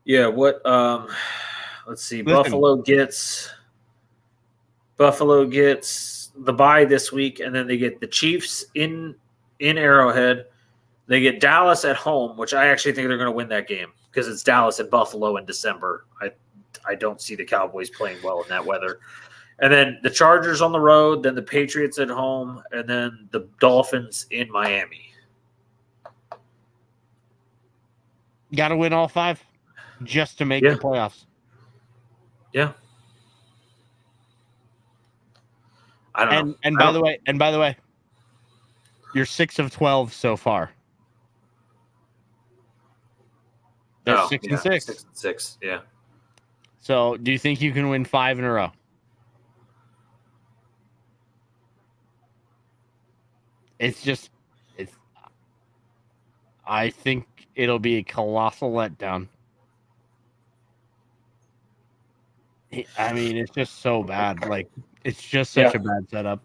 Yeah, what let's see. Buffalo gets the bye this week, and then they get the Chiefs in Arrowhead. They get Dallas at home, which I actually think they're going to win that game because it's Dallas and Buffalo in December. I don't see the Cowboys playing well in that weather. And then the Chargers on the road, then the Patriots at home, and then the Dolphins in Miami. Got to win all 5 just to make the playoffs. Yeah. I don't know. And by the way, you're 6 of 12 so far. They're 6-6. 6-6, yeah. So, do you think you can win 5 in a row? I think it'll be a colossal letdown. I mean, it's just so bad. Like, it's just such a bad setup.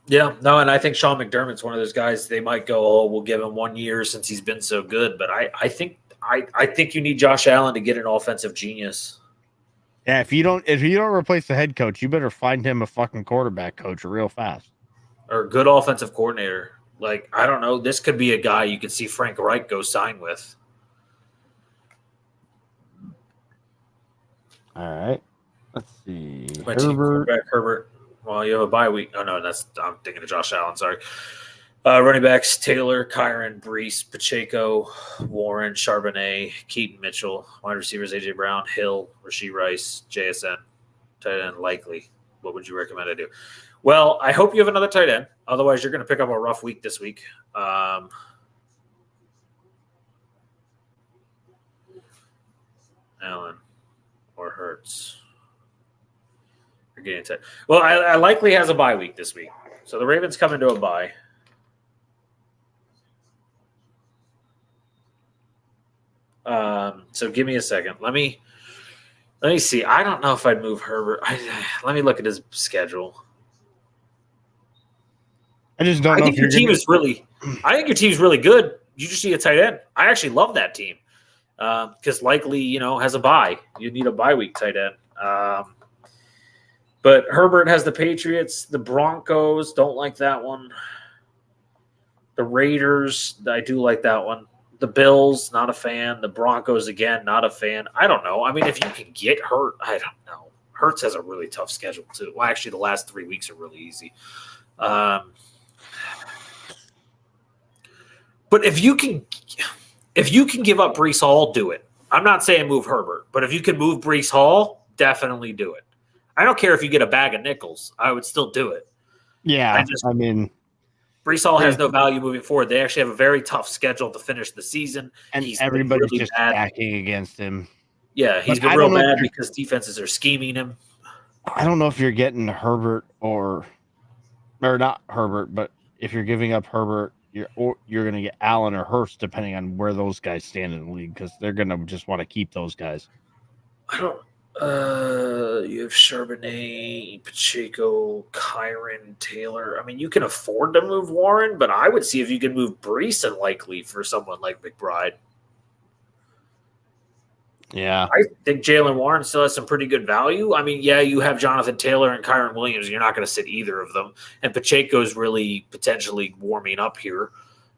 Yeah, no, and I think Sean McDermott's one of those guys. They might go, "Oh, we'll give him 1 year since he's been so good." But I think you need Josh Allen to get an offensive genius. Yeah, if you don't replace the head coach, you better find him a fucking quarterback coach real fast or a good offensive coordinator. Like, I don't know, this could be a guy you could see Frank Reich go sign with. All right, let's see. Herbert. Well, you have a bye week. Oh no, I'm thinking of Josh Allen. Sorry. Running backs: Taylor, Kyron, Brees, Pacheco, Warren, Charbonnet, Keaton Mitchell. Wide receivers: AJ Brown, Hill, Rashee Rice, JSN. Tight end likely. What would you recommend I do? Well, I hope you have another tight end. Otherwise, you're going to pick up a rough week this week. Allen or Hurts. You're getting tight. Well, I likely has a bye week this week. So the Ravens come into a bye. So give me a second. Let me see. I don't know if I'd move Herbert. Let me look at his schedule. I just don't know. I think your team is really good. You just need a tight end. I actually love that team because likely has a bye. You need a bye week tight end. But Herbert has the Patriots, the Broncos. Don't like that one. The Raiders, I do like that one. The Bills, not a fan. The Broncos, again, not a fan. I don't know. I mean, if you can get Hurt, I don't know. Hurts has a really tough schedule, too. Well, actually, the last 3 weeks are really easy. But if you can give up Breece Hall, do it. I'm not saying move Herbert, but if you can move Breece Hall, definitely do it. I don't care if you get a bag of nickels. I would still do it. Yeah, I mean, Breece Hall has no value moving forward. They actually have a very tough schedule to finish the season. And everybody's really just stacking against him. Yeah, he's been real bad because defenses are scheming him. I don't know if you're getting Herbert or not Herbert, but if you're giving up Herbert, you're going to get Allen or Hurst, depending on where those guys stand in the league, because they're going to just want to keep those guys. I don't. You have Charbonnet, Pacheco, Kyron, Taylor. I mean, you can afford to move Warren, but I would see if you can move Brees unlikely for someone like McBride. Yeah. I think Jalen Warren still has some pretty good value. I mean, yeah, you have Jonathan Taylor and Kyron Williams. You're not going to sit either of them. And Pacheco's really potentially warming up here.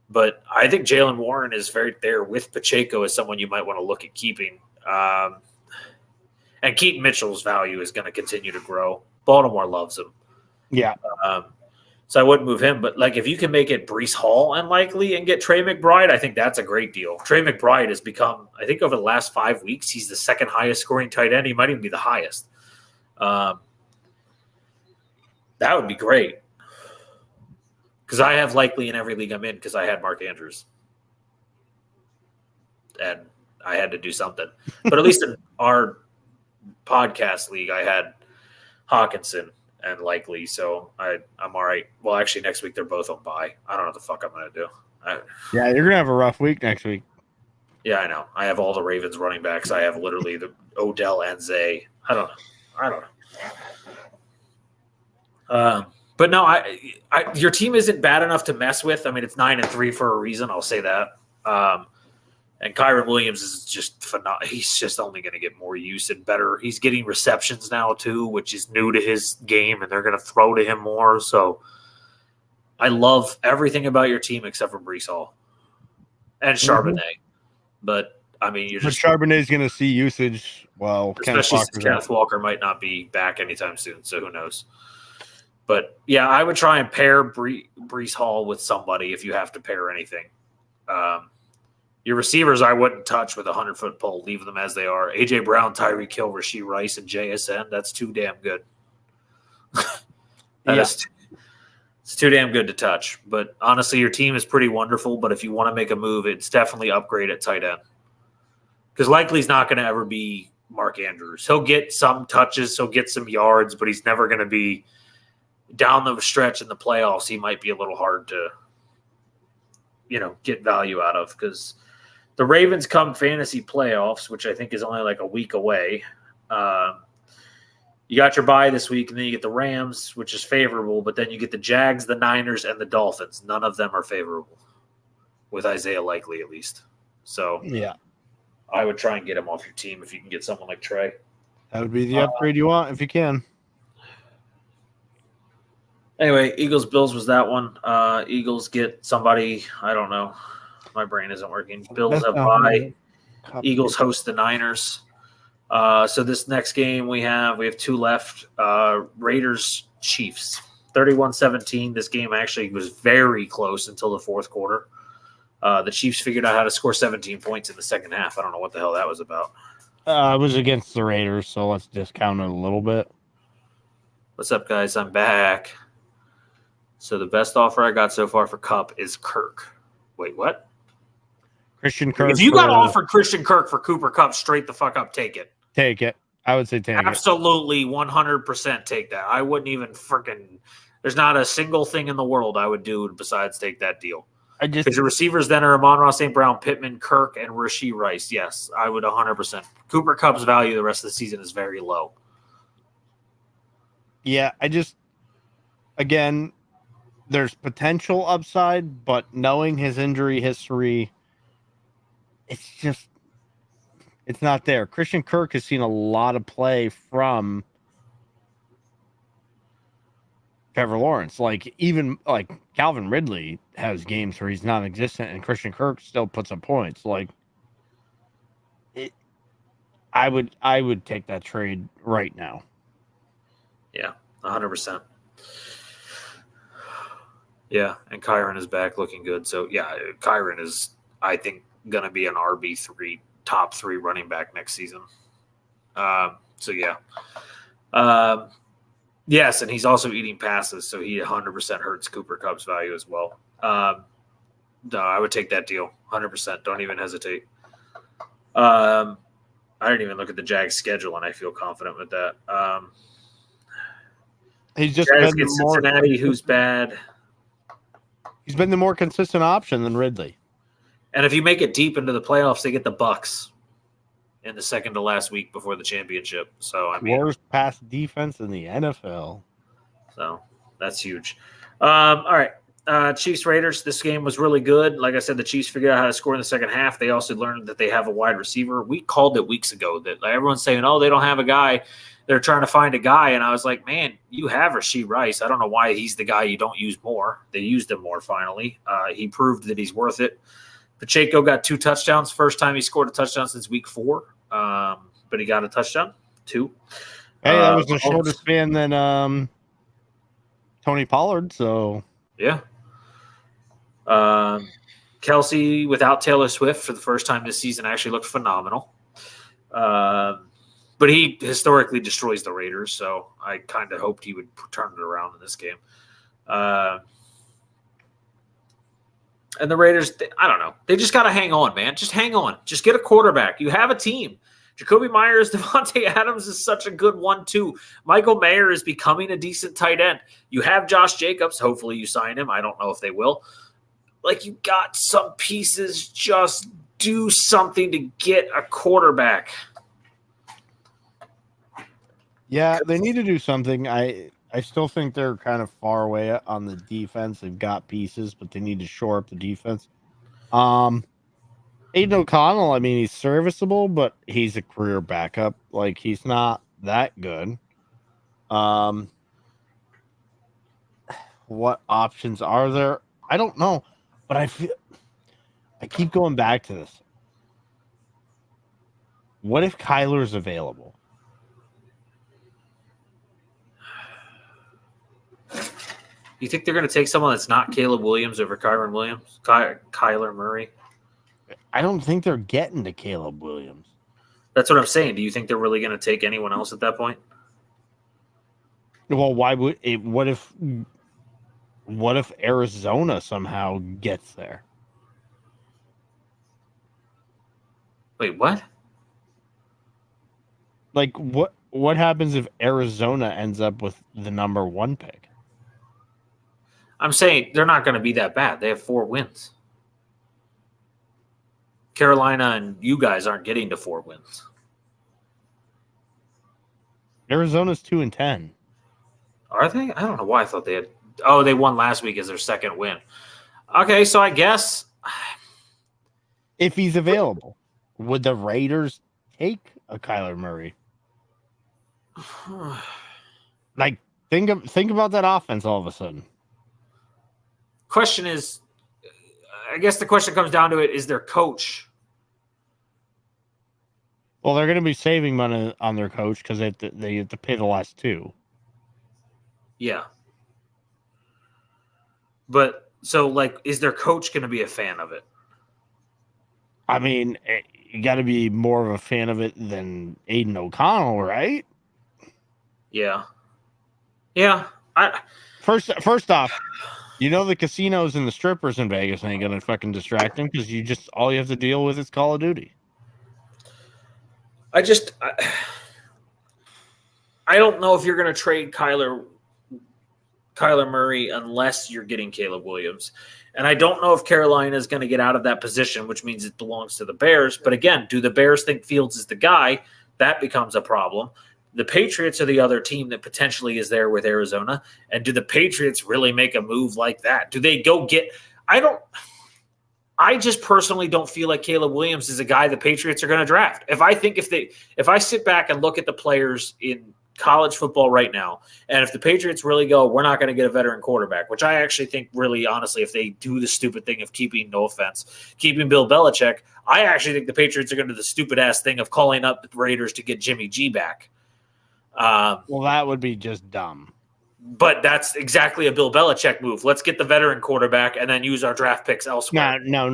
But I think Jalen Warren is very there with Pacheco as someone you might want to look at keeping. And Keaton Mitchell's value is going to continue to grow. Baltimore loves him. Yeah. So I wouldn't move him. But, like, if you can make it Breece Hall unlikely and get Trey McBride, I think that's a great deal. Trey McBride has become, I think over the last 5 weeks, he's the second highest scoring tight end. He might even be the highest. That would be great. Because I have likely in every league I'm in because I had Mark Andrews. and I had to do something. But at least in our podcast league, I had Hawkinson and Likely, so I'm all right. Well, actually, next week they're both on bye. I don't know what the fuck I'm going to do. Yeah, you're going to have a rough week next week. Yeah, I know. I have all the Ravens running backs. I have literally the Odell and Zay. I don't know. But no, your team isn't bad enough to mess with. I mean, it's 9-3 for a reason. I'll say that. And Kyron Williams is just phenomenal. He's just only going to get more use and better. He's getting receptions now too, which is new to his game, and they're going to throw to him more. So I love everything about your team except for Breece Hall and Charbonnet. Mm-hmm. But I mean, Charbonnet's going to see usage. Well, especially since Kenneth Walker might not be back anytime soon, so who knows? But yeah, I would try and pair Breece Hall with somebody if you have to pair anything. Your receivers, I wouldn't touch with a 100-foot pole. Leave them as they are. A.J. Brown, Tyreek Hill, Rashee Rice, and JSN. That's too damn good. It's too damn good to touch. But honestly, your team is pretty wonderful. But if you want to make a move, it's definitely upgrade at tight end. Because Likely's not going to ever be Mark Andrews. He'll get some touches. He'll get some yards. But he's never going to be down the stretch in the playoffs. He might be a little hard to, get value out of because – the Ravens come fantasy playoffs, which I think is only like a week away. You got your bye this week, and then you get the Rams, which is favorable, but then you get the Jags, the Niners, and the Dolphins. None of them are favorable, with Isaiah Likely at least. So yeah, I would try and get him off your team if you can get someone like Trey. That would be the upgrade you want if you can. Anyway, Eagles-Bills was that one. Eagles get somebody, I don't know. My brain isn't working. Bills have bye. Eagles host the Niners. So this next game we have two left. Raiders Chiefs 31-17. This game actually was very close until the fourth quarter. The Chiefs figured out how to score 17 points in the second half. I don't know what the hell that was about. It was against the Raiders, so let's discount it a little bit. What's up, guys? I'm back. So the best offer I got so far for Cup is Kirk. Wait, what? Christian Kirk. If you got offered Christian Kirk for Cooper Kupp, straight the fuck up, take it. Take it. I would say take it. Absolutely 100% take that. I wouldn't even there's not a single thing in the world I would do besides take that deal. Because your receivers then are Amon-Ra St. Brown, Pittman, Kirk, and Rashee Rice. Yes, I would 100%. Cooper Kupp's value the rest of the season is very low. Yeah, again, there's potential upside, but knowing his injury history, it's not there. Christian Kirk has seen a lot of play from Trevor Lawrence. Even Calvin Ridley has games where he's non-existent, and Christian Kirk still puts up points. I would take that trade right now. Yeah, 100%. Yeah, and Kyron is back looking good. So, yeah, Kyron is, I think, going to be an RB3, top 3 running back next season. Yes, and he's also eating passes, so he 100% hurts Cooper Kupp's value as well. No, I would take that deal, 100%. Don't even hesitate. I didn't even look at the Jags schedule, and I feel confident with that. He's just Jags get Cincinnati, who's bad. He's been the more consistent option than Ridley. And if you make it deep into the playoffs, they get the Bucks in the second to last week before the championship. So worst pass defense in the NFL. So that's huge. All right. Chiefs Raiders. This game was really good. Like I said, the Chiefs figured out how to score in the second half. They also learned that they have a wide receiver. We called it weeks ago that everyone's saying, "Oh, they don't have a guy. They're trying to find a guy." And I was like, "Man, you have Rashee Rice. I don't know why he's the guy you don't use more." They used him more finally. He proved that he's worth it. Pacheco got 2 touchdowns. First time he scored a touchdown since week 4. But he got a touchdown, 2. Hey, that was a shorter span than Tony Pollard. So yeah. Kelsey without Taylor Swift for the first time this season actually looked phenomenal. But he historically destroys the Raiders, so I kind of hoped he would turn it around in this game. And the Raiders, I don't know. They just got to hang on, man. Just hang on. Just get a quarterback. You have a team. Jacoby Myers, Devontae Adams is such a good 1-2. Michael Mayer is becoming a decent tight end. You have Josh Jacobs. Hopefully you sign him. I don't know if they will. Like, you got some pieces. Just do something to get a quarterback. Yeah, they need to do something. I still think they're kind of far away on the defense. They've got pieces, but they need to shore up the defense. Aiden O'Connell, I mean, he's serviceable, but he's a career backup. Like, he's not that good. What options are there? I don't know, but I keep going back to this. What if Kyler's available? You think they're going to take someone that's not Caleb Williams over Kyler Williams? Kyler Murray? I don't think they're getting to Caleb Williams. That's what I'm saying. Do you think they're really going to take anyone else at that point? Well, why would it? What if Arizona somehow gets there? Wait, what? Like, what happens if Arizona ends up with the number 1 pick? I'm saying they're not going to be that bad. They have 4 wins. Carolina and you guys aren't getting to 4 wins. Arizona's 2-10. Are they? I don't know why I thought they had. Oh, they won last week as their second win. Okay, so I guess if he's available, would the Raiders take a Kyler Murray? Like, think about that offense all of a sudden. Question is, I guess the question comes down to it: is their coach? Well, they're going to be saving money on their coach because they have to pay the last 2. Yeah. But so, like, is their coach going to be a fan of it? I mean, you got to be more of a fan of it than Aiden O'Connell, right? Yeah. Yeah. First off, you know the casinos and the strippers in Vegas ain't going to fucking distract him because all you have to deal with is Call of Duty. I don't know if you're going to trade Kyler Murray unless you're getting Caleb Williams. And I don't know if Carolina is going to get out of that position, which means it belongs to the Bears. But again, do the Bears think Fields is the guy? That becomes a problem. The Patriots are the other team that potentially is there with Arizona. And do the Patriots really make a move like that? Do they go get – I just personally don't feel like Caleb Williams is a guy the Patriots are going to draft. If I sit back and look at the players in college football right now, and if the Patriots really go, we're not going to get a veteran quarterback, which I actually think really honestly, if they do the stupid thing of keeping Bill Belichick, I actually think the Patriots are going to do the stupid ass thing of calling up the Raiders to get Jimmy G back. Well, that would be just dumb. But that's exactly a Bill Belichick move. Let's get the veteran quarterback and then use our draft picks elsewhere. No.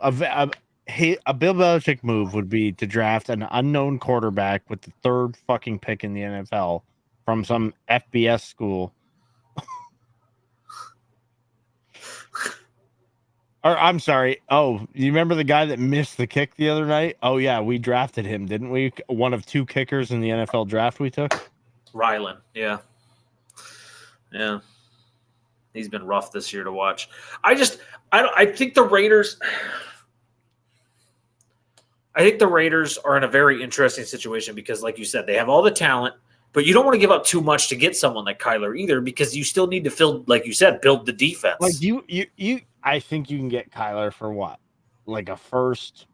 A Bill Belichick move would be to draft an unknown quarterback with the 3rd fucking pick in the NFL from some FBS school. Or I'm sorry. Oh, you remember the guy that missed the kick the other night? Oh yeah, we drafted him, didn't we? One of 2 kickers in the NFL draft we took. Rylan, yeah. Yeah. He's been rough this year to watch. I think the Raiders are in a very interesting situation because, like you said, they have all the talent, but you don't want to give up too much to get someone like Kyler either because you still need to like you said, build the defense. Like I think you can get Kyler for what? Like a 1st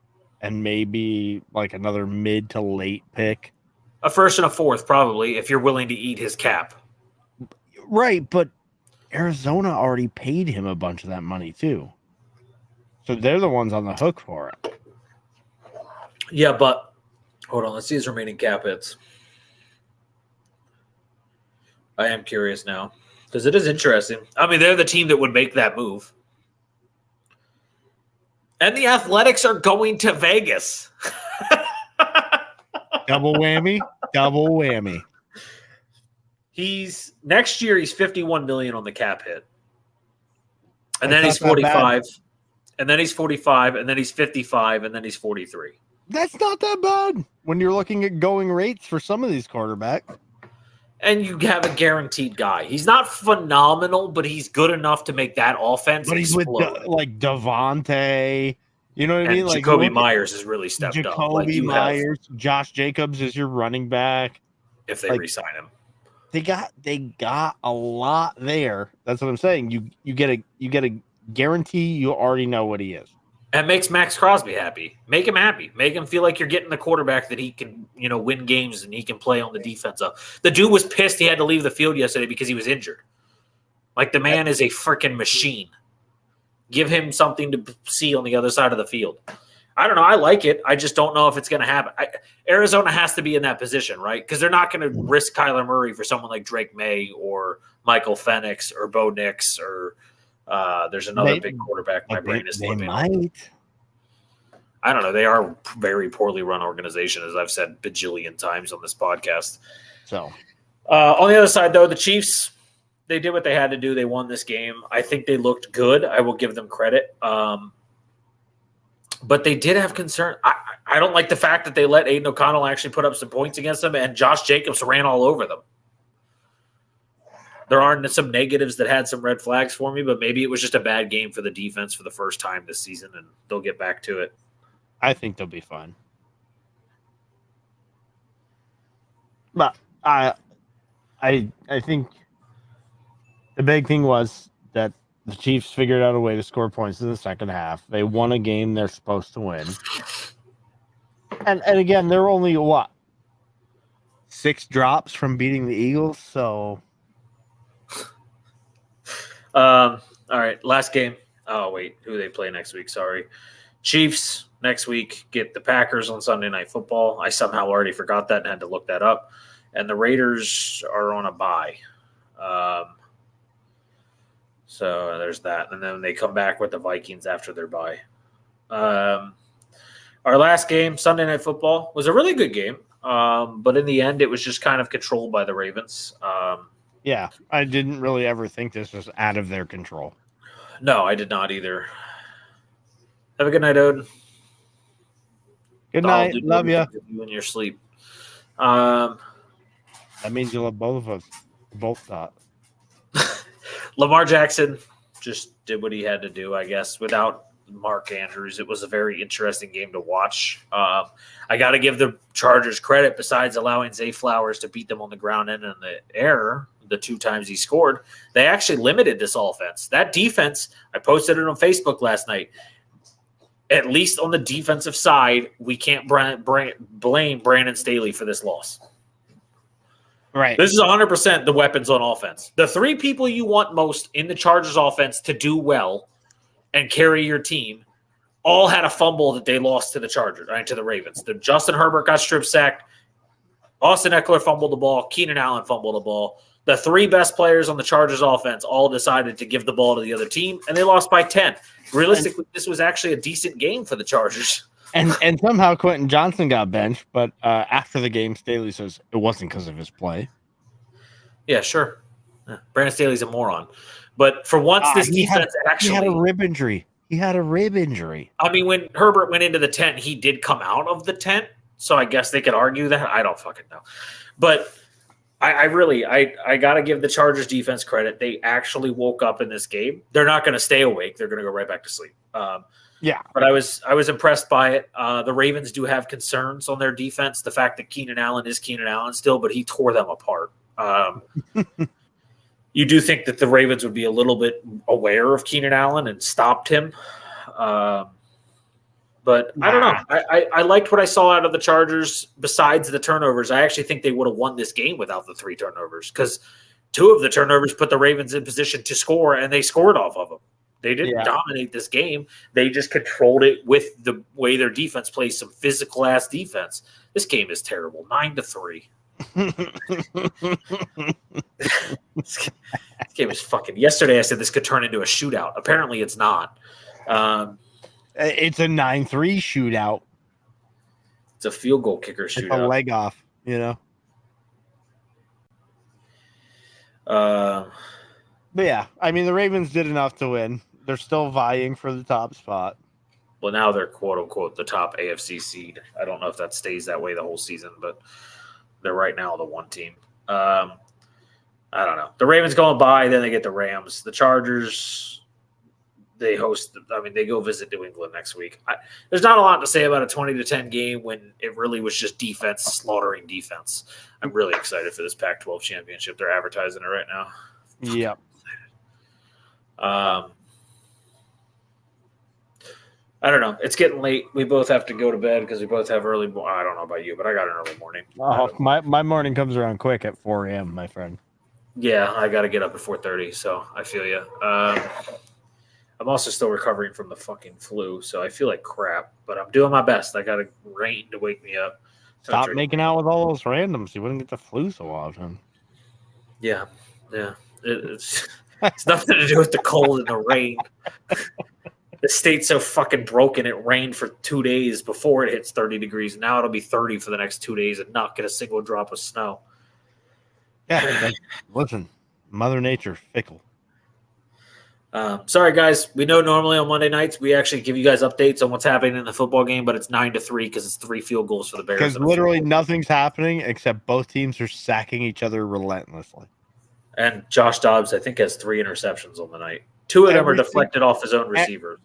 and maybe like another mid to late pick. A 1st and a 4th probably if you're willing to eat his cap. Right, but Arizona already paid him a bunch of that money too. So they're the ones on the hook for it. Yeah, but hold on. Let's see his remaining cap hits. I am curious now because it is interesting. I mean, they're the team that would make that move. And the Athletics are going to Vegas. Double whammy. Next year he's $51 million on the cap hit. And then he's 45. and then he's 45, and then he's 55, and then he's 43. That's not that bad when you're looking at going rates for some of these quarterbacks. And you have a guaranteed guy. He's not phenomenal, but he's good enough to make that offense But he's explode. with like Devontae. You know what I mean? Like Jacoby Myers has really stepped up. Jacoby Myers, Josh Jacobs is your running back. If they re-sign him. They got a lot there. That's what I'm saying. You get a guarantee. You already know what he is. And makes Max Crosby happy. Make him happy. Make him feel like you're getting the quarterback that he can, win games and he can play on the defense of. The dude was pissed he had to leave the field yesterday because he was injured. Like, the man is a freaking machine. Give him something to see on the other side of the field. I don't know. I like it. I just don't know if it's going to happen. Arizona has to be in that position, right? Because they're not going to risk Kyler Murray for someone like Drake May or Michael Penix or Bo Nix or there's another big quarterback. My brain is slipping. They might. I don't know. They are a very poorly run organization, as I've said bajillion times on this podcast. So, on the other side, though, the Chiefs, they did what they had to do. They won this game. I think they looked good. I will give them credit. But they did have concern. I don't like the fact that they let Aiden O'Connell actually put up some points against them, and Josh Jacobs ran all over them. There are some negatives that had some red flags for me, but maybe it was just a bad game for the defense for the first time this season, and they'll get back to it. I think they'll be fine. But I think the big thing was that the Chiefs figured out a way to score points in the second half. They won a game they're supposed to win. And again, they're only, 6 drops from beating the Eagles, so... All right, last game. Oh, wait, who they play next week? Sorry. Chiefs next week get the Packers on Sunday Night Football. I somehow already forgot that and had to look that up. And the Raiders are on a bye. So there's that. And then they come back with the Vikings after their bye. Our last game, Sunday Night Football, was a really good game. But in the end, it was just kind of controlled by the Ravens. Yeah, I didn't really ever think this was out of their control. No, I did not either. Have a good night, Odin. Good night. Love you. You in your sleep. That means you love both of us. Both thought. Lamar Jackson just did what he had to do, I guess, without Mark Andrews. It was a very interesting game to watch. I got to give the Chargers credit. Besides allowing Zay Flowers to beat them on the ground and in the air, the 2 times he scored, they actually limited this offense. That defense, I posted it on Facebook last night. At least on the defensive side, we can't blame Brandon Staley for this loss. Right. This is 100% the weapons on offense. The 3 people you want most in the Chargers offense to do well and carry your team all had a fumble that they lost to the Chargers, right, to the Ravens. The Justin Herbert got strip sacked. Austin Eckler fumbled the ball. Keenan Allen fumbled the ball. The 3 best players on the Chargers offense all decided to give the ball to the other team, and they lost by 10. Realistically, this was actually a decent game for the Chargers. And somehow Quentin Johnson got benched, but after the game, Staley says it wasn't because of his play. Yeah, sure. Brandon Staley's a moron. But for once, this defense actually... He had a rib injury. I mean, when Herbert went into the tent, he did come out of the tent, so I guess they could argue that. I don't fucking know. But I got to give the Chargers defense credit. They actually woke up in this game. They're not going to stay awake. They're going to go right back to sleep. Yeah. But I was impressed by it. The Ravens do have concerns on their defense. The fact that Keenan Allen is Keenan Allen still, but he tore them apart. You do think that the Ravens would be a little bit aware of Keenan Allen and stopped him. But I don't know. I liked what I saw out of the Chargers besides the turnovers. I actually think they would have won this game without the 3 turnovers because 2 of the turnovers put the Ravens in position to score, and they scored off of them. They didn't dominate this game. They just controlled it with the way their defense plays, some physical-ass defense. This game is terrible, 9-3. This game is fucking. Yesterday I said this could turn into a shootout. Apparently it's not. It's a 9-3 shootout. It's a field goal kicker shootout. It's a leg off, you know. But yeah, I mean the Ravens did enough to win. they're still vying for the top spot. Well, now they're quote unquote the top AFC seed. I don't know if that stays that way the whole season, but they're right now the one team. I don't know. The Ravens going by, then they get the Rams. The Chargers, they host. I mean, they go visit New England next week. There's not a lot to say about a 20-10 game when it really was just defense slaughtering defense. I'm really excited for this Pac-12 championship. They're advertising it right now. Yep. I don't know. It's getting late. We both have to go to bed because we both have early. I don't know about you, but I got an early morning. Oh, my morning comes around quick at 4 a.m., my friend. Yeah, I got to get up at 4:30, so I feel you. I'm also still recovering from the fucking flu, so I feel like crap, but I'm doing my best. I got a rain to wake me up. Stop making out with all those randoms. You wouldn't get the flu so often. Yeah. It's nothing to do with the cold and the rain. The state's so fucking broken. It rained for 2 days before it hits 30 degrees. Now it'll be 30 for the next 2 days and not get a single drop of snow. Yeah, listen, Mother Nature, fickle. Sorry, guys. We know normally on Monday nights we actually give you guys updates on what's happening in the football game, but it's 9-3 because it's 3 field goals for the Bears. Because literally nothing's happening except both teams are sacking each other relentlessly. And Josh Dobbs, I think, has 3 interceptions on the night. 2 of them are deflected off his own receivers.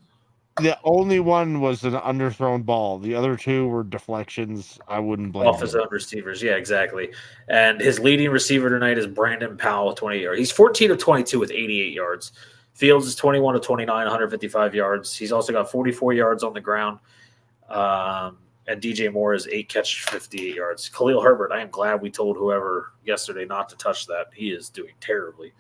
The only one was an underthrown ball. The other 2 were deflections. I wouldn't blame off his own receivers. Yeah, exactly. And his leading receiver tonight is Brandon Powell with 28 yards. He's 14 of 22 with 88 yards. Fields is 21 of 29, 155 yards. He's also got 44 yards on the ground. And DJ Moore is 8 catches, 58 yards. Khalil Herbert, I am glad we told whoever yesterday not to touch that. He is doing terribly.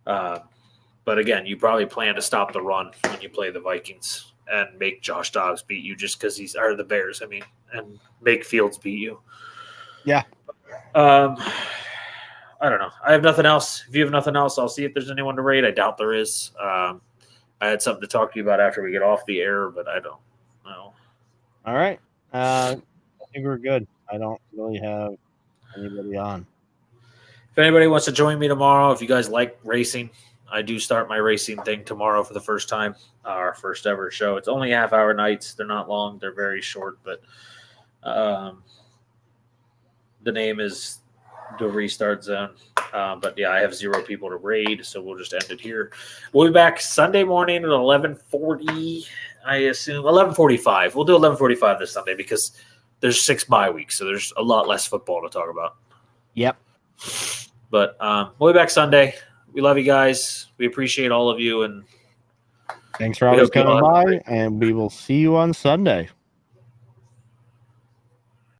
But again, you probably plan to stop the run when you play the Vikings and make Josh Dobbs beat you just because or the Bears, and make Fields beat you. Yeah. I don't know. I have nothing else. If you have nothing else, I'll see if there's anyone to rate. I doubt there is. I had something to talk to you about after we get off the air, but I don't know. All right. I think we're good. I don't really have anybody on. If anybody wants to join me tomorrow, if you guys like racing, I do start my racing thing tomorrow for the first time, our first ever show. It's only half-hour nights. They're not long. They're very short, but the name is The Restart Zone. But, yeah, I have 0 people to raid, so we'll just end it here. We'll be back Sunday morning at 11:40, I assume. 11:45. We'll do 11:45 this Sunday because there's 6 bye weeks, so there's a lot less football to talk about. Yep. But we'll be back Sunday. We love you guys. We appreciate all of you. And thanks for always coming by, and we will see you on Sunday.